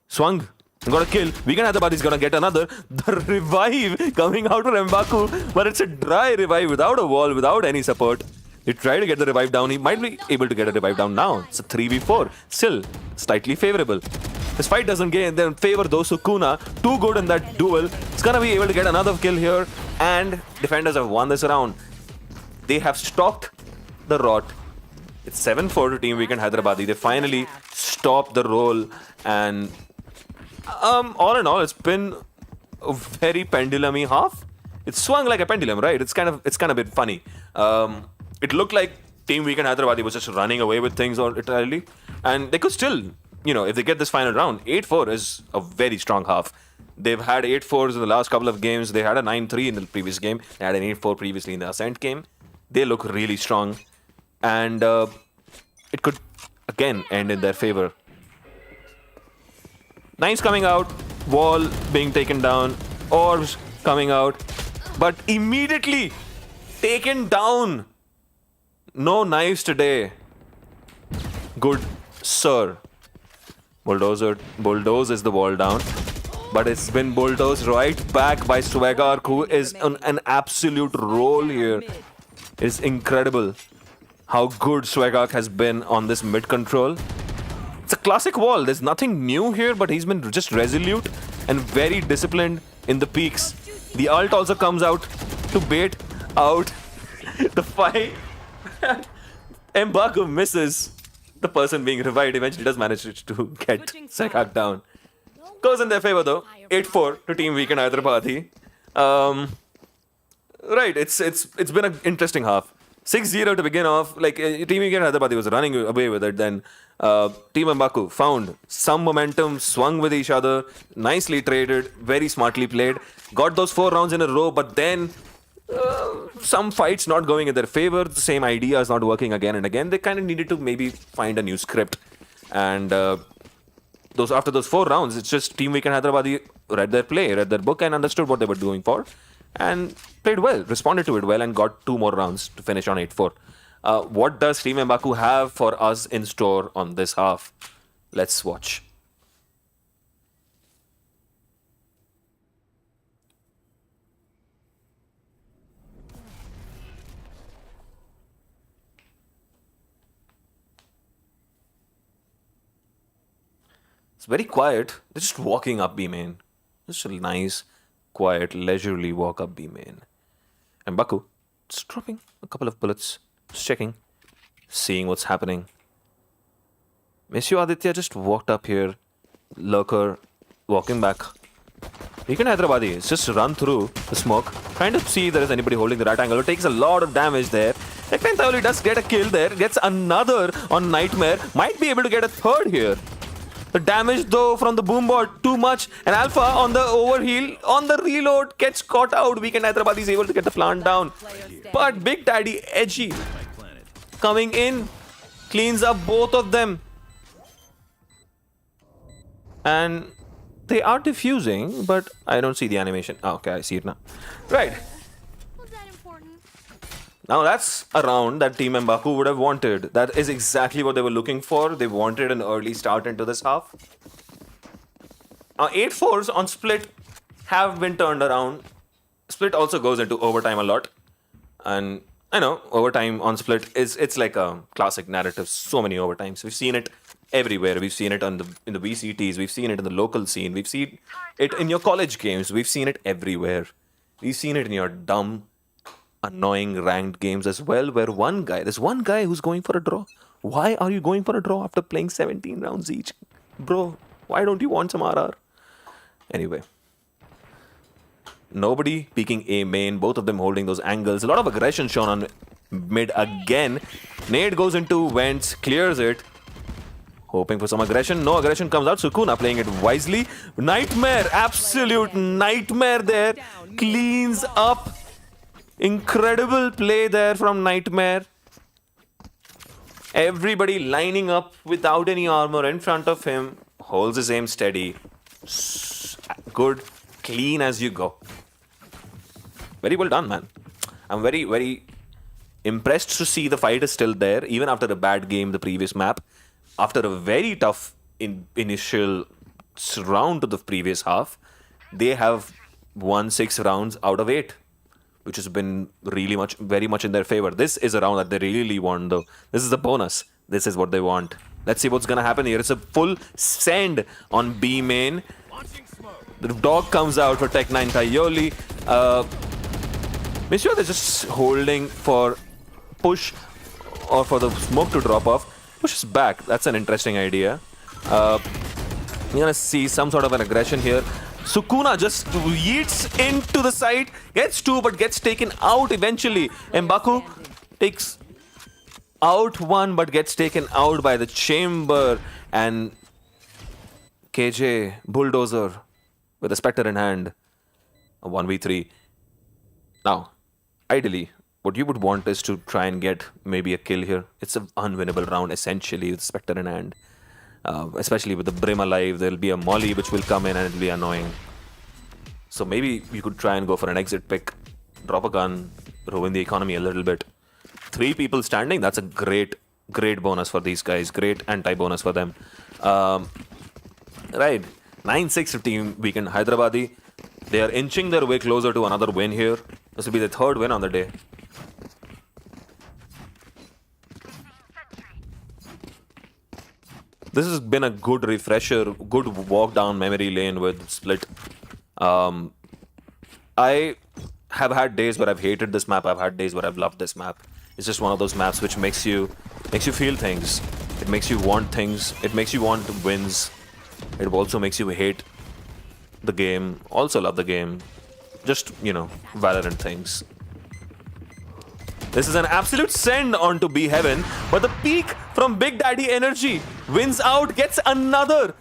[SPEAKER 1] swung. Got a kill. Weekend Hyderabad is gonna get another. The revive coming out from Mbaku, but it's a dry revive without a wall, without any support. He tried to get the revive down. He might be able to get a revive down now. It's a 3v4. Still, slightly favorable. This fight doesn't get in their favor though. Sukuna, too good in that duel. It's gonna be able to get another kill here. And defenders have won this round. They have stopped the rot. It's 7-4 to Team Weekend Hyderabadi. They finally stopped the roll. And all in all, it's been a very pendulum-y half. It swung like a pendulum, right? It's kind of a bit funny. It looked like Team Weekend Hyderabadi was just running away with things entirely, and they could still, if they get this final round, 8-4 is a very strong half. They've had 8-4s in the last couple of games. They had a 9-3 in the previous game. They had an 8-4 previously in the Ascent game. They look really strong, and it could again end in their favor. Knives coming out, wall being taken down, orbs coming out, but immediately taken down. No knives today. Good sir. Bulldozes the wall down, but it's been bulldozed right back by Swagark, who is on an absolute roll here. It's incredible how good Swagark has been on this mid control. It's a classic wall. There's nothing new here, but he's been just resolute and very disciplined in the peaks. The ult also comes out to bait out the fight. Mbaku misses the person being revived. Eventually does manage to get Sekak down. Goes in their favor though. 8-4 to Team Weekend Hyderabadi. Right, it's been an interesting half. 6-0 to begin off. Like Team Weekend Hyderabadi was running away with it. Then Team Mbaku found some momentum, swung with each other, nicely traded, very smartly played. Got those 4 rounds in a row, but then some fights not going in their favor. The same idea is not working again and again. They kind of needed to maybe find a new script. And after those 4 rounds, it's just Team Weekend Hyderabadi read their play, read their book, and understood what they were doing for, and played well, responded to it well, and got 2 more rounds to finish on 8-4. What does Team Mbaku have for us in store on this half? Let's watch. It's very quiet. They're just walking up B main. Just a nice, quiet, leisurely walk up B main. And Mbaku just dropping a couple of bullets, just checking, seeing what's happening. Monsieur Aditya just walked up here. Lurker walking back. Weekend Hyderabadi is just run through the smoke, trying to see if there is anybody holding the right angle. It takes a lot of damage there. Ekman does get a kill there, gets another on Nightmare, might be able to get a third here. The damage though from the boombot too much, and Alpha on the overheal, on the reload, gets caught out. Weekend Hyderabad is able to get the plant down. But Big Daddy Edgy coming in, cleans up both of them. And they are diffusing, but I don't see the animation. Oh, okay, I see it now. Right.
[SPEAKER 3] Was that important?
[SPEAKER 1] Now that's a round that Team Mbaku would have wanted. That is exactly what they were looking for. They wanted an early start into this half. 8-4s on Split have been turned around. Split also goes into overtime a lot. And I know, overtime on Split it's like a classic narrative. So many overtimes. We've seen it everywhere. We've seen it in the VCTs. We've seen it in the local scene. We've seen it in your college games. We've seen it everywhere. We've seen it in your dumb, annoying ranked games as well, where there's one guy who's going for a draw. Why are you going for a draw after playing 17 rounds each? Bro, why don't you want some RR? Anyway. Nobody peeking A main, both of them holding those angles. A lot of aggression shown on mid again. Nade goes into vents, clears it. Hoping for some aggression. No aggression comes out. Sukuna playing it wisely. Nightmare, absolute nightmare there. Cleans up. Incredible play there from Nightmare. Everybody lining up without any armor in front of him, holds his aim steady. Good, clean as you go. Very well done, man. I'm very, very impressed to see the fight is still there, even after a bad game the previous map. After a very tough initial round to the previous half, they have won 6 rounds out of 8, which has been very much in their favor. This is a round that they really want, though. This is a bonus. This is what they want. Let's see what's gonna happen here. It's a full send on B main. The dog comes out for Tech9 Tayoli. Make sure they're just holding for push or for the smoke to drop off. Push is back. That's an interesting idea. You're gonna see some sort of an aggression here. Sukuna just yeets into the side, gets 2 but gets taken out eventually. M'Baku takes out 1 but gets taken out by the chamber, and KJ Bulldozer with a Spectre in hand. A 1v3. Now, ideally, what you would want is to try and get maybe a kill here. It's an unwinnable round essentially with Spectre in hand. Especially with the Brim alive, there'll be a molly which will come in and it'll be annoying. So maybe you could try and go for an exit pick, drop a gun, ruin the economy a little bit. 3 people standing, that's a great bonus for these guys. Great anti-bonus for them. Right, 9-6 team weekend Hyderabadi. They are inching their way closer to another win here. This will be the 3rd win on the day. This has been a good refresher, good walk down memory lane with Split. I have had days where I've hated this map. I've had days where I've loved this map. It's just one of those maps which makes you feel things. It makes you want things. It makes you want wins. It also makes you hate the game. Also love the game. Just, Valorant things. This is an absolute send onto B Heaven, but the peak from Big Daddy Energy wins out, gets another.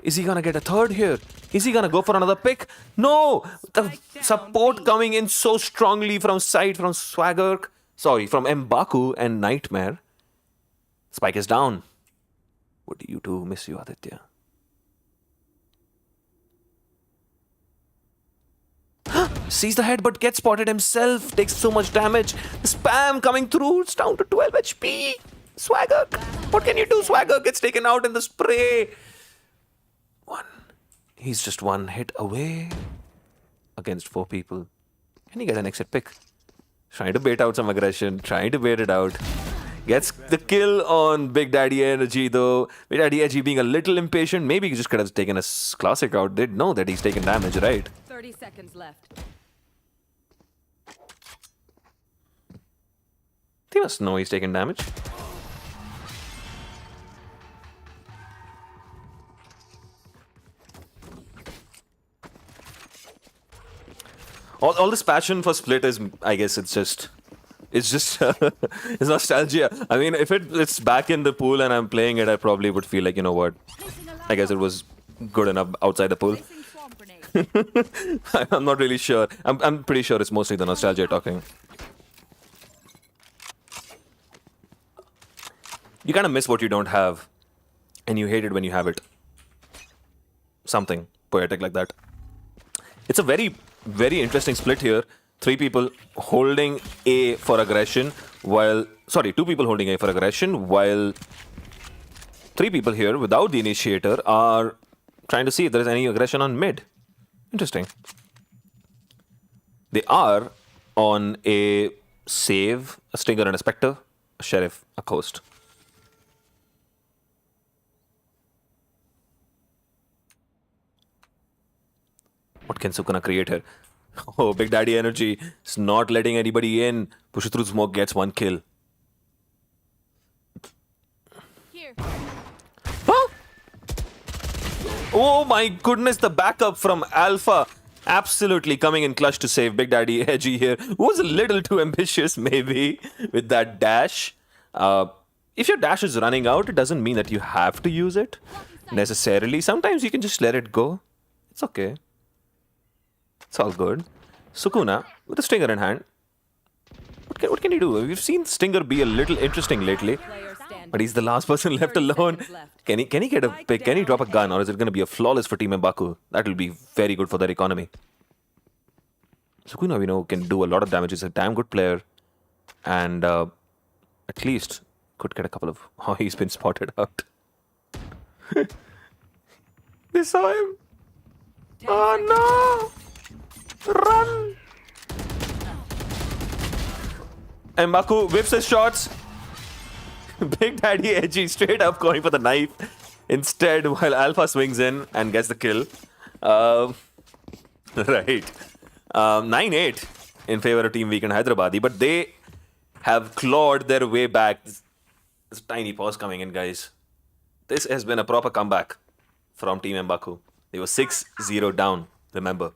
[SPEAKER 1] Is he gonna get a 3rd here? Is he gonna go for another pick? No! The support coming in so strongly from side, from Swagger. Sorry, from M'Baku and Nightmare. Spike is down. What do you do? Miss you, Aditya. Sees the head but gets spotted himself. Takes so much damage. The spam coming through. It's down to 12 HP. Swagger. What can you do? Swagger gets taken out in the spray. He's just 1 hit away against 4 people. Can he get an exit pick? Trying to bait out some aggression. Trying to bait it out. Gets the kill on Big Daddy Energy though. Big Daddy Energy being a little impatient. Maybe he just could have taken a classic out. They'd know that he's taken damage, right?
[SPEAKER 2] 30 seconds left.
[SPEAKER 1] He must know he's taken damage. All this passion for Split is, I guess, it's just it's nostalgia. I mean, if it's back in the pool and I'm playing it, I probably would feel like, you know what? I guess it was good enough outside the pool. I'm not really sure. I'm pretty sure it's mostly the nostalgia talking. You kind of miss what you don't have, and you hate it when you have it. Something poetic like that. It's a very, very interesting split here. 3 people holding A for aggression, while... Sorry, 2 people holding A for aggression, while 3 people here without the initiator are trying to see if there is any aggression on mid. Interesting. They are on a save, a Stinger and a Spectre, a Sheriff, a Coast. What can Sukuna create here? Oh, Big Daddy Energy is not letting anybody in. Push through smoke, gets 1 kill.
[SPEAKER 3] Here.
[SPEAKER 1] Huh? Oh my goodness, the backup from Alpha. Absolutely coming in clutch to save Big Daddy Edgy here. Was a little too ambitious, maybe, with that dash. If your dash is running out, it doesn't mean that you have to use it necessarily. Sometimes you can just let it go. It's okay. It's all good. Sukuna with a Stinger in hand. What can he do? We've seen Stinger be a little interesting lately,
[SPEAKER 2] Player standing.
[SPEAKER 1] but he's the last person left
[SPEAKER 2] 30
[SPEAKER 1] alone.
[SPEAKER 2] seconds left.
[SPEAKER 1] Can he get a pick? Can he drop a gun, or is it going to be a flawless for Team Mbaku? That will be very good for their economy. Sukuna, we know, can do a lot of damage. He's a damn good player, and at least could get a couple of. Oh, he's been spotted out. They saw him.
[SPEAKER 2] 10
[SPEAKER 1] Oh no! Run! Mbaku whips his shots. Big Daddy Edgy straight up going for the knife. Instead, while Alpha swings in and gets the kill. Right. 9-8 in favor of Team Weekend Hyderabadi, but they have clawed their way back. This tiny pause coming in, guys. This has been a proper comeback from Team Mbaku. They were 6-0 down, remember.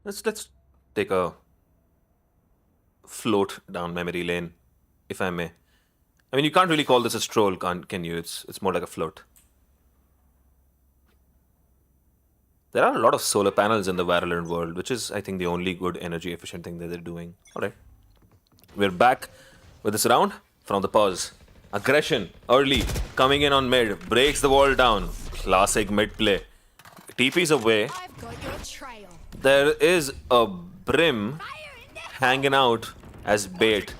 [SPEAKER 1] Let's take a float down memory lane, if I may. I mean, you can't really call this a stroll, can you? It's more like a float. There are a lot of solar panels in the Valorant world, which is, I think, the only good energy efficient thing that they're doing. Alright. We're back with this round from the pause. Aggression, early, coming in on mid, breaks the wall down. Classic mid play. TP's away.
[SPEAKER 3] I've got your trail.
[SPEAKER 1] There is a Brim hanging out as bait.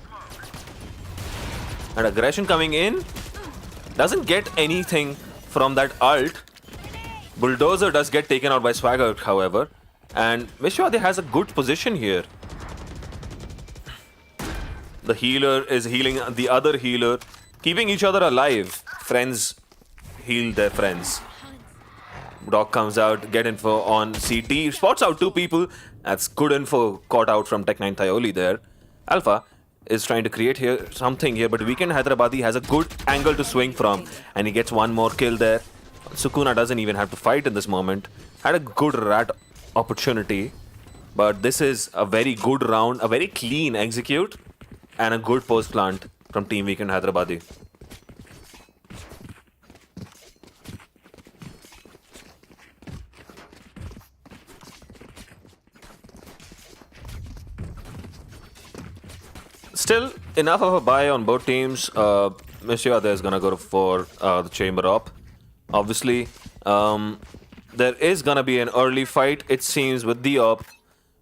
[SPEAKER 1] And Aggression coming in. Doesn't get anything from that ult. Bulldozer does get taken out by Swagger, however. And Mishwade has a good position here. The healer is healing the other healer, keeping each other alive. Friends heal their friends. Doc comes out, get info on CT, spots out two people. That's good info caught out from Tech9 Thaioli there. Alpha is trying to create here something here, but Weekend Hyderabadi has a good angle to swing from, and he gets one more kill there. Sukuna doesn't even have to fight in this moment. Had a good rat opportunity, but this is a very good round, a very clean execute, and a good post plant from Team Weekend Hyderabadi. Still, enough of a buy on both teams. Mishwade is gonna go for the chamber op. Obviously, there is gonna be an early fight, it seems, with the op,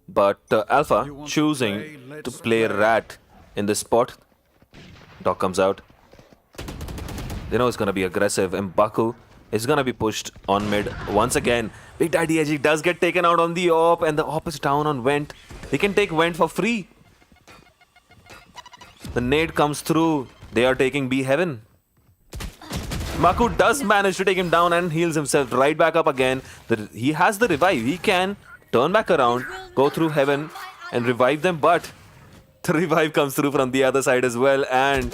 [SPEAKER 1] but Alpha choosing to play rat in this spot. Doc comes out. They know it's gonna be aggressive. Mbaku is gonna be pushed on mid once again. Big Daddy Edgy does get taken out on the op, and the op is down on Vent. They can take Vent for free. The nade comes through. They are taking B heaven. Maku does manage to take him down and heals himself right back up again. He has the revive. He can turn back around, go through heaven, and revive them. But the revive comes through from the other side as well. And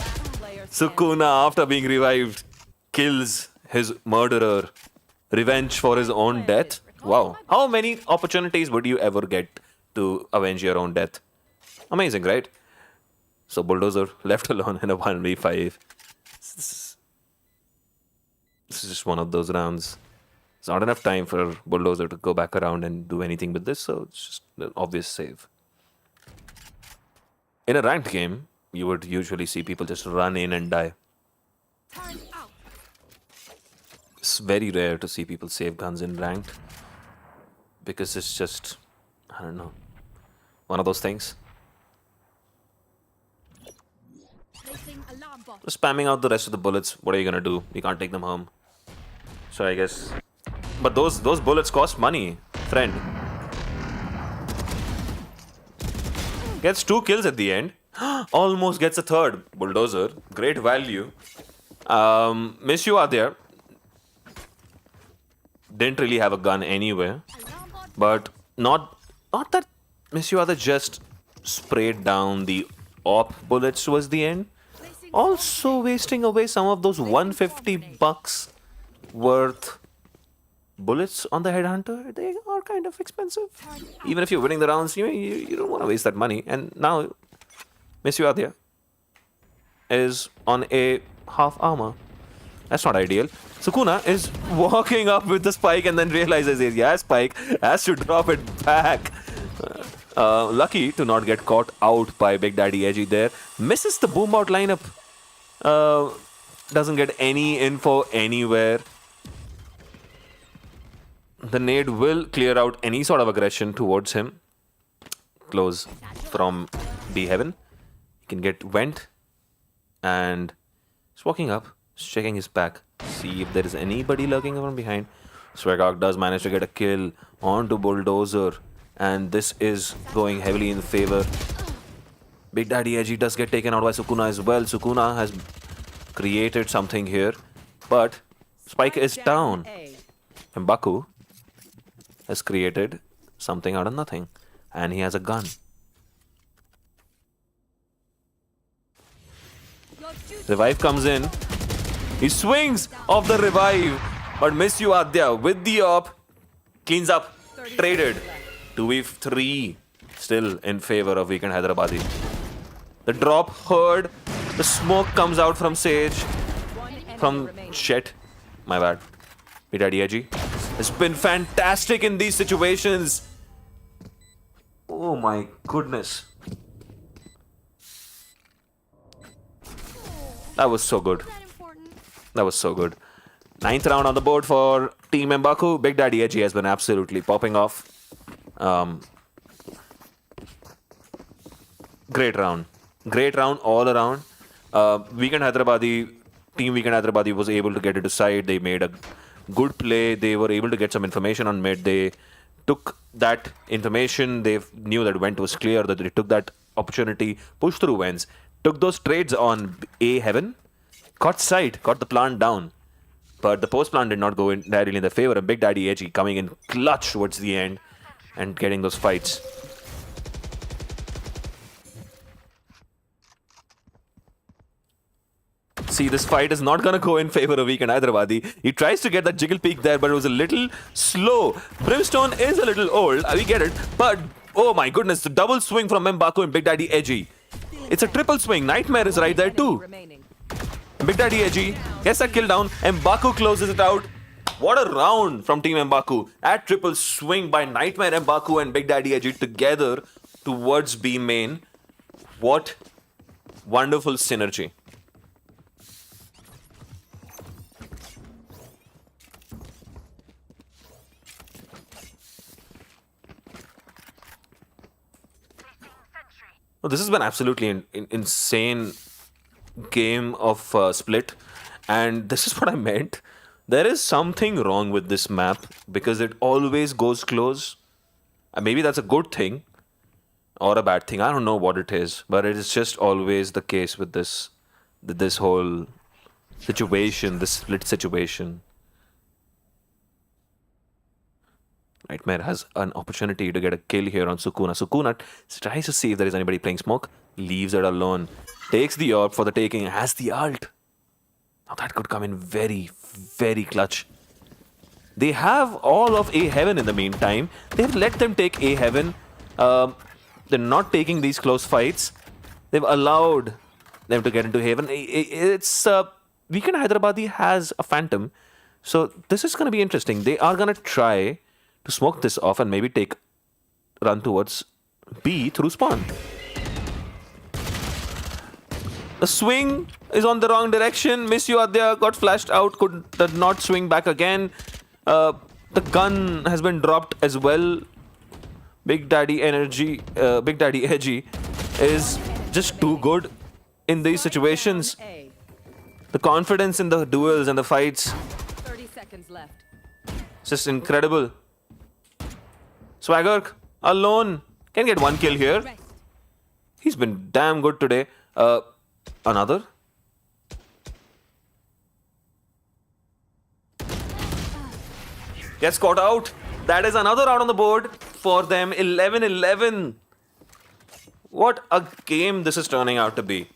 [SPEAKER 1] Sukuna, after being revived, kills his murderer. Revenge for his own death. Wow. How many opportunities would you ever get to avenge your own death? Amazing, right? So Bulldozer left alone in a 1v5. This is just one of those rounds. It's not enough time for Bulldozer to go back around and do anything with this, so it's just an obvious save. In a ranked game, you would usually see people just run in and die.
[SPEAKER 3] Turn out.
[SPEAKER 1] It's very rare to see people save guns in ranked. Because it's just, I don't know, one of those things.
[SPEAKER 3] Placing alarm bot.
[SPEAKER 1] Just spamming out the rest of the bullets. What are you gonna do? You can't take them home. So I guess. But those bullets cost money, friend. Gets 2 kills at the end. Almost gets a third. Bulldozer. Great value. Miss you are there. Didn't really have a gun anyway.
[SPEAKER 3] Alarm bot.
[SPEAKER 1] But not that Miss you just sprayed down the op bullets towards the end.
[SPEAKER 3] Placing
[SPEAKER 1] Also wasting away some of those $150 worth bullets on the headhunter, they are kind of expensive. Even if you're winning the rounds, you don't want to waste that money. And now, Miss Yuadhya is on a half armor. That's not ideal. Sukuna is walking up with the spike and then realizes, yeah, spike has to drop it back. Lucky to not get caught out by Big Daddy Edgy there. Misses the boom out lineup. Doesn't get any info anywhere. The nade will clear out any sort of aggression towards him. Close from B Heaven. He can get Vent. And he's walking up, checking his back. See if there is anybody lurking from behind. Swagog does manage to get a kill onto Bulldozer. And this is going heavily in favor. Big Daddy Edgy does get taken out by Sukuna as well. Sukuna has created something here. But Spike is down. And Baku has created something out of nothing. And he has a gun. Revive comes in. He swings off the revive. But Miss Yuadhya with the op cleans up. Traded. 2v3 still in favor of Weekend Hyderabadi. The drop heard. The smoke comes out from Sage. From Shet. My bad. Big Daddy Edgy has been fantastic in these situations. Oh my goodness. That was so good. That was so good. 9th round on the board for Team Mbaku. Big Daddy Edgy has been absolutely popping off. Great round. Great round all around. Weekend Hyderabadi, Team Weekend Hyderabadi was able to get it to side. They made a good play. They were able to get some information on mid. They took that information. They knew that Vent was clear, that they took that opportunity, pushed through Vents, took those trades on A Heaven, caught sight, got the plant down. But the post plant did not go entirely in their favor. And Big Daddy Edgy coming in clutch towards the end and getting those fights. See, this fight is not going to go in favor of Weekend Hyderabadi. He tries to get that jiggle peek there, but it was a little slow. Brimstone is a little old, we get it. But, oh my goodness, the double swing from Mbaku and Big Daddy Edgy. It's a triple swing. Nightmare is right there too. Big Daddy Edgy gets that kill down. Mbaku closes it out. What a round from Team Mbaku. That triple swing by Nightmare Mbaku and Big Daddy Edgy together towards B main. What wonderful synergy. Oh, this has been absolutely an insane game of Split. And this is what I meant. There is something wrong with this map because it always goes close. Maybe that's a good thing or a bad thing. I don't know what it is, but it is just always the case with this whole situation, this Split situation. Nightmare has an opportunity to get a kill here on Sukuna. Sukuna tries to see if there is anybody playing smoke, leaves it alone, takes the orb for the taking, has the ult. Now that could come in very, very clutch. They have all of A Heaven in the meantime. They've let them take A Heaven. They're not taking these close fights. They've allowed them to get into Heaven. It's Weekend Hyderabadi has a Phantom. So this is going to be interesting. They are going to try to smoke this off and maybe run towards B through spawn. The swing is on the wrong direction. Miss Yuadhya got flashed out, did not swing back again. The gun has been dropped as well. Big Daddy Edgy is just too good in these situations. The confidence in the duels and the fights.
[SPEAKER 2] 30 seconds left.
[SPEAKER 1] It's just incredible. Swagger alone can get one kill here. He's been damn good today. Another. Gets caught out. That is another round on the board for them. 11-11. What a game this is turning out to be.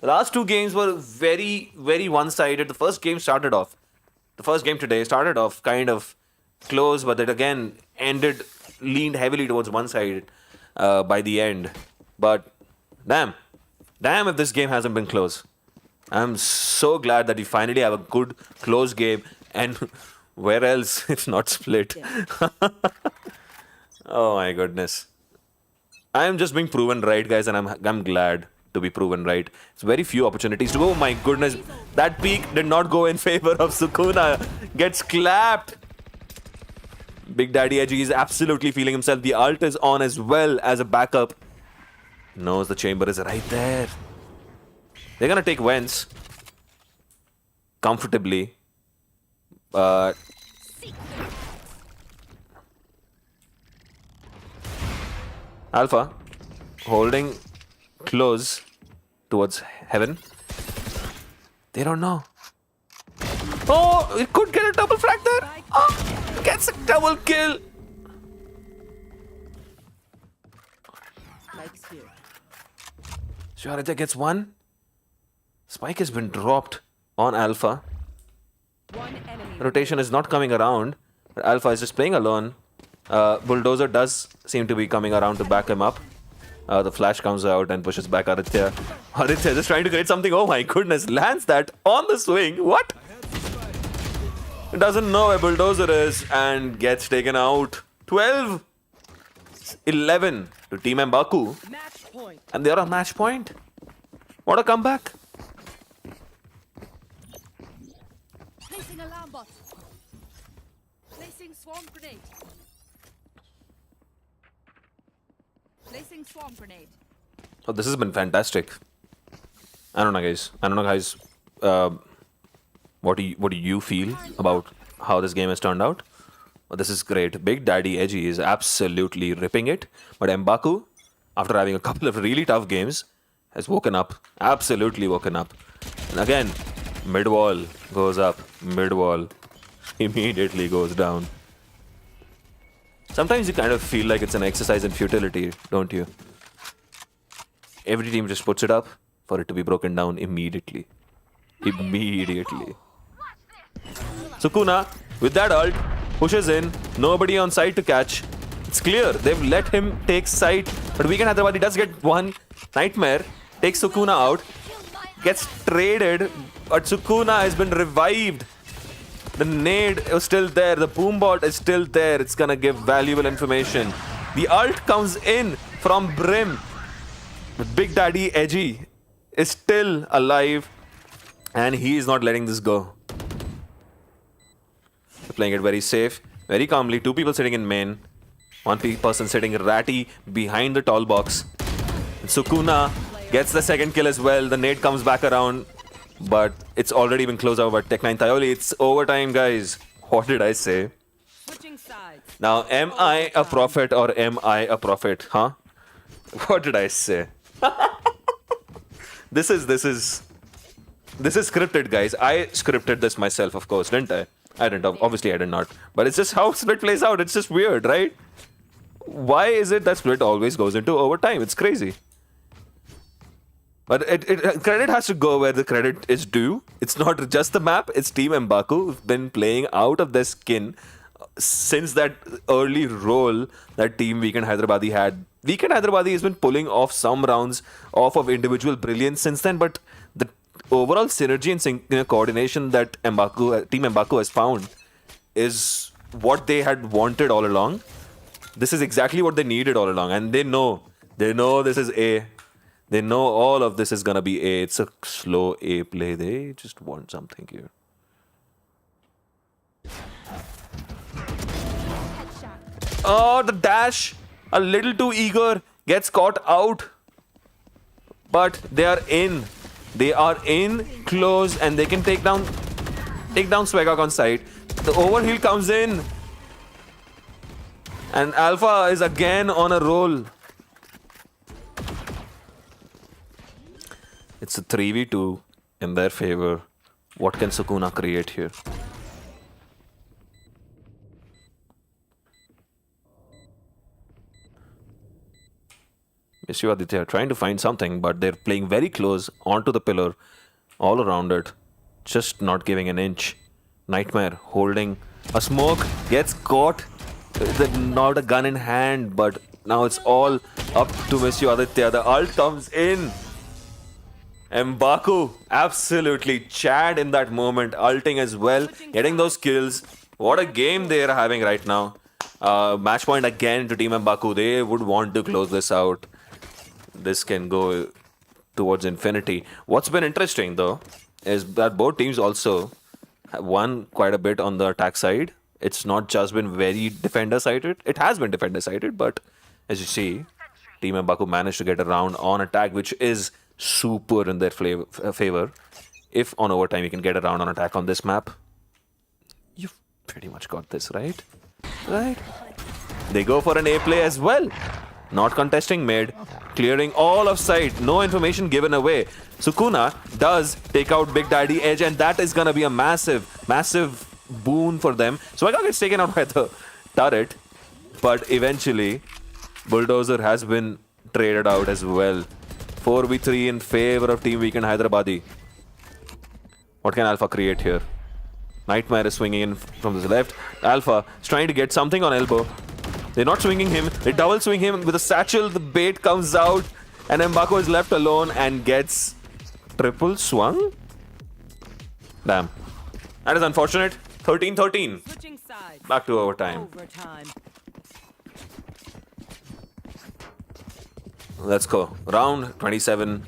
[SPEAKER 1] The last two games were very, very one-sided. The first game today started off kind of close, but it again leaned heavily towards one side by the end. But damn if this game hasn't been close. I'm so glad that we finally have a good close game, and where else if not split? Oh my goodness. I am just being proven right, guys, and I'm glad to be proven right. It's very few opportunities to go. Oh my goodness, that peek did not go in favor of Sukuna. Gets clapped. Big Daddy Edgy is absolutely feeling himself. The ult is on as well as a backup. Knows the chamber is right there. They're gonna take Vents comfortably, but Alpha holding close towards heaven. They don't know. Oh, it could get a double frag there. Oh, gets a double kill.
[SPEAKER 2] Spike's here.
[SPEAKER 1] Sharajah gets one. Spike has been dropped on Alpha.
[SPEAKER 2] One enemy.
[SPEAKER 1] Rotation is not coming around, but Alpha is just playing alone. Bulldozer does seem to be coming around to back him up. The flash comes out and pushes back Aditya. Aditya just trying to create something. Oh my goodness, lands that on the swing. What? Doesn't know where Bulldozer is and gets taken out. 12-11 to Team M'Baku.
[SPEAKER 2] Match point.
[SPEAKER 1] And they're on match point. What a comeback.
[SPEAKER 3] Placing alarm bot. Placing swarm grenade. Placing swarm grenade.
[SPEAKER 1] Oh, this has been fantastic. I don't know, guys. What do you feel about how this game has turned out? Well, this is great. Big Daddy Edgy is absolutely ripping it. But M'Baku, after having a couple of really tough games, has woken up. Absolutely woken up. And again, mid wall goes up. Mid wall immediately goes down. Sometimes you kind of feel like it's an exercise in futility, don't you? Every team just puts it up for it to be broken down immediately. Immediately. Sukuna, with that ult, pushes in. Nobody on site to catch. It's clear. They've let him take site. But Weekend Hyderabad does get one. Nightmare takes Sukuna out. Gets traded. But Sukuna has been revived. The nade is still there. The boombot is still there. It's gonna give valuable information. The ult comes in from Brim. But Big Daddy Edgy is still alive. And he is not letting this go. They're playing it very safe, very calmly. Two people sitting in main. One person sitting ratty behind the tall box. And Sukuna gets the second kill as well. The nade comes back around. But it's already been closed out by Tech9 Thaioli. It's overtime, guys. What did I say?
[SPEAKER 2] Switching sides.
[SPEAKER 1] Now, am I a prophet or am I a prophet? Huh? What did I say? This is scripted, guys. I scripted this myself, of course, didn't I? I didn't. Obviously, I did not. But it's just how Split plays out. It's just weird, right? Why is it that Split always goes into overtime? It's crazy. But credit has to go where the credit is due. It's not just the map. It's Team M'Baku who've been playing out of their skin since that early role that Team Weekend Hyderabadi had. Weekend Hyderabadi has been pulling off some rounds off of individual brilliance since then, but the overall synergy and coordination that Team M'Baku has found is what they had wanted all along. This is exactly what they needed all along, and they know this is A. They know all of this is gonna be A. It's a slow A play. They just want something here. Oh, the dash! A little too eager. Gets caught out. But they are in. They are in close and they can take down Swagok on site. The overheal comes in. And Alpha is again on a roll. It's a 3v2 in their favor. What can Sukuna create here? Miss you, Aditya, trying to find something, but they're playing very close onto the pillar, all around it, just not giving an inch. Nightmare holding A smoke gets caught. Not a gun in hand, but now it's all up to Mr. Aditya. The ult comes in. M'Baku absolutely Chad in that moment, ulting as well, getting those kills. What a game they are having right now. Match point again to Team M'Baku. They would want to close this out. This can go towards infinity. What's been interesting though is that both teams also have won quite a bit on the attack side. It's not just been very defender sided. It has been defender sided, but as you see, Team M'Baku managed to get a round on attack, which is super in their favor. If on overtime you can get a round on attack on this map, you've pretty much got this, right? Right? They go for an A play as well. Not contesting mid, clearing all of sight, no information given away. Sukuna does take out Big Daddy Edge, and that is gonna be a massive boon for them. So I got gets taken out by the turret, but eventually Bulldozer has been traded out as well. 4v3 in favor of Team Weekend Hyderabadi. What can Alpha create here? Nightmare is swinging in from the left. Alpha is trying to get something on elbow. They're not swinging him. They double swing him with a satchel. The bait comes out, and M'Baku is left alone and gets triple swung. Damn. That is unfortunate. 13-13.
[SPEAKER 2] Switching sides.
[SPEAKER 1] Back to overtime.
[SPEAKER 2] Overtime.
[SPEAKER 1] Let's go. Round 27.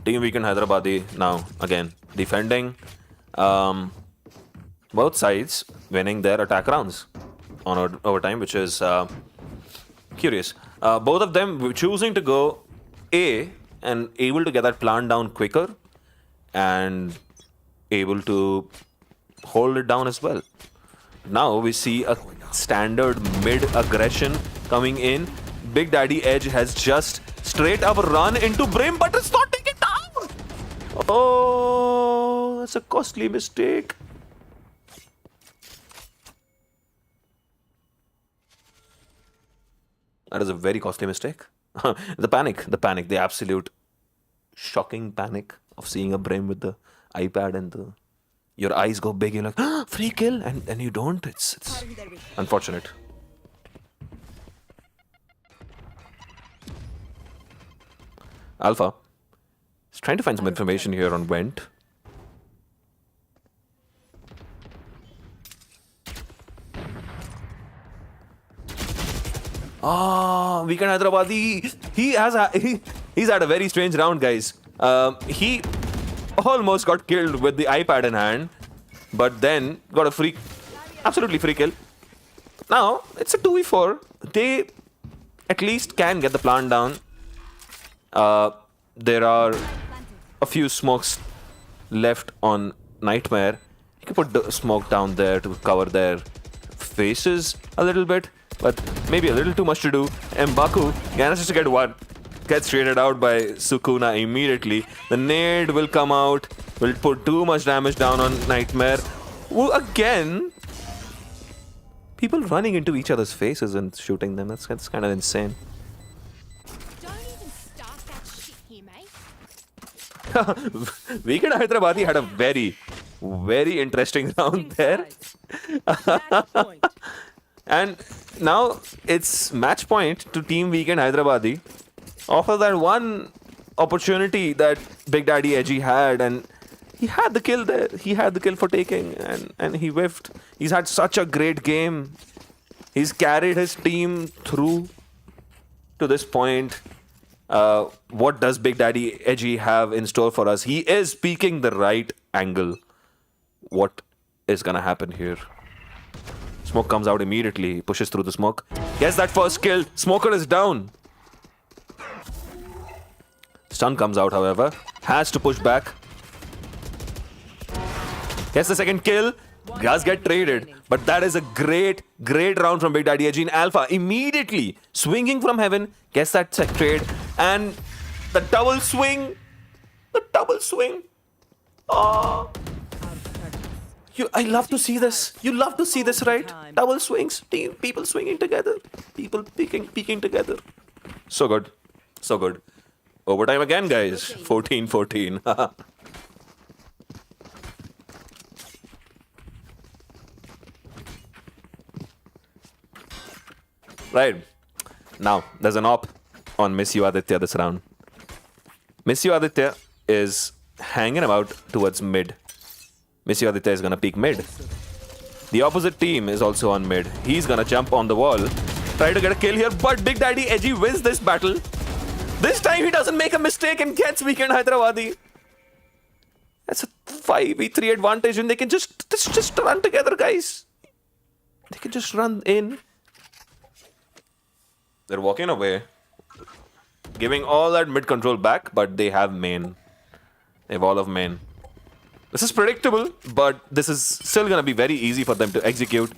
[SPEAKER 1] Team Weekend Hyderabadi now again defending. Both sides winning their attack rounds on overtime, which is curious. Both of them choosing to go A and able to get that plant down quicker and able to hold it down as well. Now we see a standard mid aggression coming in. Big Daddy Edge has just straight up run into Brim, but it's not taken down. Oh, that's a costly mistake. That is a very costly mistake. The panic, the absolute shocking panic of seeing a Brim with the iPad and your eyes go big. You're like, ah, free kill, and you don't. It's unfortunate. Alpha is trying to find some information here on Vent. Weekend Hyderabadi. He's had a very strange round, guys. He almost got killed with the iPad in hand, but then got a absolutely free kill. Now it's a 2v4. They at least can get the plant down. There are a few smokes left on Nightmare. You can put the smoke down there to cover their faces a little bit, but maybe a little too much to do. M'Baku manages to get one. Gets traded out by Sukuna immediately. The nade will come out, will put too much damage down on Nightmare. Who again, people running into each other's faces and shooting them. That's kind of insane.
[SPEAKER 3] Don't even start that shit here, mate.
[SPEAKER 1] Weekend Hyderabadi had a very interesting round there.
[SPEAKER 2] Match point.
[SPEAKER 1] And now it's match point to Team Weekend Hyderabadi. After that one opportunity that Big Daddy Edgy had, and he had the kill there. He had the kill for taking, and he whiffed. He's had such a great game. He's carried his team through to this point. What does Big Daddy Edgy have in store for us? He is peeking the right angle. What is gonna happen here? Smoke comes out immediately, pushes through the smoke. Gets that first kill. Smoker is down. Stun comes out, however. Has to push back. Gets the second kill. Does get traded. But that is a great round from Big Daddy Edgy in Alpha. Immediately swinging from heaven. Gets that trade. And the double swing. Oh. I love to see this. You love to see this, right? Double swings. People swinging together. People peeking together. So good. Overtime again, guys. 14-14. Right. Now, there's an op on Miss You Aditya this round. Miss You Aditya is hanging about towards mid. Miss You Aditya is gonna peek mid. The opposite team is also on mid. He's gonna jump on the wall, try to get a kill here, but Big Daddy Edgy wins this battle. This time he doesn't make a mistake and gets weekend Hyderabadi. That's a 5v3 advantage, and they can just run together, guys. They can just run in. They're walking away, giving all that mid control back, but they have main. They have all of main. This is predictable, but this is still gonna be very easy for them to execute.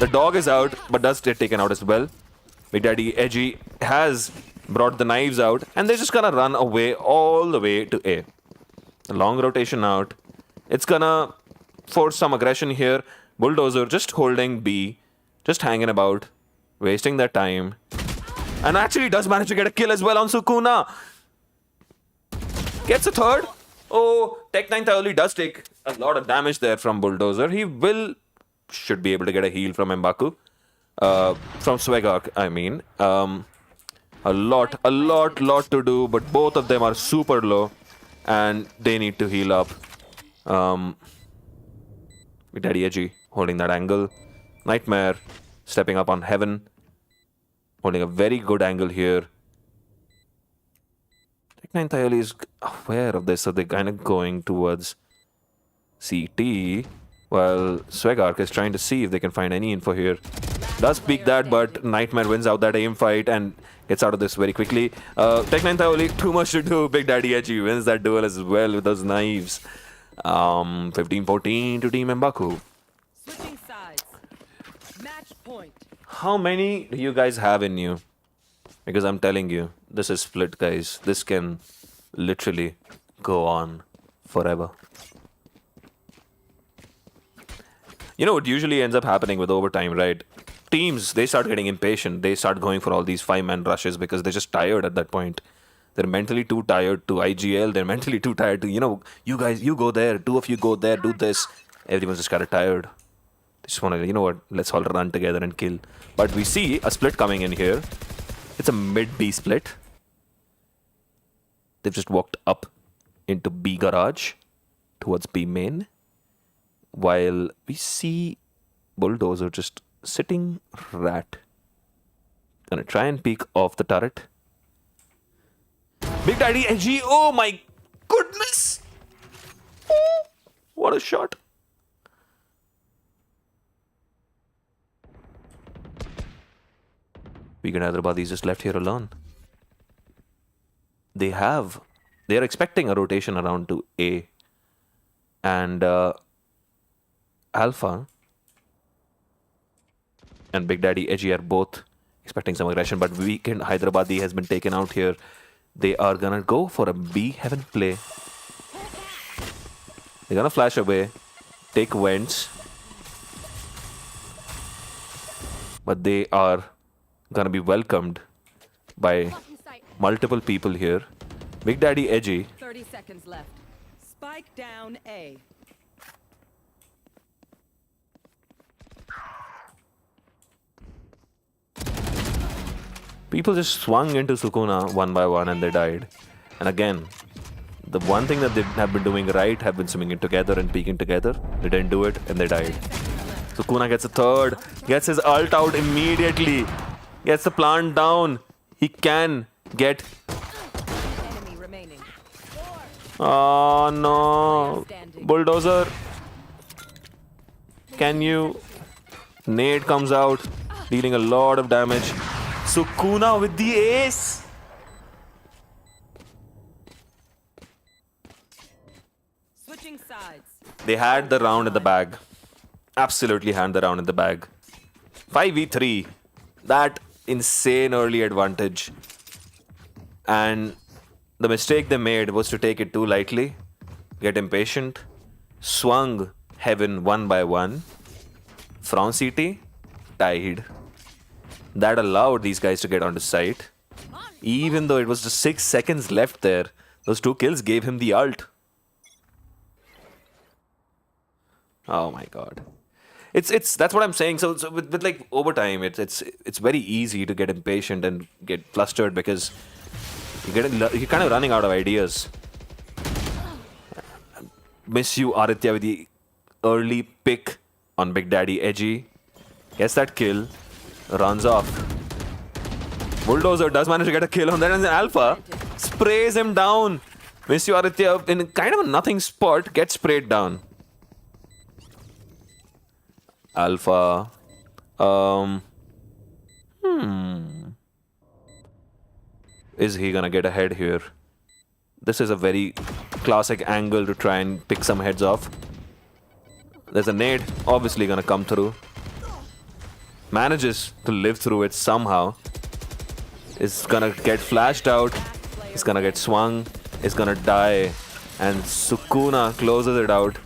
[SPEAKER 1] The dog is out, but does get taken out as well. Big Daddy Edgy has brought the knives out, and they're just gonna run away all the way to A. A long rotation out. It's gonna force some aggression here. Bulldozer just holding B, just hanging about, wasting their time. And actually does manage to get a kill as well on Sukuna. Gets a third. Oh, Tech9 Thaoli does take a lot of damage there from Bulldozer. He should be able to get a heal from M'Baku. From Swegark, I mean. A lot to do, but both of them are super low. And they need to heal up. Big Daddy Edgy holding that angle. Nightmare stepping up on Heaven. Holding a very good angle here. Tech9 Thaoli is aware of this, so they're kind of going towards CT. While Swegark is trying to see if they can find any info here. Does peek that, but Nightmare wins out that aim fight and gets out of this very quickly. Tech9 Thaoli, too much to do. Big Daddy Edgy wins that duel as well with those knives. 15-14 to Team M'Baku.
[SPEAKER 2] Switching sides. Match point.
[SPEAKER 1] How many do you guys have in you? Because I'm telling you, this is split, guys. This can literally go on forever. You know what usually ends up happening with overtime, right? Teams, they start getting impatient. They start going for all these 5-man rushes because they're just tired at that point. They're mentally too tired to IGL. They're mentally too tired to, you guys, you go there. Two of you go there, do this. Everyone's just kind of tired. They just want to, you know what, let's all run together and kill. But we see a split coming in here. It's a mid-B split. They've just walked up into B garage towards B main. While we see Bulldozer just sitting rat. Gonna try and peek off the turret. Big Daddy Edgy, oh my goodness! Oh, what a shot. Weekend Hyderabad is just left here alone. They are expecting a rotation around to A. And Alpha and Big Daddy Edgy are both expecting some aggression, but Weekend Hyderabadi has been taken out here. They are gonna go for a B heaven play. They're gonna flash away, take vents, but they are gonna be welcomed by multiple people here. Big Daddy Edgy.
[SPEAKER 2] 30 seconds left. Spike down A.
[SPEAKER 1] People just swung into Sukuna one by one and they died. And again, the one thing that they have been doing right have been swimming in together and peeking together. They didn't do it and they died. Sukuna gets a third, gets his ult out immediately, gets the plant down. He can get...
[SPEAKER 2] Enemy remaining.
[SPEAKER 1] Oh no. Bulldozer. Can you... Nade comes out, dealing a lot of damage. Sukuna with the ace.
[SPEAKER 2] Switching sides.
[SPEAKER 1] They had the round in the bag. Absolutely had the round in the bag. 5v3. That insane early advantage. And the mistake they made was to take it too lightly. Get impatient. Swung heaven one by one. From CT. Died. That allowed these guys to get onto site. Even though it was just 6 seconds left there, those 2 kills gave him the ult. Oh my god. it's that's what I'm saying. So with like overtime, it's very easy to get impatient and get flustered because you're kind of running out of ideas. Miss you, Aditya, with the early pick on Big Daddy Edgy. Gets that kill, runs off. Bulldozer does manage to get a kill on that, and then Alpha sprays him down. Miss you, Aditya, in kind of a nothing spot, gets sprayed down. Alpha. Is he gonna get ahead here? This is a very classic angle to try and pick some heads off. There's a nade, obviously gonna come through. Manages to live through it somehow. Is gonna get flashed out. It's gonna get swung. It's gonna die. And Sukuna closes it out.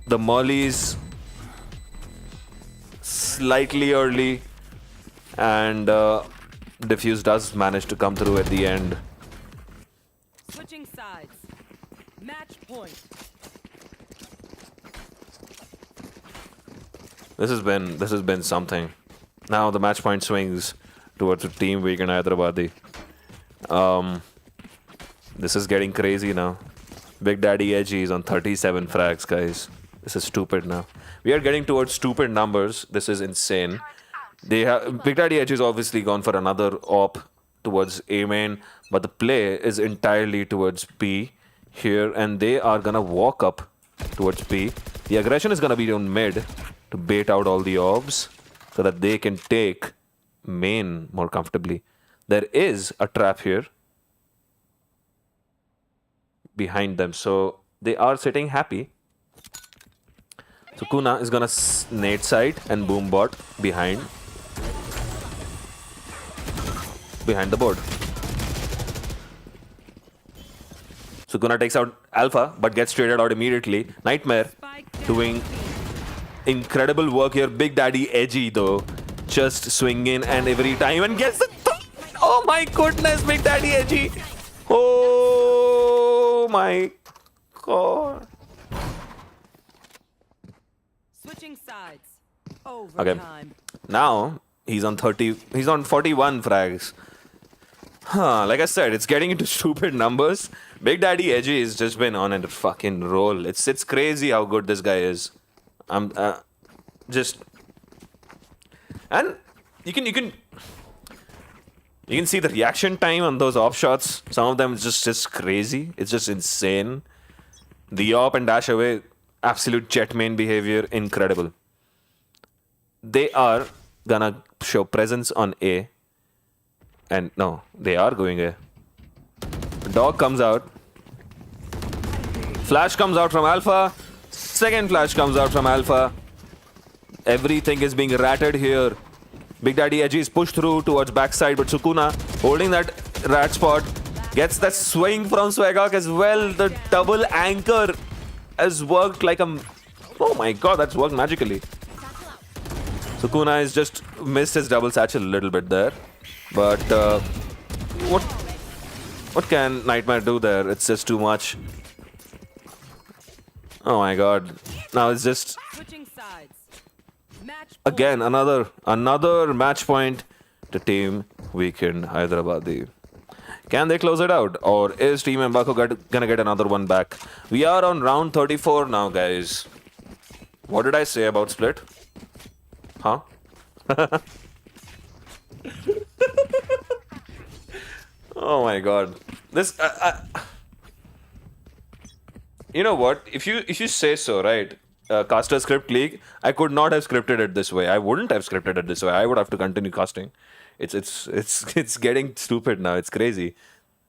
[SPEAKER 1] The mollies slightly early. And Diffuse does manage to come through at the end.
[SPEAKER 2] Switching sides. Match point.
[SPEAKER 1] This has been something. Now the match point swings towards the team weekend Hyderabadi. This is getting crazy now. Big Daddy Edgy is on 37 frags, guys. This is stupid now. We are getting towards stupid numbers. This is insane. Big Daddy Edgy is obviously gone for another op towards A main, but the play is entirely towards B here, and they are gonna walk up towards B. The aggression is gonna be on mid to bait out all the orbs so that they can take main more comfortably. There is a trap here behind them, so they are sitting happy. So Kuna is gonna nade side and Boombot behind the board. So Kuna takes out Alpha but gets traded out immediately. Nightmare doing incredible work here. Big Daddy Edgy though, just swing in and every time and gets the oh my goodness, Big Daddy Edgy. Oh my god.
[SPEAKER 2] Switching sides. Overtime.
[SPEAKER 1] Now he's on 41 frags. Like I said, it's getting into stupid numbers. Big Daddy Edgy has just been on a fucking roll. It's crazy how good this guy is. I'm just, and you can see the reaction time on those off shots. Some of them is just crazy. It's just insane. The op and dash away, absolute jet main behavior, incredible. They are gonna show presence on A. And no, they are going A. Dog comes out. Flash comes out from Alpha. Second flash comes out from Alpha. Everything is being ratted here. Big Daddy Edgy is pushed through towards backside, but Sukuna holding that rat spot. Gets that swing from Swagok as well. The double anchor has worked like a... Oh my god, that's worked magically. Sukuna has just missed his double satchel a little bit there. But what can Nightmare do there? It's just too much. Oh my god. Now it's just...
[SPEAKER 2] Switching sides. Match
[SPEAKER 1] Again, another match point to Team Weekend Hyderabadi. Can they close it out? Or is Team Mbako gonna get another one back? We are on round 34 now, guys. What did I say about split? Huh? Oh my god. This... You know what? If you say so, right? Caster Script League, I could not have scripted it this way. I wouldn't have scripted it this way. I would have to continue casting. It's getting stupid now. It's crazy.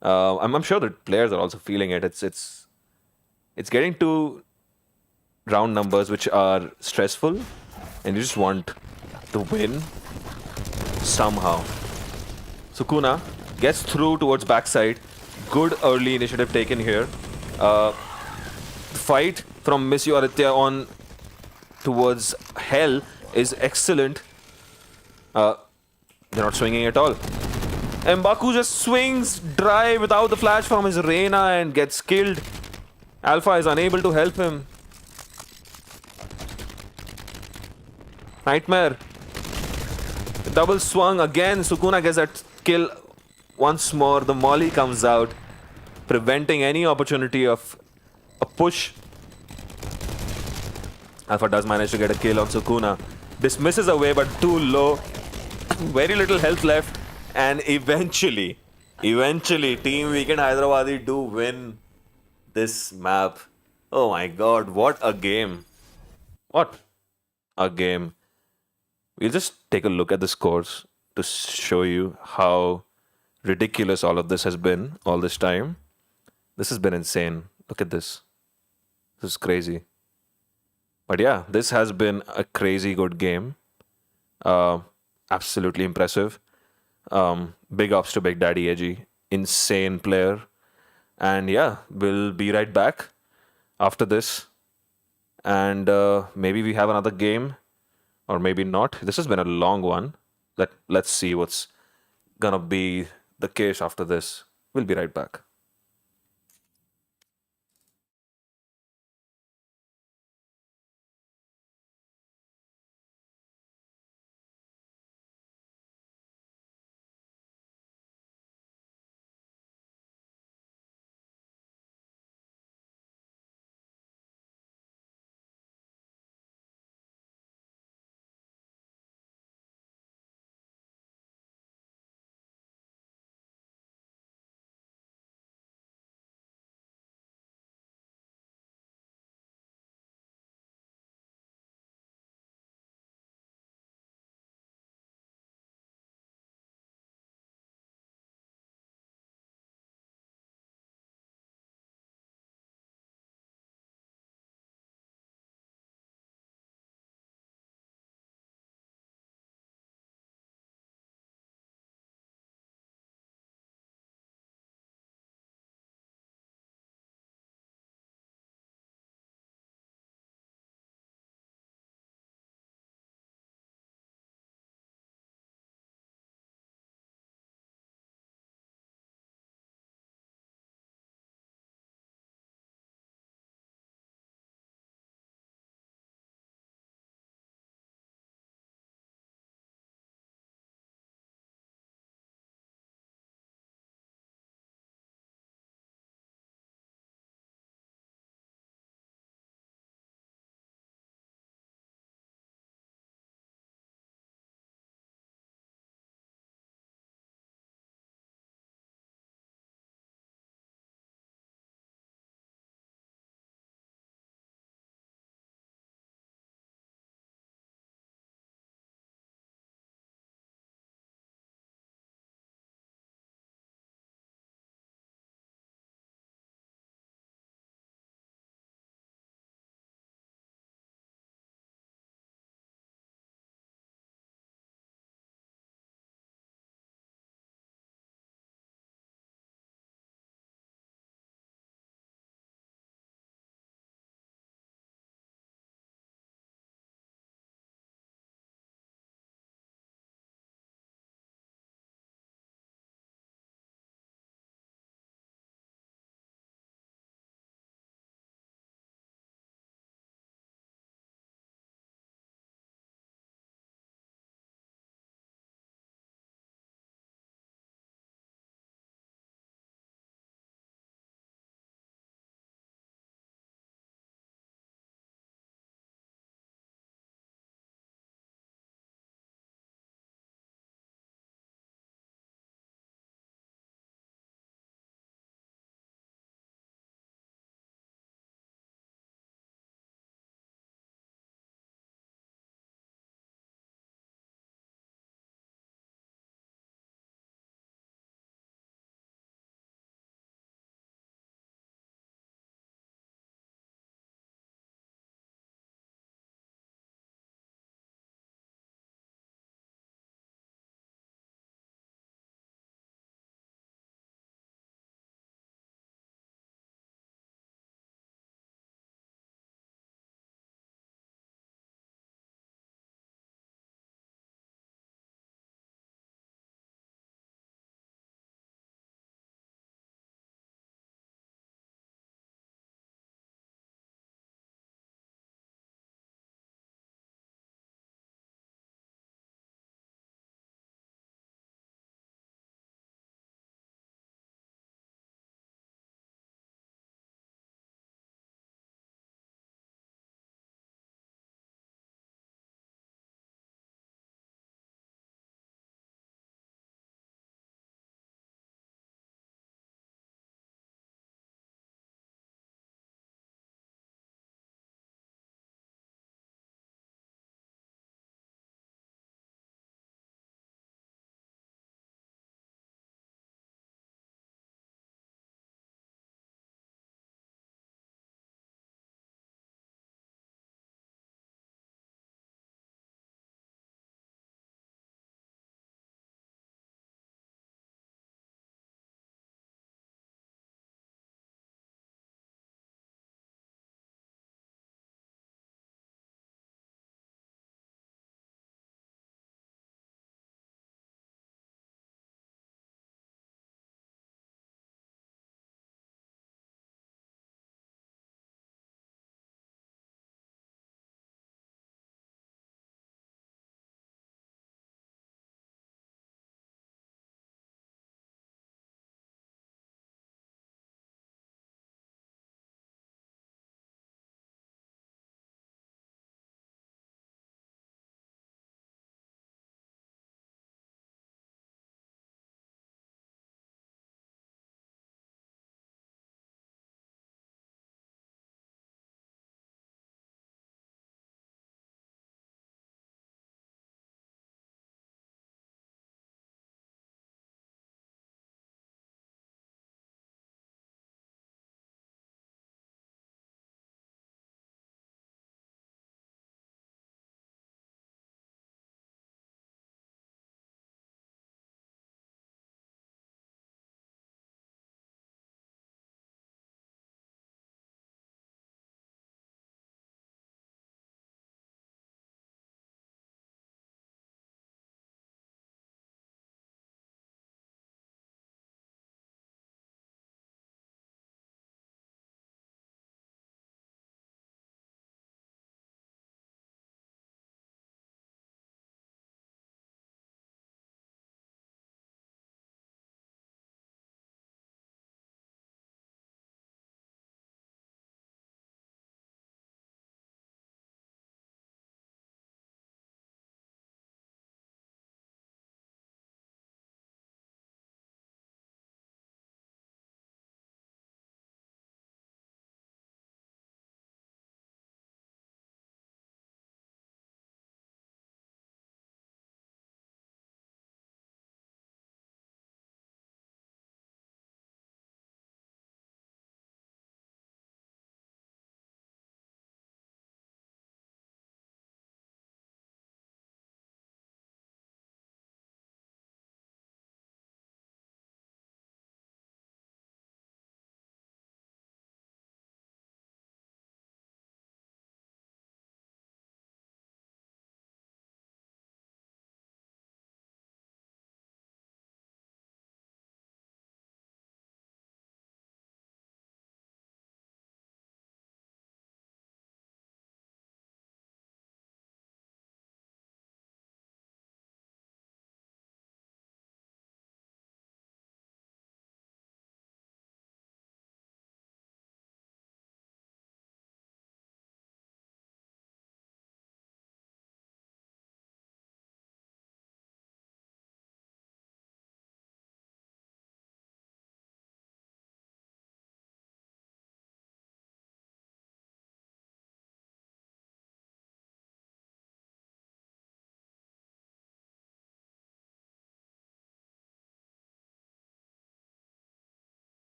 [SPEAKER 1] I'm sure that players are also feeling it. It's getting to round numbers which are stressful, and you just want to win somehow. Sukuna gets through towards backside. Good early initiative taken here. Fight from Miss Aditya on towards Hell is excellent. They're not swinging at all. M'Baku just swings dry without the flash from his Reyna and gets killed. Alpha is unable to help him. Nightmare. Double swung again. Sukuna gets that kill once more. The molly comes out, preventing any opportunity of a push. Alpha does manage to get a kill on Sukuna. Dismisses away, but too low. Very little health left. And eventually, Team Weekend Hyderabadi do win this map. Oh my god, what a game. What a game. We'll just take a look at the scores to show you how ridiculous all of this has been all this time. This has been insane. Look at this. This is crazy. But yeah, this has been a crazy good game. Absolutely impressive. Big ups to Big Daddy Edgy. Insane player. And yeah, we'll be right back after this. And maybe we have another game. Or maybe not. This has been a long one. Let's see what's gonna be the case after this. We'll be right back.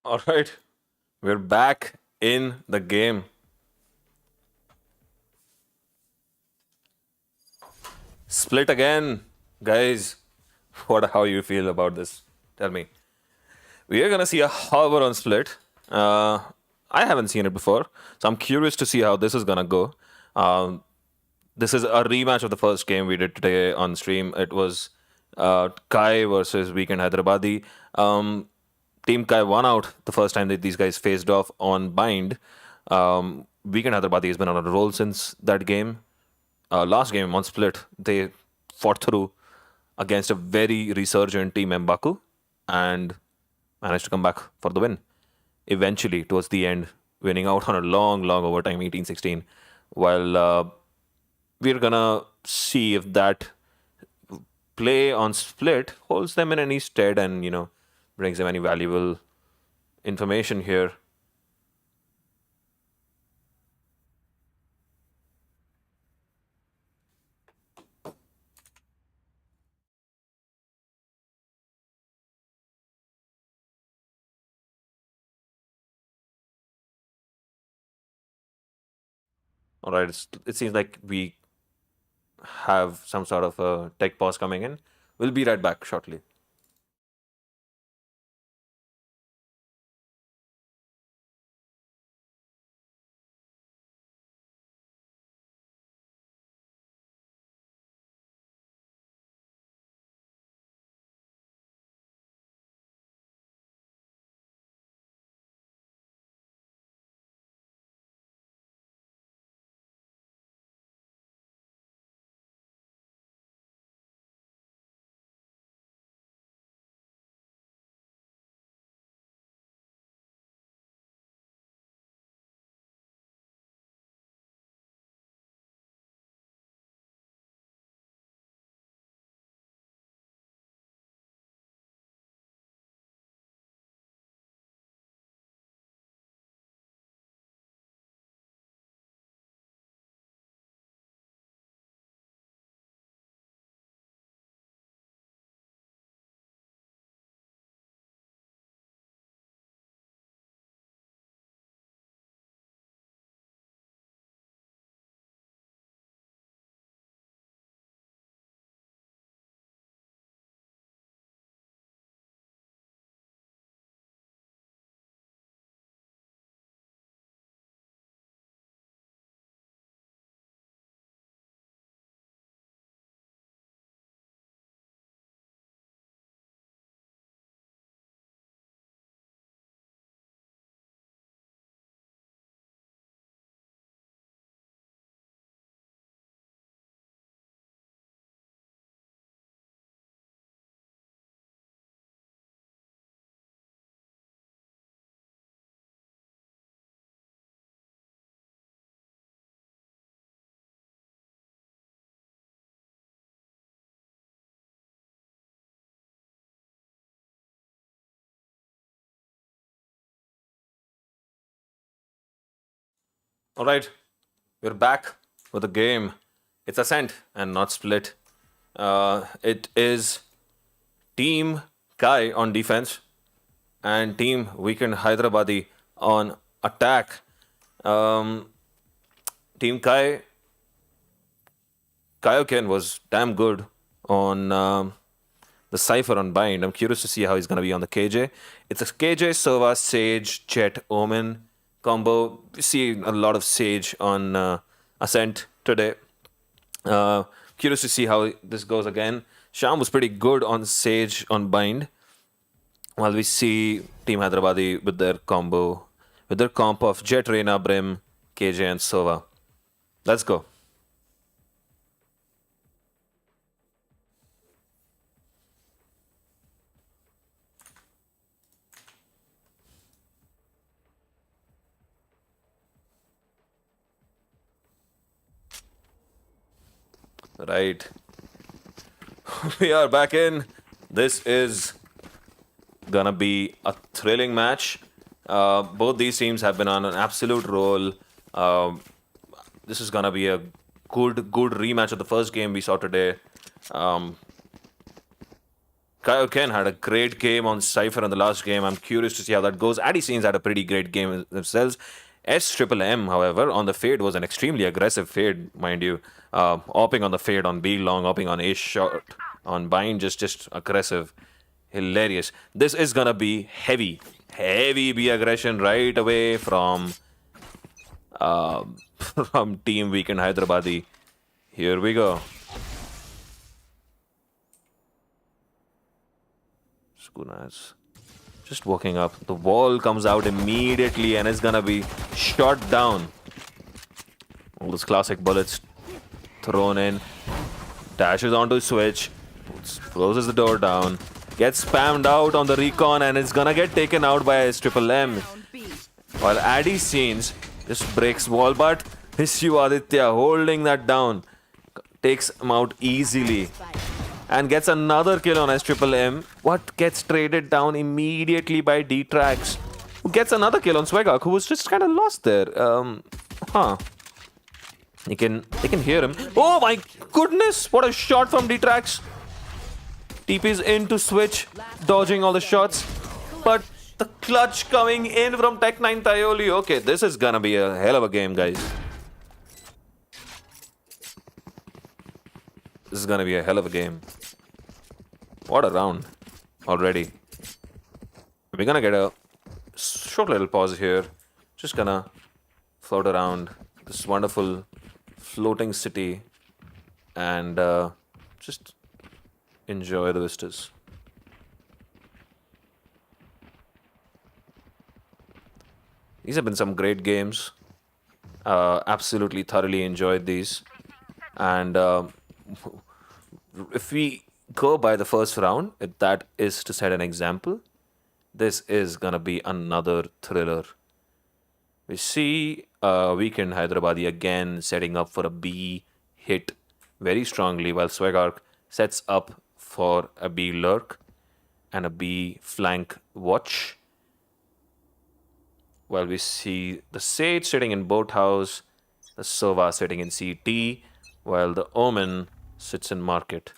[SPEAKER 1] All right, we're back in the game. Split again, guys. How you feel about this? Tell me. We are gonna see a hover on Split. I haven't seen it before, so I'm curious to see how this is gonna go. Um, this is a rematch of the first game we did today on stream. It was Kai versus Weekend Hyderabadi. Team Kai won out the first time that these guys faced off on Bind. Weekend Hyderabadi has been on a roll since that game. Last game on Split, they fought through against a very resurgent Team Mbaku and managed to come back for the win. Eventually, towards the end, winning out on a long, long overtime 18-16. While we're gonna see if that play on Split holds them in any stead and, brings them any valuable information here. All right, it seems like we have some sort of a tech pause coming in. We'll be right back shortly. All right, we're back with the game. It's Ascent and not Split. It is Team Kai on defense and Team Weekend Hyderabadi on attack. Um, Team Kaioken was damn good on the Cypher on Bind. I'm curious to see how he's going to be on the KJ. It's a KJ, Sova, Sage, Jet, Omen combo. We see a lot of Sage on Ascent today. Curious to see how this goes again. Sham was pretty good on Sage on Bind. While we see Team Hyderabadi with their comp of Jet, Reina, Brim, KJ, and Sova. Let's go. Right. We are back in. This is gonna be a thrilling match. Both these teams have been on an absolute roll. This is gonna be a good rematch of the first game we saw today. Um, Kaioken had a great game on Cypher in the last game. I'm curious to see how that goes. Addy Scenes had a pretty great game themselves. S-Triple-M, however, on the fade was an extremely aggressive fade, mind you. Opping on the fade on B long, opping on A short, on bind, just aggressive. Hilarious. This is gonna be heavy. Heavy B aggression right away from from Team Weekend Hyderabadi. Here we go. Skuna is just walking up. The wall comes out immediately and it's gonna be shot down. All those classic bullets thrown in. Dashes onto switch. Closes the door down. Gets spammed out on the recon and it's gonna get taken out by S-Triple-M.
[SPEAKER 2] Down B.
[SPEAKER 1] While Addy Scenes just breaks wall, but Hishu Aditya holding that down. Takes him out easily. And gets another kill on S-Triple-M. What gets traded down immediately by D-Trax. Who gets another kill on Swegak, who was just kind of lost there. They can hear him. Oh my goodness! What a shot from D-Trax. TP's into switch, dodging all the shots. But the clutch coming in from Tech9 Thaioli. Okay, this is gonna be a hell of a game, guys. This is gonna be a hell of a game. What a round already. We're gonna get a short little pause here. Just gonna float around this wonderful floating city and just enjoy the vistas. These have been some great games. Absolutely thoroughly enjoyed these. And if we go by the first round, if that is to set an example, this is gonna be another thriller. We see Weekend Hyderabadi again setting up for a B hit very strongly, while Swegark sets up for a B lurk and a B flank watch. While we see the Sage sitting in Boathouse, the Sova sitting in CT, while the Omen sits in Market.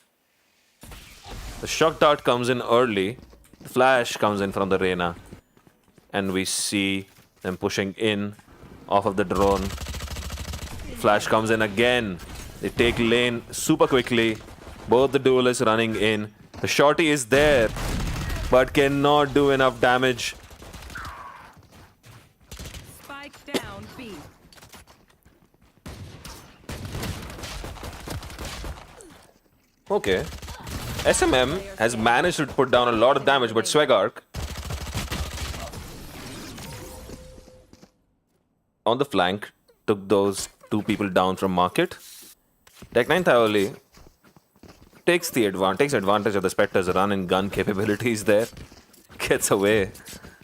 [SPEAKER 1] The Shock Dart comes in early, the Flash comes in from the Reyna, and we see them pushing in off of the drone. Flash comes in again. They take lane super quickly. Both the duelists running in. The shorty is there, but cannot do enough damage.
[SPEAKER 2] Spike down B.
[SPEAKER 1] Okay. SMM has managed to put down a lot of damage, but Swegark on the flank took those two people down from Market. Tech9 Thaioli takes advantage of the Spectre's run and gun capabilities there. Gets away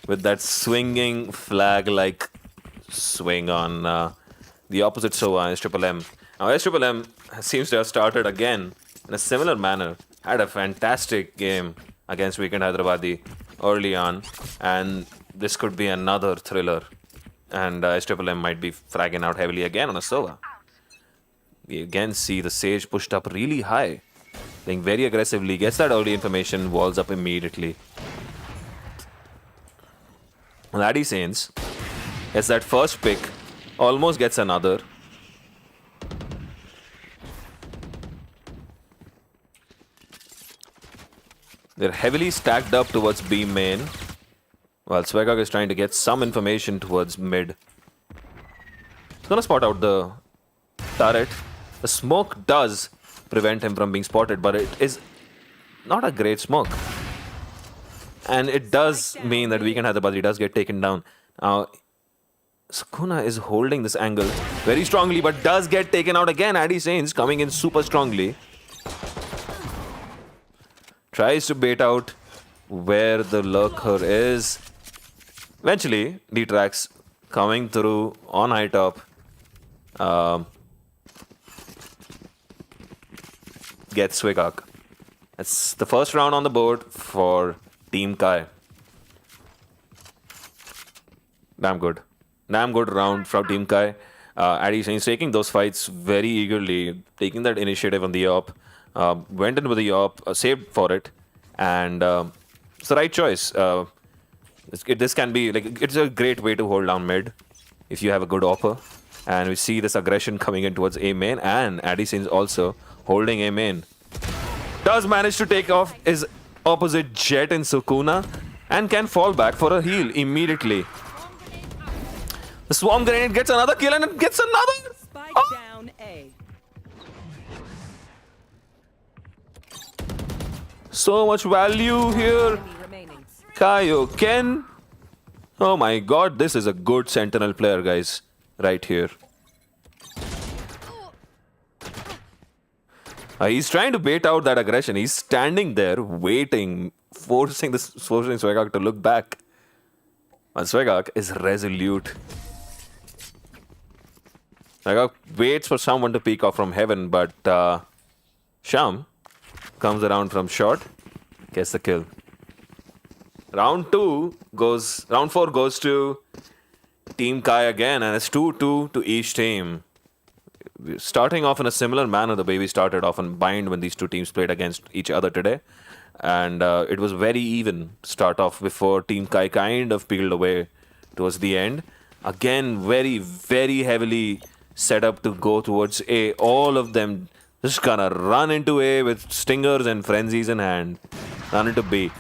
[SPEAKER 1] with that swinging flag-like swing on the opposite Sova, S-Triple-M. Now S-Triple-M seems to have started again in a similar manner. Had a fantastic game against Weekend Hyderabadi early on, and this could be another thriller. And S-Triple-M might be fragging out heavily again on a Sova. We again see the Sage pushed up really high, playing very aggressively, gets that early information, walls up immediately. Laddie Saints gets that first pick, almost gets another. They're heavily stacked up towards B main, while Swegak is trying to get some information towards mid. He's gonna spot out the turret. The smoke does prevent him from being spotted, but it is not a great smoke. And it does mean that Weekend Hyderabadi does get taken down. Now, Skuna is holding this angle very strongly, but does get taken out again. Addy Saints coming in super strongly. Tries to bait out where the lurker is. Eventually, D-Trax coming through on high top. Gets Swigak. That's the first round on the board for Team Kai. Damn good. Damn good round from Team Kai. Addy Saints taking those fights very eagerly, taking that initiative on the op. Went in with the op, saved for it, and it's the right choice. This can be like it's a great way to hold down mid if you have a good offer. And we see this aggression coming in towards A main, and Addison's also holding A main. Does manage to take off his opposite Jet in Sukuna and can fall back for a heal immediately. The swarm grenade gets another kill and it gets another.
[SPEAKER 2] Spike
[SPEAKER 1] Oh!
[SPEAKER 2] down A.
[SPEAKER 1] So much value here.
[SPEAKER 2] Enemy remaining.
[SPEAKER 1] Kaioken. Oh my god, this is a good Sentinel player, guys. Right here. He's trying to bait out that aggression. He's standing there, waiting, forcing Swegok to look back. And Swegok is resolute. Swegok waits for someone to peek off from heaven, but Sham comes around from short, gets the kill. Round 4 goes to Team Kai again, and it's 2-2 to each team. We're starting off in a similar manner the way we started off in Bind when these two teams played against each other today. And it was very even start off before Team Kai kind of peeled away towards the end. Again, very, very heavily set up to go towards A. All of them just gonna run into A with stingers and frenzies in hand. Run into B.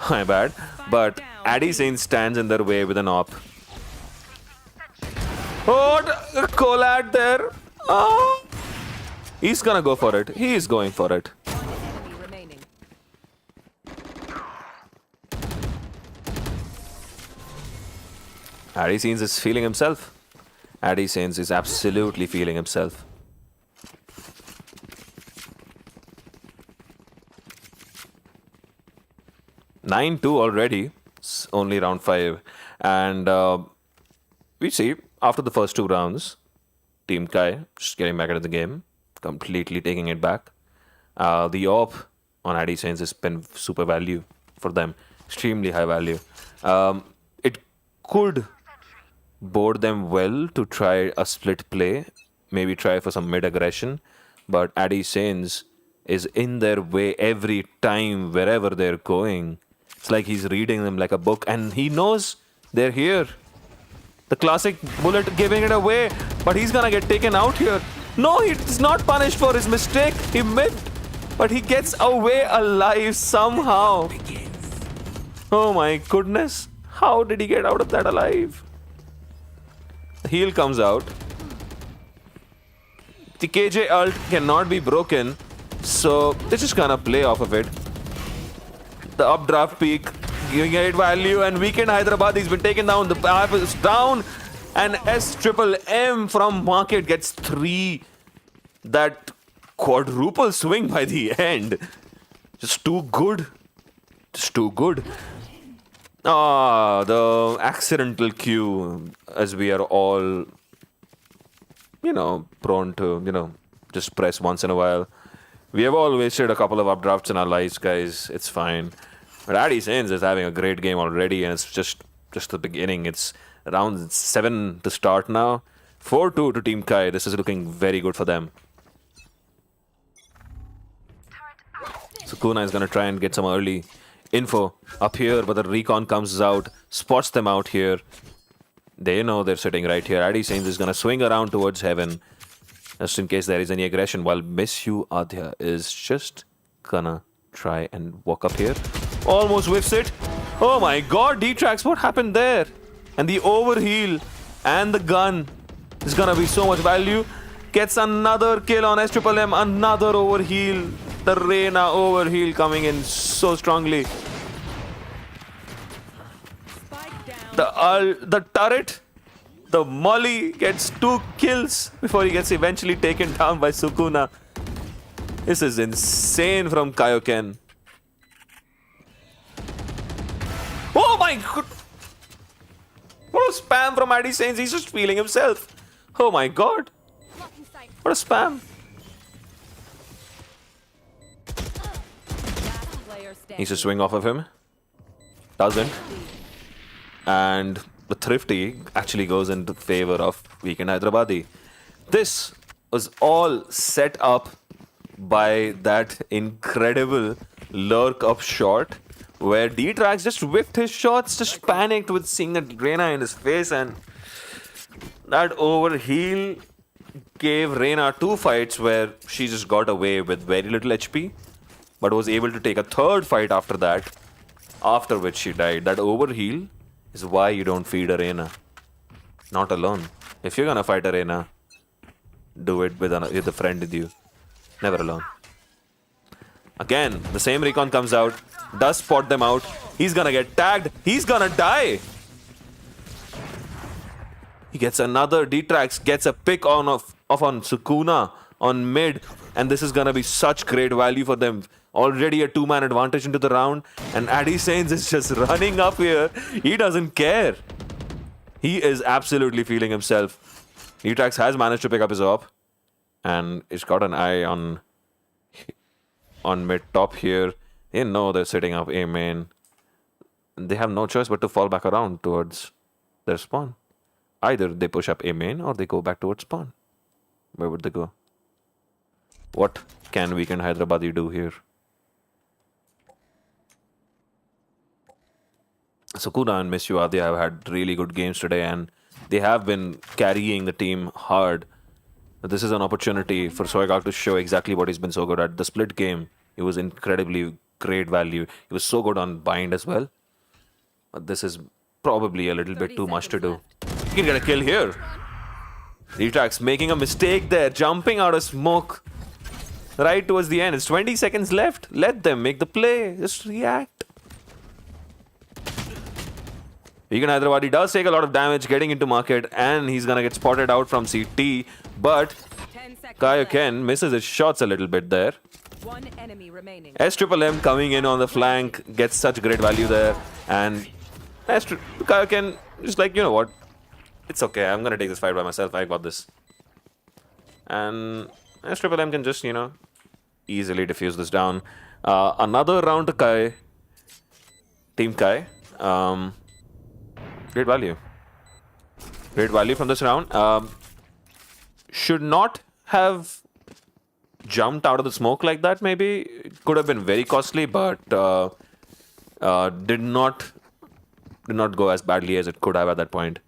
[SPEAKER 1] My bad. But Addison stands in their way with an op. Oh, Collad there. Oh. He's gonna go for it. He is going for it.
[SPEAKER 2] One enemy remaining.
[SPEAKER 1] Addison is feeling himself. Addison is absolutely feeling himself. (9-2) already. It's only round 5. And we see, after the first 2 rounds, Team Kai just getting back into the game, completely taking it back. The op on Addison has been super value for them, extremely high value. It could bode them well to try a split play, maybe try for some mid aggression, but Addison's is in their way every time wherever they're going. It's like he's reading them like a book, and he knows they're here. The classic bullet giving it away, but he's gonna get taken out here. No, he's not punished for his mistake. He missed, but he gets away alive somehow. Oh my goodness. How did he get out of that alive? The heal comes out. The KJ ult cannot be broken, so they're just gonna play off of it. The updraft peak giving it value, and Weekend Hyderabad, he's been taken down. The app is down, and SMM from Market gets 3. That quadruple swing by the end. Just too good. Just too good. The accidental Q, as we are all, prone to, just press once in a while. We have all wasted a couple of updrafts in our lives, guys. It's fine. But Addison is having a great game already, and it's just the beginning. It's round 7 to start now. 4-2 to Team Kai. This is looking very good for them. Sukuna is going to try and get some early info up here, but the recon comes out, spots them out here. They know they're sitting right here. Addison is going to swing around towards heaven, just in case there is any aggression, while Miss You Adhya is just gonna try and walk up here. Almost whiffs it. Oh my god, D-Trax, what happened there? And the overheal and the gun is gonna be so much value. Gets another kill on SMM, another overheal. The Reyna overheal coming in so strongly.
[SPEAKER 2] Spike down.
[SPEAKER 1] The turret, the Molly gets 2 kills before he gets eventually taken down by Sukuna. This is insane from Kaioken. Oh my god! What a spam from Addison. He's just feeling himself. Oh my god.
[SPEAKER 3] Blocking sight.
[SPEAKER 1] What a spam.
[SPEAKER 2] Last player standing.
[SPEAKER 1] Needs to swing off of him. Doesn't. And the Thrifty actually goes into favor of Weekend Hyderabadi. This was all set up by that incredible lurk up short where D-Trax just whiffed his shots, just panicked with seeing that Reyna in his face, and that overheal gave Reyna 2 fights where she just got away with very little HP, but was able to take a 3rd fight after that, after which she died. That overheal is why you don't feed a Reyna. Not alone. If you're gonna fight a Reyna, do it with a friend with you. Never alone. Again, the same recon comes out, does spot them out. He's gonna get tagged. He's gonna die. He gets another D-Trax, gets a pick on on Sukuna on mid, and this is gonna be such great value for them. Already a 2-man advantage into the round, and Addy Sainz is just running up here. He doesn't care. He is absolutely feeling himself. D-Trax has managed to pick up his op, and he's got an eye on mid top here. They know they're setting up A main. They have no choice but to fall back around towards their spawn. Either they push up A main or they go back towards spawn. Where would they go? What can Weekend Hyderabadi do here? Sukuna and Miss Yuadya have had really good games today, and they have been carrying the team hard. This is an opportunity for Soygak to show exactly what he's been so good at. The split game, he was incredibly great value. He was so good on bind as well. But this is probably a little bit too much to do. He can get a kill here. D-Trax making a mistake there, jumping out of smoke right towards the end. It's 20 seconds left. Let them make the play. Just react. Vegan Hyderabadi does take a lot of damage getting into market, and he's gonna get spotted out from CT, but Kaioken misses his shots a little bit there.
[SPEAKER 2] 1 enemy remaining.
[SPEAKER 1] S-Triple-M coming in on the flank gets such great value there, and Kaioken just like, you know what, it's okay, I'm gonna take this fight by myself, I got this. And S-Triple-M can just, you know, easily defuse this down. Another round to Kai. Team Kai. Great value. Great value from this round. Should not have jumped out of the smoke like that, maybe. Could have been very costly, but did not go as badly as it could have at that point.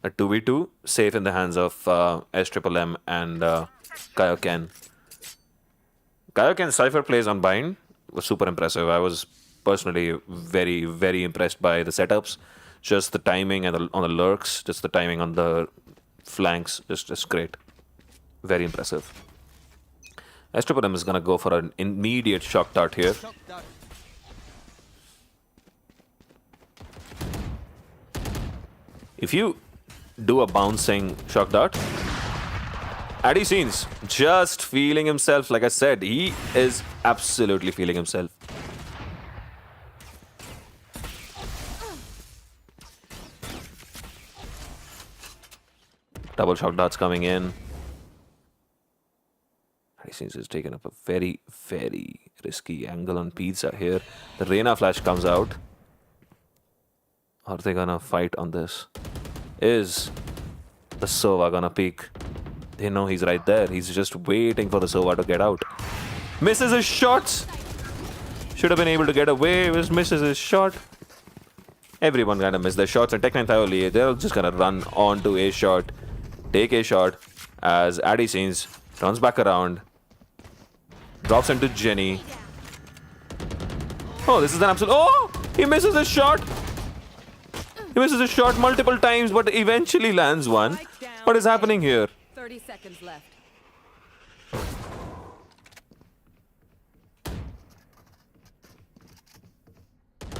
[SPEAKER 1] A 2v2, safe in the hands of S-Triple-M and Kaioken. Kaioken's Cypher plays on bind was super impressive. I was personally very, very impressed by the setups. Just the timing and on the lurks, just the timing on the flanks, just great. Very impressive. S-Triple-M is gonna go for an immediate shock dart here. If you do a bouncing shock dart, Addy Sainz just feeling himself. Like I said, he is absolutely feeling himself. Double shock darts coming in. Addy Sainz has taken up a very, very risky angle on Pizza here. The Reyna flash comes out. Are they gonna fight on this? Is the Sova gonna peek? They know he's right there. He's just waiting for the Sova to get out. Misses his shots. Should have been able to get away. Just misses his shot. Everyone kind of missed their shots. And Tech9 Thaoli, they're just gonna run on to a shot. Take a shot as Addy Sainz turns back around. Drops into Jenny. Oh, this is an absolute... Oh! He misses his shot. He misses his shot multiple times, but eventually lands one. What is happening here?
[SPEAKER 2] 30 seconds left.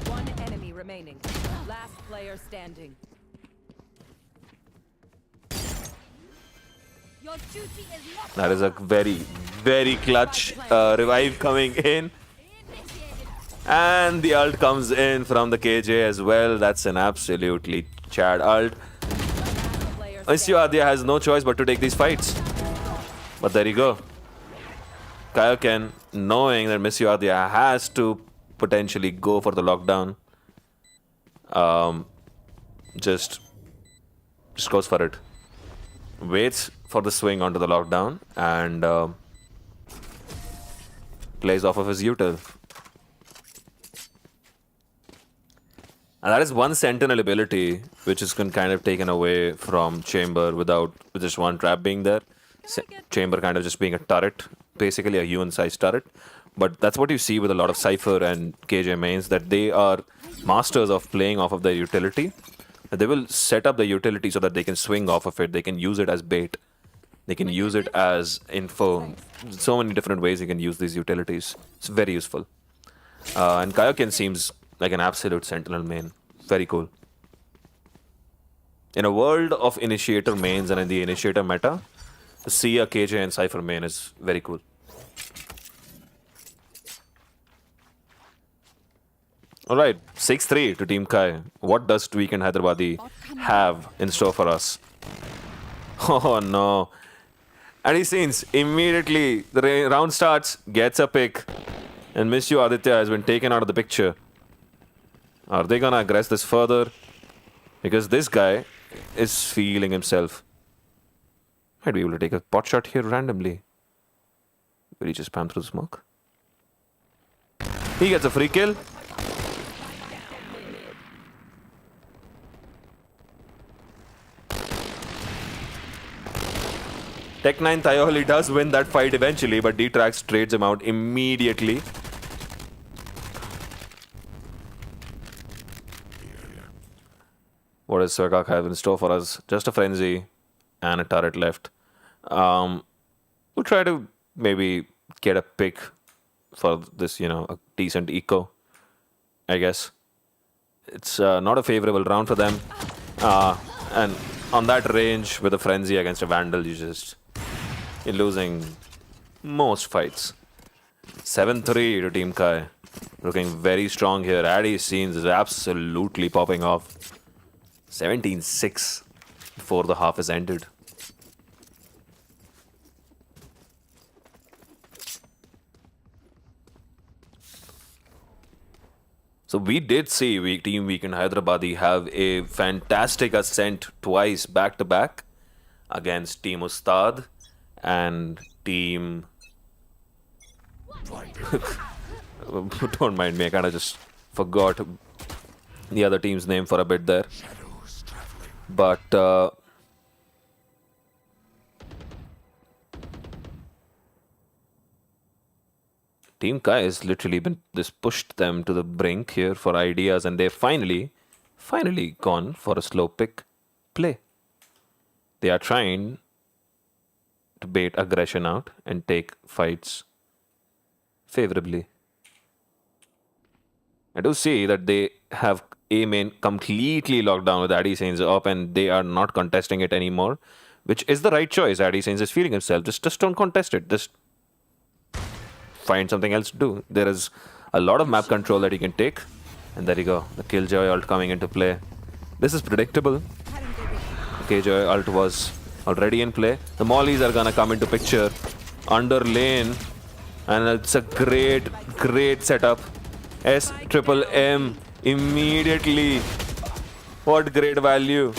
[SPEAKER 2] One enemy remaining. Last player standing.
[SPEAKER 3] Your duty is not
[SPEAKER 1] That is a very, very clutch revive coming in. And the ult comes in from the KJ as well. That's an absolutely Chad ult. Miss Yuadya has no choice but to take these fights. But there you go. Kaioken, knowing that Miss Yuadya has to potentially go for the lockdown, just goes for it. Waits for the swing onto the lockdown and plays off of his util. And that is one Sentinel ability which is kind of taken away from Chamber with just one trap being there. Chamber kind of just being a turret, basically a human-sized turret. But that's what you see with a lot of Cypher and KJ mains, that they are masters of playing off of their utility. They will set up the utility so that they can swing off of it. They can use it as bait. They can use it as info. So many different ways you can use these utilities. It's very useful. And Kaioken seems like an absolute Sentinel main. Very cool. In a world of Initiator mains and in the Initiator meta, to see a KJ and Cypher main is very cool. Alright, 6-3 to Team Kai. What does Weekend Hyderabadi have in store for us? Oh no. And he sees immediately the round starts, gets a pick, and Miss You Aditya has been taken out of the picture. Are they gonna aggress this further? Because this guy is feeling himself. Might be able to take a pot shot here randomly. Will he just spam through the smoke? He gets a free kill. Tech9 Thayoli does win that fight eventually, but D-Trax trades him out immediately. What does Swagak have in store for us? Just a frenzy and a turret left. We'll try to maybe get a pick for this, a decent eco, I guess. It's not a favorable round for them. And on that range with a frenzy against a Vandal, you're losing most fights. 7-3 to Team Kai. Looking very strong here. Addy's scenes is absolutely popping off. 17-6 before the half is ended. So we did see Team Weekend Hyderabadi have a fantastic ascent twice back-to-back against Team Ustad and Team... Don't mind me, I kind of just forgot the other team's name for a bit there. But Team Kai has literally been pushed them to the brink here for ideas, and they've finally gone for a slow pick play. They are trying to bait aggression out and take fights favorably. I do see that they have A main completely locked down with Addy Saints up, and they are not contesting it anymore, which is the right choice. Addy Saints is feeling himself. Just don't contest it. Just find something else to do. There is a lot of map control that he can take. And there you go. The Killjoy ult coming into play. This is predictable. The Killjoy ult was already in play. The mollies are gonna come into picture. Under lane. And it's a great setup. SMM immediately. What great value.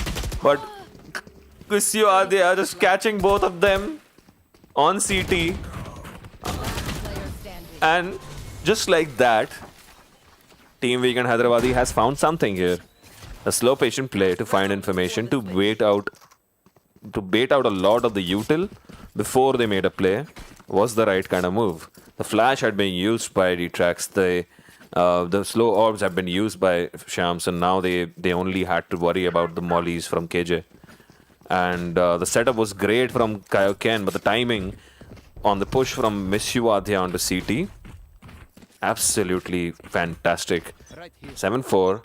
[SPEAKER 1] But Kusyu Adya just catching both of them on CT. And just like that, Team Weekend Hyderabadi has found something here. A slow patient play to find information, to bait out a lot of the util before they made a play was the right kind of move. The flash had been used by D-Trax, the slow orbs have been used by Shams, and now they only had to worry about the mollies from KJ. And the setup was great from Kaioken, but the timing on the push from Miss You Adya onto CT, absolutely fantastic. 7-4.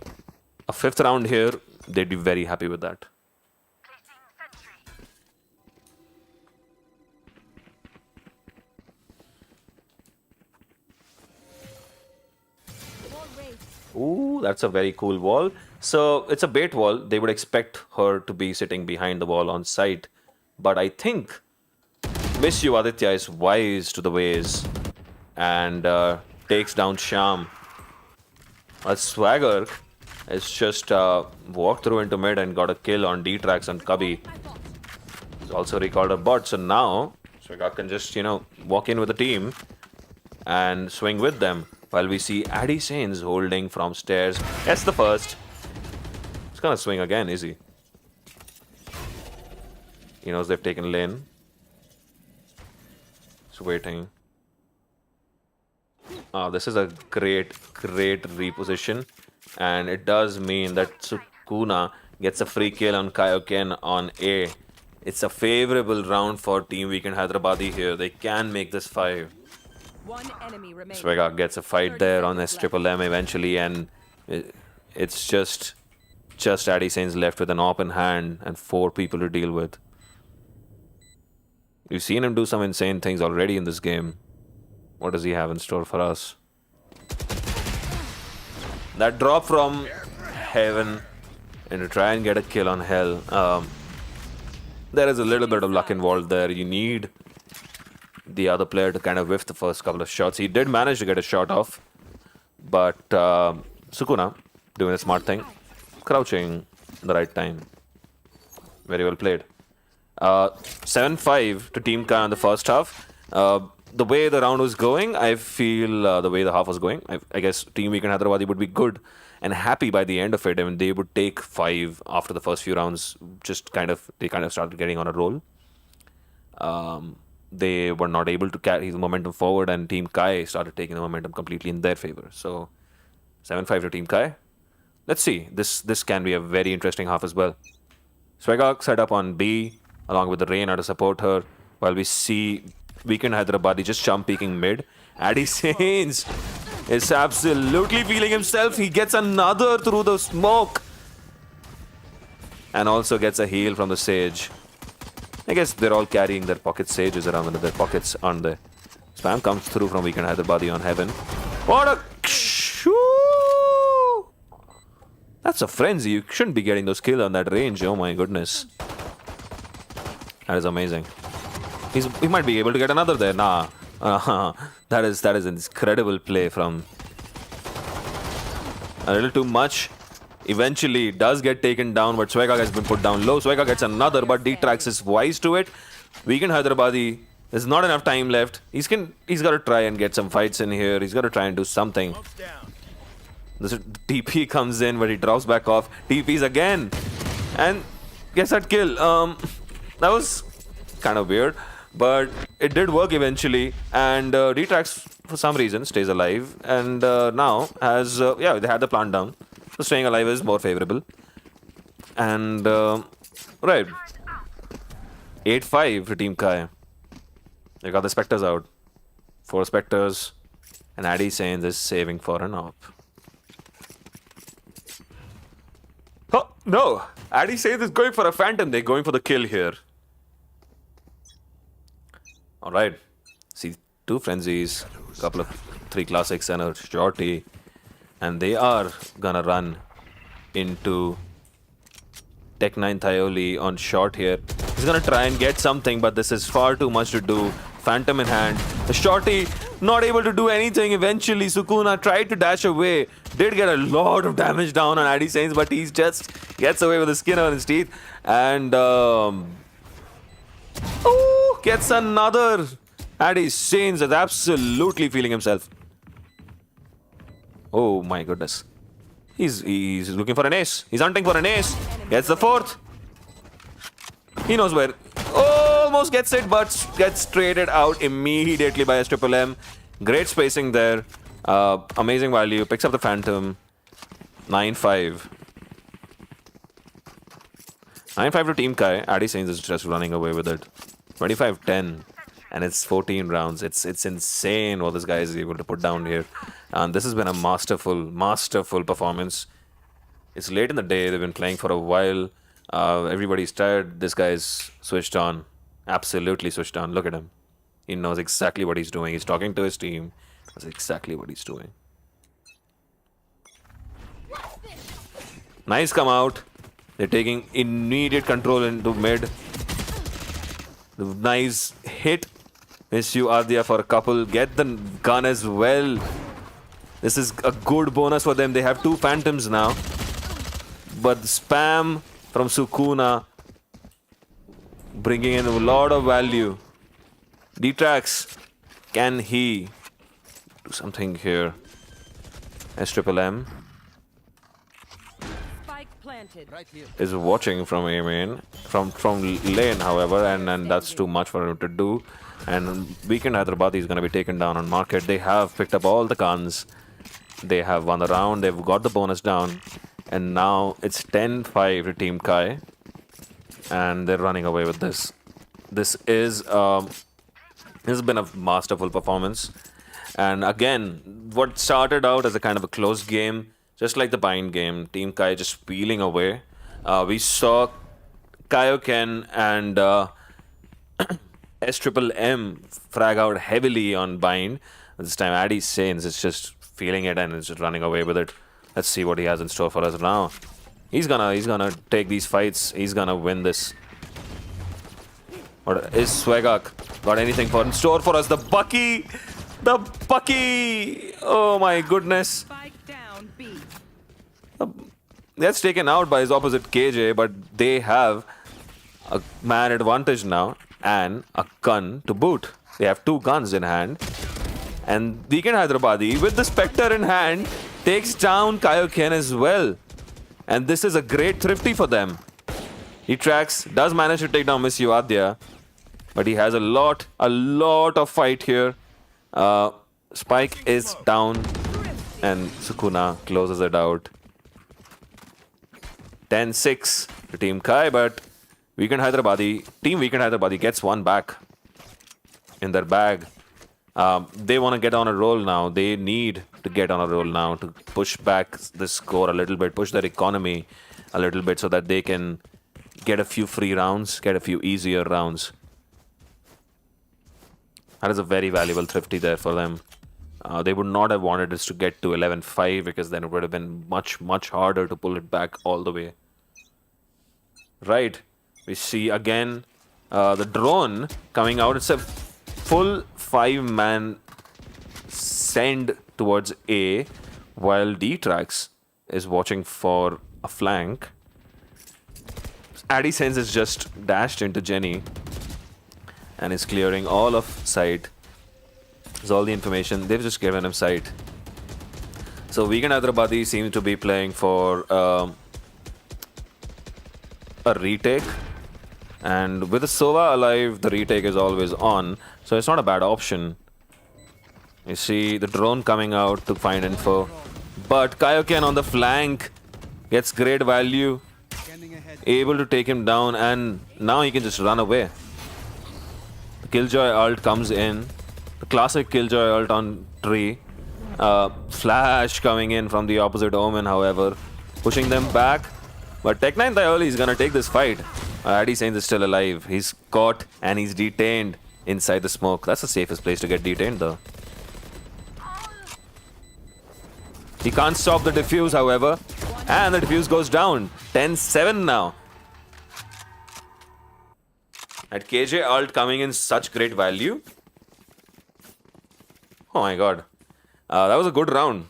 [SPEAKER 1] A fifth round here, they'd be very happy with that. Ooh, that's a very cool wall. So it's a bait wall. They would expect her to be sitting behind the wall on site. But I think Miss You Aditya is wise to the ways and takes down Sham. A Swagger has just walked through into mid and got a kill on D-Trax and Cubby. He's also recalled a bot, so now Swagger can just, walk in with the team and swing with them. While we see Addy Saints holding from stairs. That's the first. gonna swing again, is he? He knows they've taken lane. He's waiting. This is a great reposition. And it does mean that Sukuna gets a free kill on Kaioken on A. It's a favorable round for Team Weekend Hyderabadi here. They can make this 5.
[SPEAKER 2] One enemy remaining.
[SPEAKER 1] Swega gets a fight there on
[SPEAKER 2] seconds
[SPEAKER 1] S eventually, and it's just Addy Saints left with an open hand and 4 people to deal with. You've seen him do some insane things already in this game. What does he have in store for us? That drop from Heaven and to try and get a kill on Hell. There is a little bit of luck involved there. You need the other player to kind of whiff the first couple of shots. He did manage to get a shot off, but Sukuna doing a smart thing, crouching in the right time. Very well played. 7-5 to Team Kai in the first half. The way the round was going, I feel the way the half was going, I guess Team Weekend Hyderabadi would be good and happy by the end of it. I mean, they would take 5 after the first few rounds. They kind of started getting on a roll. They were not able to carry the momentum forward, and Team Kai started taking the momentum completely in their favor. So 7-5 to Team Kai. Let's see. This can be a very interesting half as well. Swegok set up on B along with the Reina to support her, while we see Weekend Hyderabadi just jump peeking mid. Addy Saints is absolutely feeling himself. He gets another through the smoke. And also gets a heal from the Sage. I guess they're all carrying their pocket Sages around in their pockets, aren't they? Spam comes through from Weekend Hyderabadi on Heaven. What a... That's a frenzy. You shouldn't be getting those kills on that range. Oh my goodness. That is amazing. He might be able to get another there. Nah. That is an incredible play from... A little too much. Eventually does get taken down, but Swega has been put down low. Swega gets another, but D-Trax is wise to it. Weekend Hyderabadi, there's not enough time left. He's got to try and get some fights in here. He's got to try and do something. The TP comes in, but he drops back off. TPs again. And gets that kill. That was kind of weird, but it did work eventually. And D-Trax, for some reason, stays alive. And now has... they had the plant down. So staying alive is more favorable. And, right. 8-5 for Team Kai. They got the Spectres out. 4 Spectres. And Addy Saints is saving for an op. Oh, no! Addy Saints is going for a Phantom. They're going for the kill here. Alright. See, 2 Frenzies. Couple of 3 Classics and a Shorty. And they are gonna run into Tech 9 Thioli on short here. He's gonna try and get something, but this is far too much to do. Phantom in hand. The Shorty not able to do anything. Eventually, Sukuna tried to dash away. Did get a lot of damage down on Addy Saints, but he just gets away with the skin on his teeth. And gets another. Addy Saints is absolutely feeling himself. Oh my goodness. He's looking for an ace. He's hunting for an ace. Gets the 4th. He knows where. Almost gets it, but gets traded out immediately by SMM. Great spacing there. Amazing value. Picks up the Phantom. 9-5. 9-5 to Team Kai. Addy Saints is just running away with it. 25-10. And it's 14 rounds. It's insane what this guy is able to put down here. And this has been a masterful performance. It's late in the day. They've been playing for a while. Everybody's tired. This guy's switched on. Absolutely switched on. Look at him. He knows exactly what he's doing. He's talking to his team. That's exactly what he's doing. Nice come out. They're taking immediate control into mid. The nice hit. Miss you, Ardhya, for a couple. Get the gun as well. This is a good bonus for them. They have 2 Phantoms now. But the spam from Sukuna bringing in a lot of value. D-Trax, can he do something here? SMM.
[SPEAKER 2] Spike planted. planted.
[SPEAKER 4] Right here.
[SPEAKER 1] is watching from A main, from lane, however, and that's too much for him to do. And Weekend Hyderabad is going to be taken down on market. They have picked up all the guns. They have won the round. They've got the bonus down. And now it's 10-5 to Team Kai. And they're running away with this. This has been a masterful performance. And again, what started out as a kind of a close game, just like the Bind game, Team Kai just peeling away. We saw Kaioken and SMM frag out heavily on Bind. This time, Addy Sainz is just feeling it and is just running away with it. Let's see what he has in store for us now. He's gonna take these fights. He's gonna win this. Or is Swagak got anything in store for us? The Bucky! The Bucky! Oh my goodness.
[SPEAKER 2] Spike down B.
[SPEAKER 1] That's taken out by his opposite KJ, but they have a man advantage now and a gun to boot. They have two guns in hand. And Weekend Hyderabadi, with the Spectre in hand, takes down Kaioken as well. And this is a great thrifty for them. He tracks, does manage to take down Miss Yuadya, but he has a lot of fight here. Spike is down, and Sukuna closes it out. 10-6 to Team Kai, but Team Weekend Hyderabadi gets one back in their bag. They want to get on a roll now. They need to get on a roll now to push back the score a little bit, push their economy a little bit so that they can get a few free rounds, get a few easier rounds. That is a very valuable thrifty there for them. They would not have wanted this to get to 11-5 because then it would have been much harder to pull it back all the way. Right. We see again the drone coming out. It's a full 5-man send towards A while D-Trax is watching for a flank. Addy Sense is just dashed into Jenny and is clearing all of sight. There's all the information. They've just given him sight. So Weekend Hyderabadi seems to be playing for a retake. And with the Sova alive, the retake is always on. So it's not a bad option. You see the drone coming out to find info. But Kaioken on the flank gets great value. Able to take him down, and now he can just run away. The Killjoy ult comes in. The classic Killjoy ult on Tree. Flash coming in from the opposite Omen, however. Pushing them back. But Tech9 Thayoli is gonna take this fight. Addy Sainz is still alive. He's caught and he's detained inside the smoke. That's the safest place to get detained though. He can't stop the defuse, however. And the defuse goes down. 10-7 now. At KJ ult coming in such great value. Oh my god. That was a good round.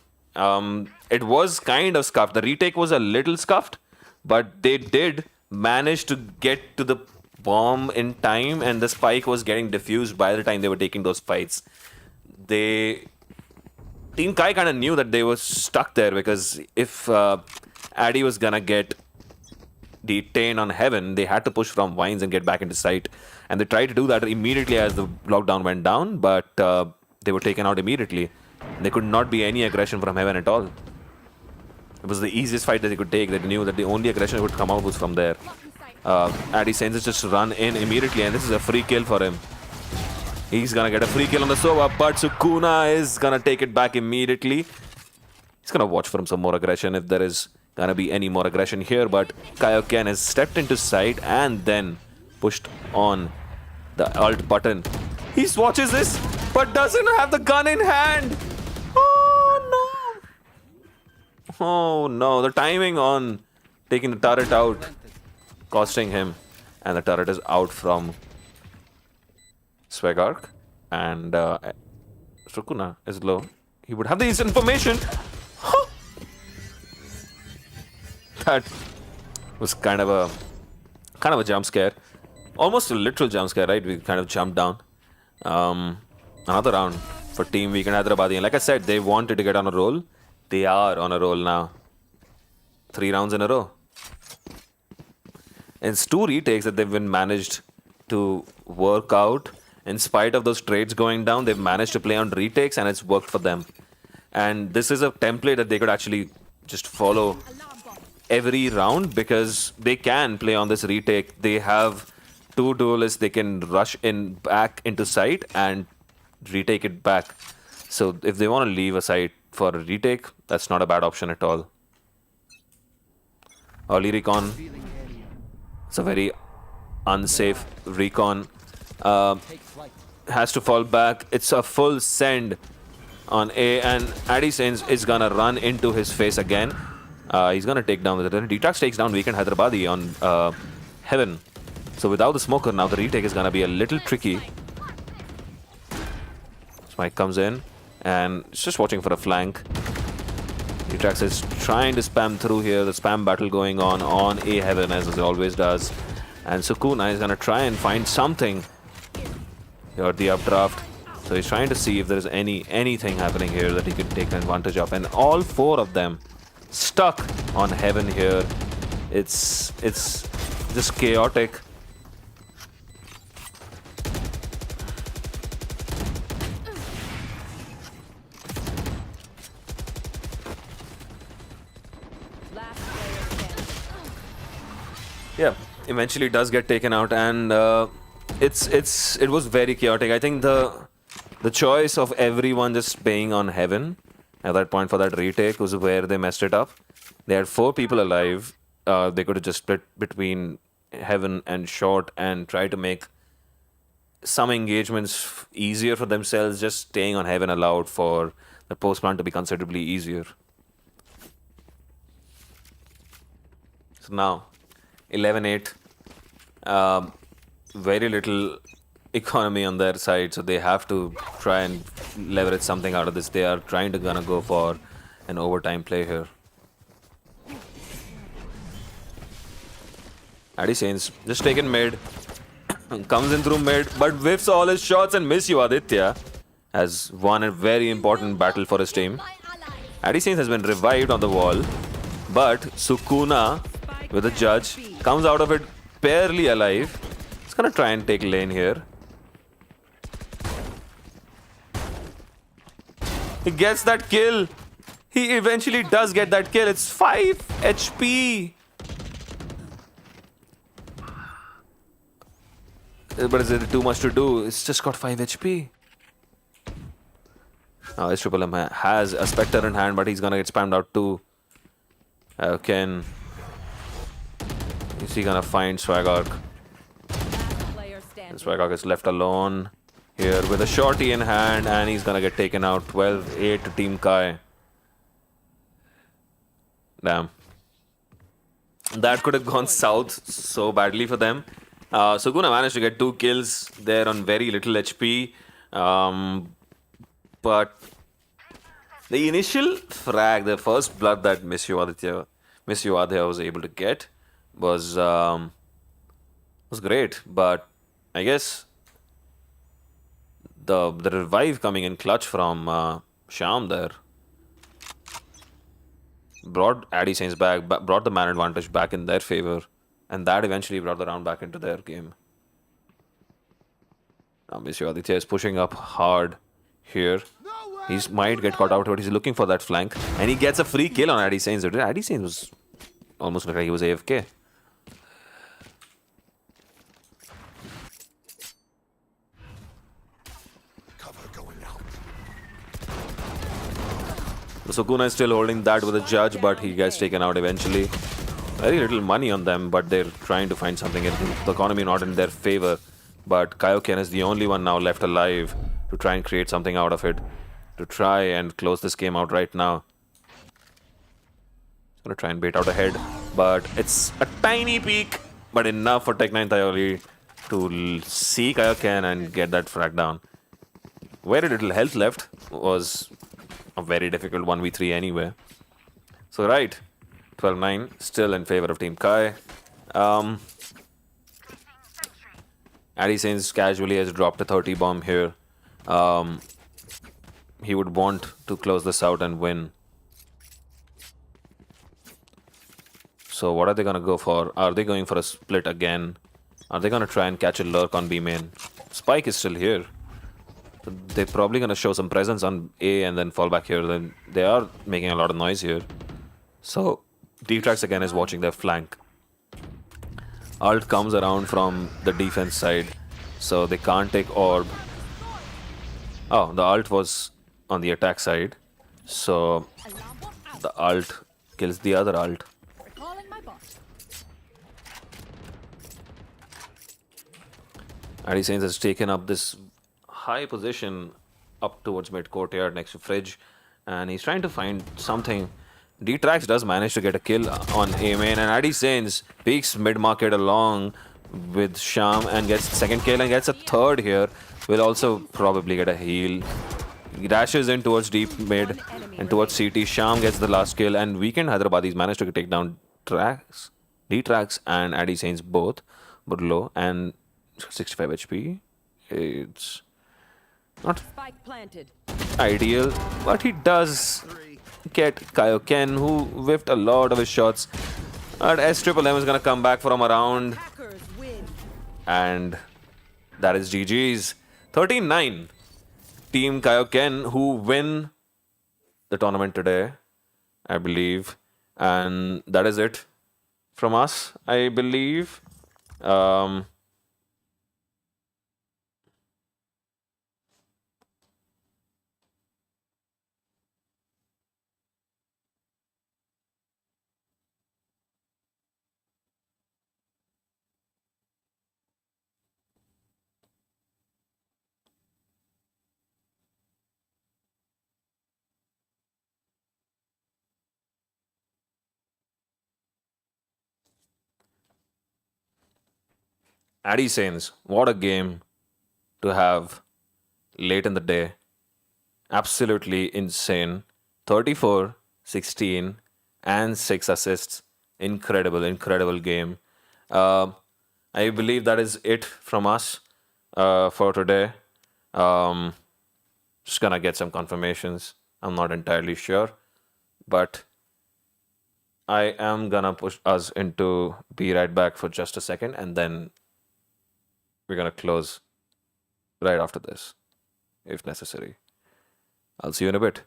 [SPEAKER 1] It was kind of scuffed. The retake was a little scuffed. But they did manage to get to the bomb in time. And the spike was getting diffused by the time they were taking those fights. Team Kai kind of knew that they were stuck there because if Addy was gonna get detained on Heaven, they had to push from Vines and get back into sight. And they tried to do that immediately as the lockdown went down, but they were taken out immediately. There could not be any aggression from Heaven at all. It was the easiest fight that they could take. They knew that the only aggression that would come out was from there. Addy Sainz just run in immediately, and this is a free kill for him. He's gonna get a free kill on the Sova, but Sukuna is gonna take it back immediately. He's gonna watch for some more aggression if there is gonna be any more aggression here, but Kaioken has stepped into sight and then pushed on the alt button. He swatches this, but doesn't have the gun in hand. Oh no! Oh no, the timing on taking the turret out, costing him, and the turret is out from Swagark, and Sukuna is low. He would have this information. That was kind of a jump scare, almost a literal jump scare, right? We kind of jumped down. Another round for Team Weekend Hyderabadi, and like I said, they wanted to get on a roll. They are on a roll now. 3 rounds in a row. It's 2 retakes that they've been managed to work out. In spite of those trades going down, they've managed to play on retakes and it's worked for them. And this is a template that they could actually just follow every round because they can play on this retake. They have 2 duelists, they can rush in back into site and retake it back. So if they want to leave a site for a retake, that's not a bad option at all. Early recon. It's a very unsafe recon. Has to fall back. It's a full send on A, and Addy Sains is gonna run into his face again. He's gonna take down the Detox takes down Weekend Hyderabadi on Heaven. So without the smoker now, the retake is gonna be a little tricky. Smite comes in and it's just watching for a flank. Detox is trying to spam through here. The spam battle going on A Heaven as it always does. And Sukuna is gonna try and find something. Here at the updraft. So he's trying to see if there's anything happening here that he could take advantage of. And all 4 of them stuck on Heaven here. It's just chaotic.
[SPEAKER 2] Last player standing.
[SPEAKER 1] Yeah, eventually does get taken out, and it was very chaotic. I think the choice of everyone just being on Heaven at that point for that retake was where they messed it up. They had 4 people alive. They could have just split between Heaven and Short and try to make some engagements easier for themselves. Just staying on Heaven allowed for the post plant to be considerably easier. So now 11-8. Very little economy on their side, so they have to try and leverage something out of this. They are gonna go for an overtime play here. Addy Sains just taken mid, comes in through mid, but whiffs all his shots and miss you. Aditya has won a very important battle for his team. Addy Sains has been revived on the wall, but Sukuna with a judge comes out of it barely alive. He's gonna try and take lane here. He gets that kill. He eventually does get that kill. It's 5 HP. But is it too much to do? It's just got 5 HP. Now his Triple M has a Spectre in hand, but he's gonna get spammed out too. Ken. Is he gonna find Swagog?
[SPEAKER 2] Player standing.
[SPEAKER 1] Swagog is left alone here with a shorty in hand, and he's gonna get taken out. 12-8 to Team Kai. Damn. That could have gone south so badly for them. Sukuna managed to get 2 kills there on very little HP. But the initial frag, the first blood that Miss Aditya was able to get was great. But I guess the revive coming in clutch from Sham there brought Addy Sains back, brought the man advantage back in their favor, and that eventually brought the round back into their game. Now Mr. Aditya is pushing up hard here. He might get caught out, but he's looking for that flank, and he gets a free kill on Addy Sains. Addy Sains was almost like he was AFK. Sukuna is still holding that with a judge, but he gets taken out eventually. Very little money on them, but they're trying to find something. The economy not in their favor, but Kaioken is the only one now left alive to try and create something out of it, to try and close this game out right now. Gonna try and bait out ahead, but it's a tiny peak, but enough for Tech9 Thaioli to see Kaioken and get that frag down. Very little health left. Was a very difficult 1v3 anyway. So right, 12-9, still in favor of Team Kai. Addy Sains casually has dropped a 30 bomb here. He would want to close this out and win. So what are they gonna go for? Are they going for a split again? Are they gonna try and catch a lurk on B main? Spike is still here. So they're probably gonna show some presence on A and then fall back here. Then they are making a lot of noise here. So D-Trax again is watching their flank. Ult comes around from the defense side, so they can't take orb. Oh, the ult was on the attack side, so
[SPEAKER 3] Alarm bot out.
[SPEAKER 1] the ult kills the other ult.
[SPEAKER 3] Recalling my bot.
[SPEAKER 1] Addy Saints has taken up this high position up towards mid courtyard next to Fridge, and he's trying to find something. D-Trax does manage to get a kill on A main, and Addy Saints peeks mid market along with Sham and gets second kill and gets a third here. Will also probably get a heal. He dashes in towards deep mid and towards CT. Sham gets the last kill, and Weekend Hyderabadis managed to take down D-Trax and Addy Saints both, but low and 65 HP. It's not
[SPEAKER 2] Spike planted.
[SPEAKER 1] ideal, but he does get Kaioken, who whiffed a lot of his shots. And S-Triple-M is going to come back from around,
[SPEAKER 2] Hackers win.
[SPEAKER 1] and that is GG's. 13-9. Team Kaioken, who win the tournament today, I believe. And that is it from us, I believe. Addy Saints, what a game to have late in the day. Absolutely insane. 34, 16, and 6 assists. Incredible, incredible game. I believe that is it from us for today. Just gonna get some confirmations. I'm not entirely sure, but I am gonna push us into be right back for just a second, and then we're gonna close right after this, if necessary. I'll see you in a bit.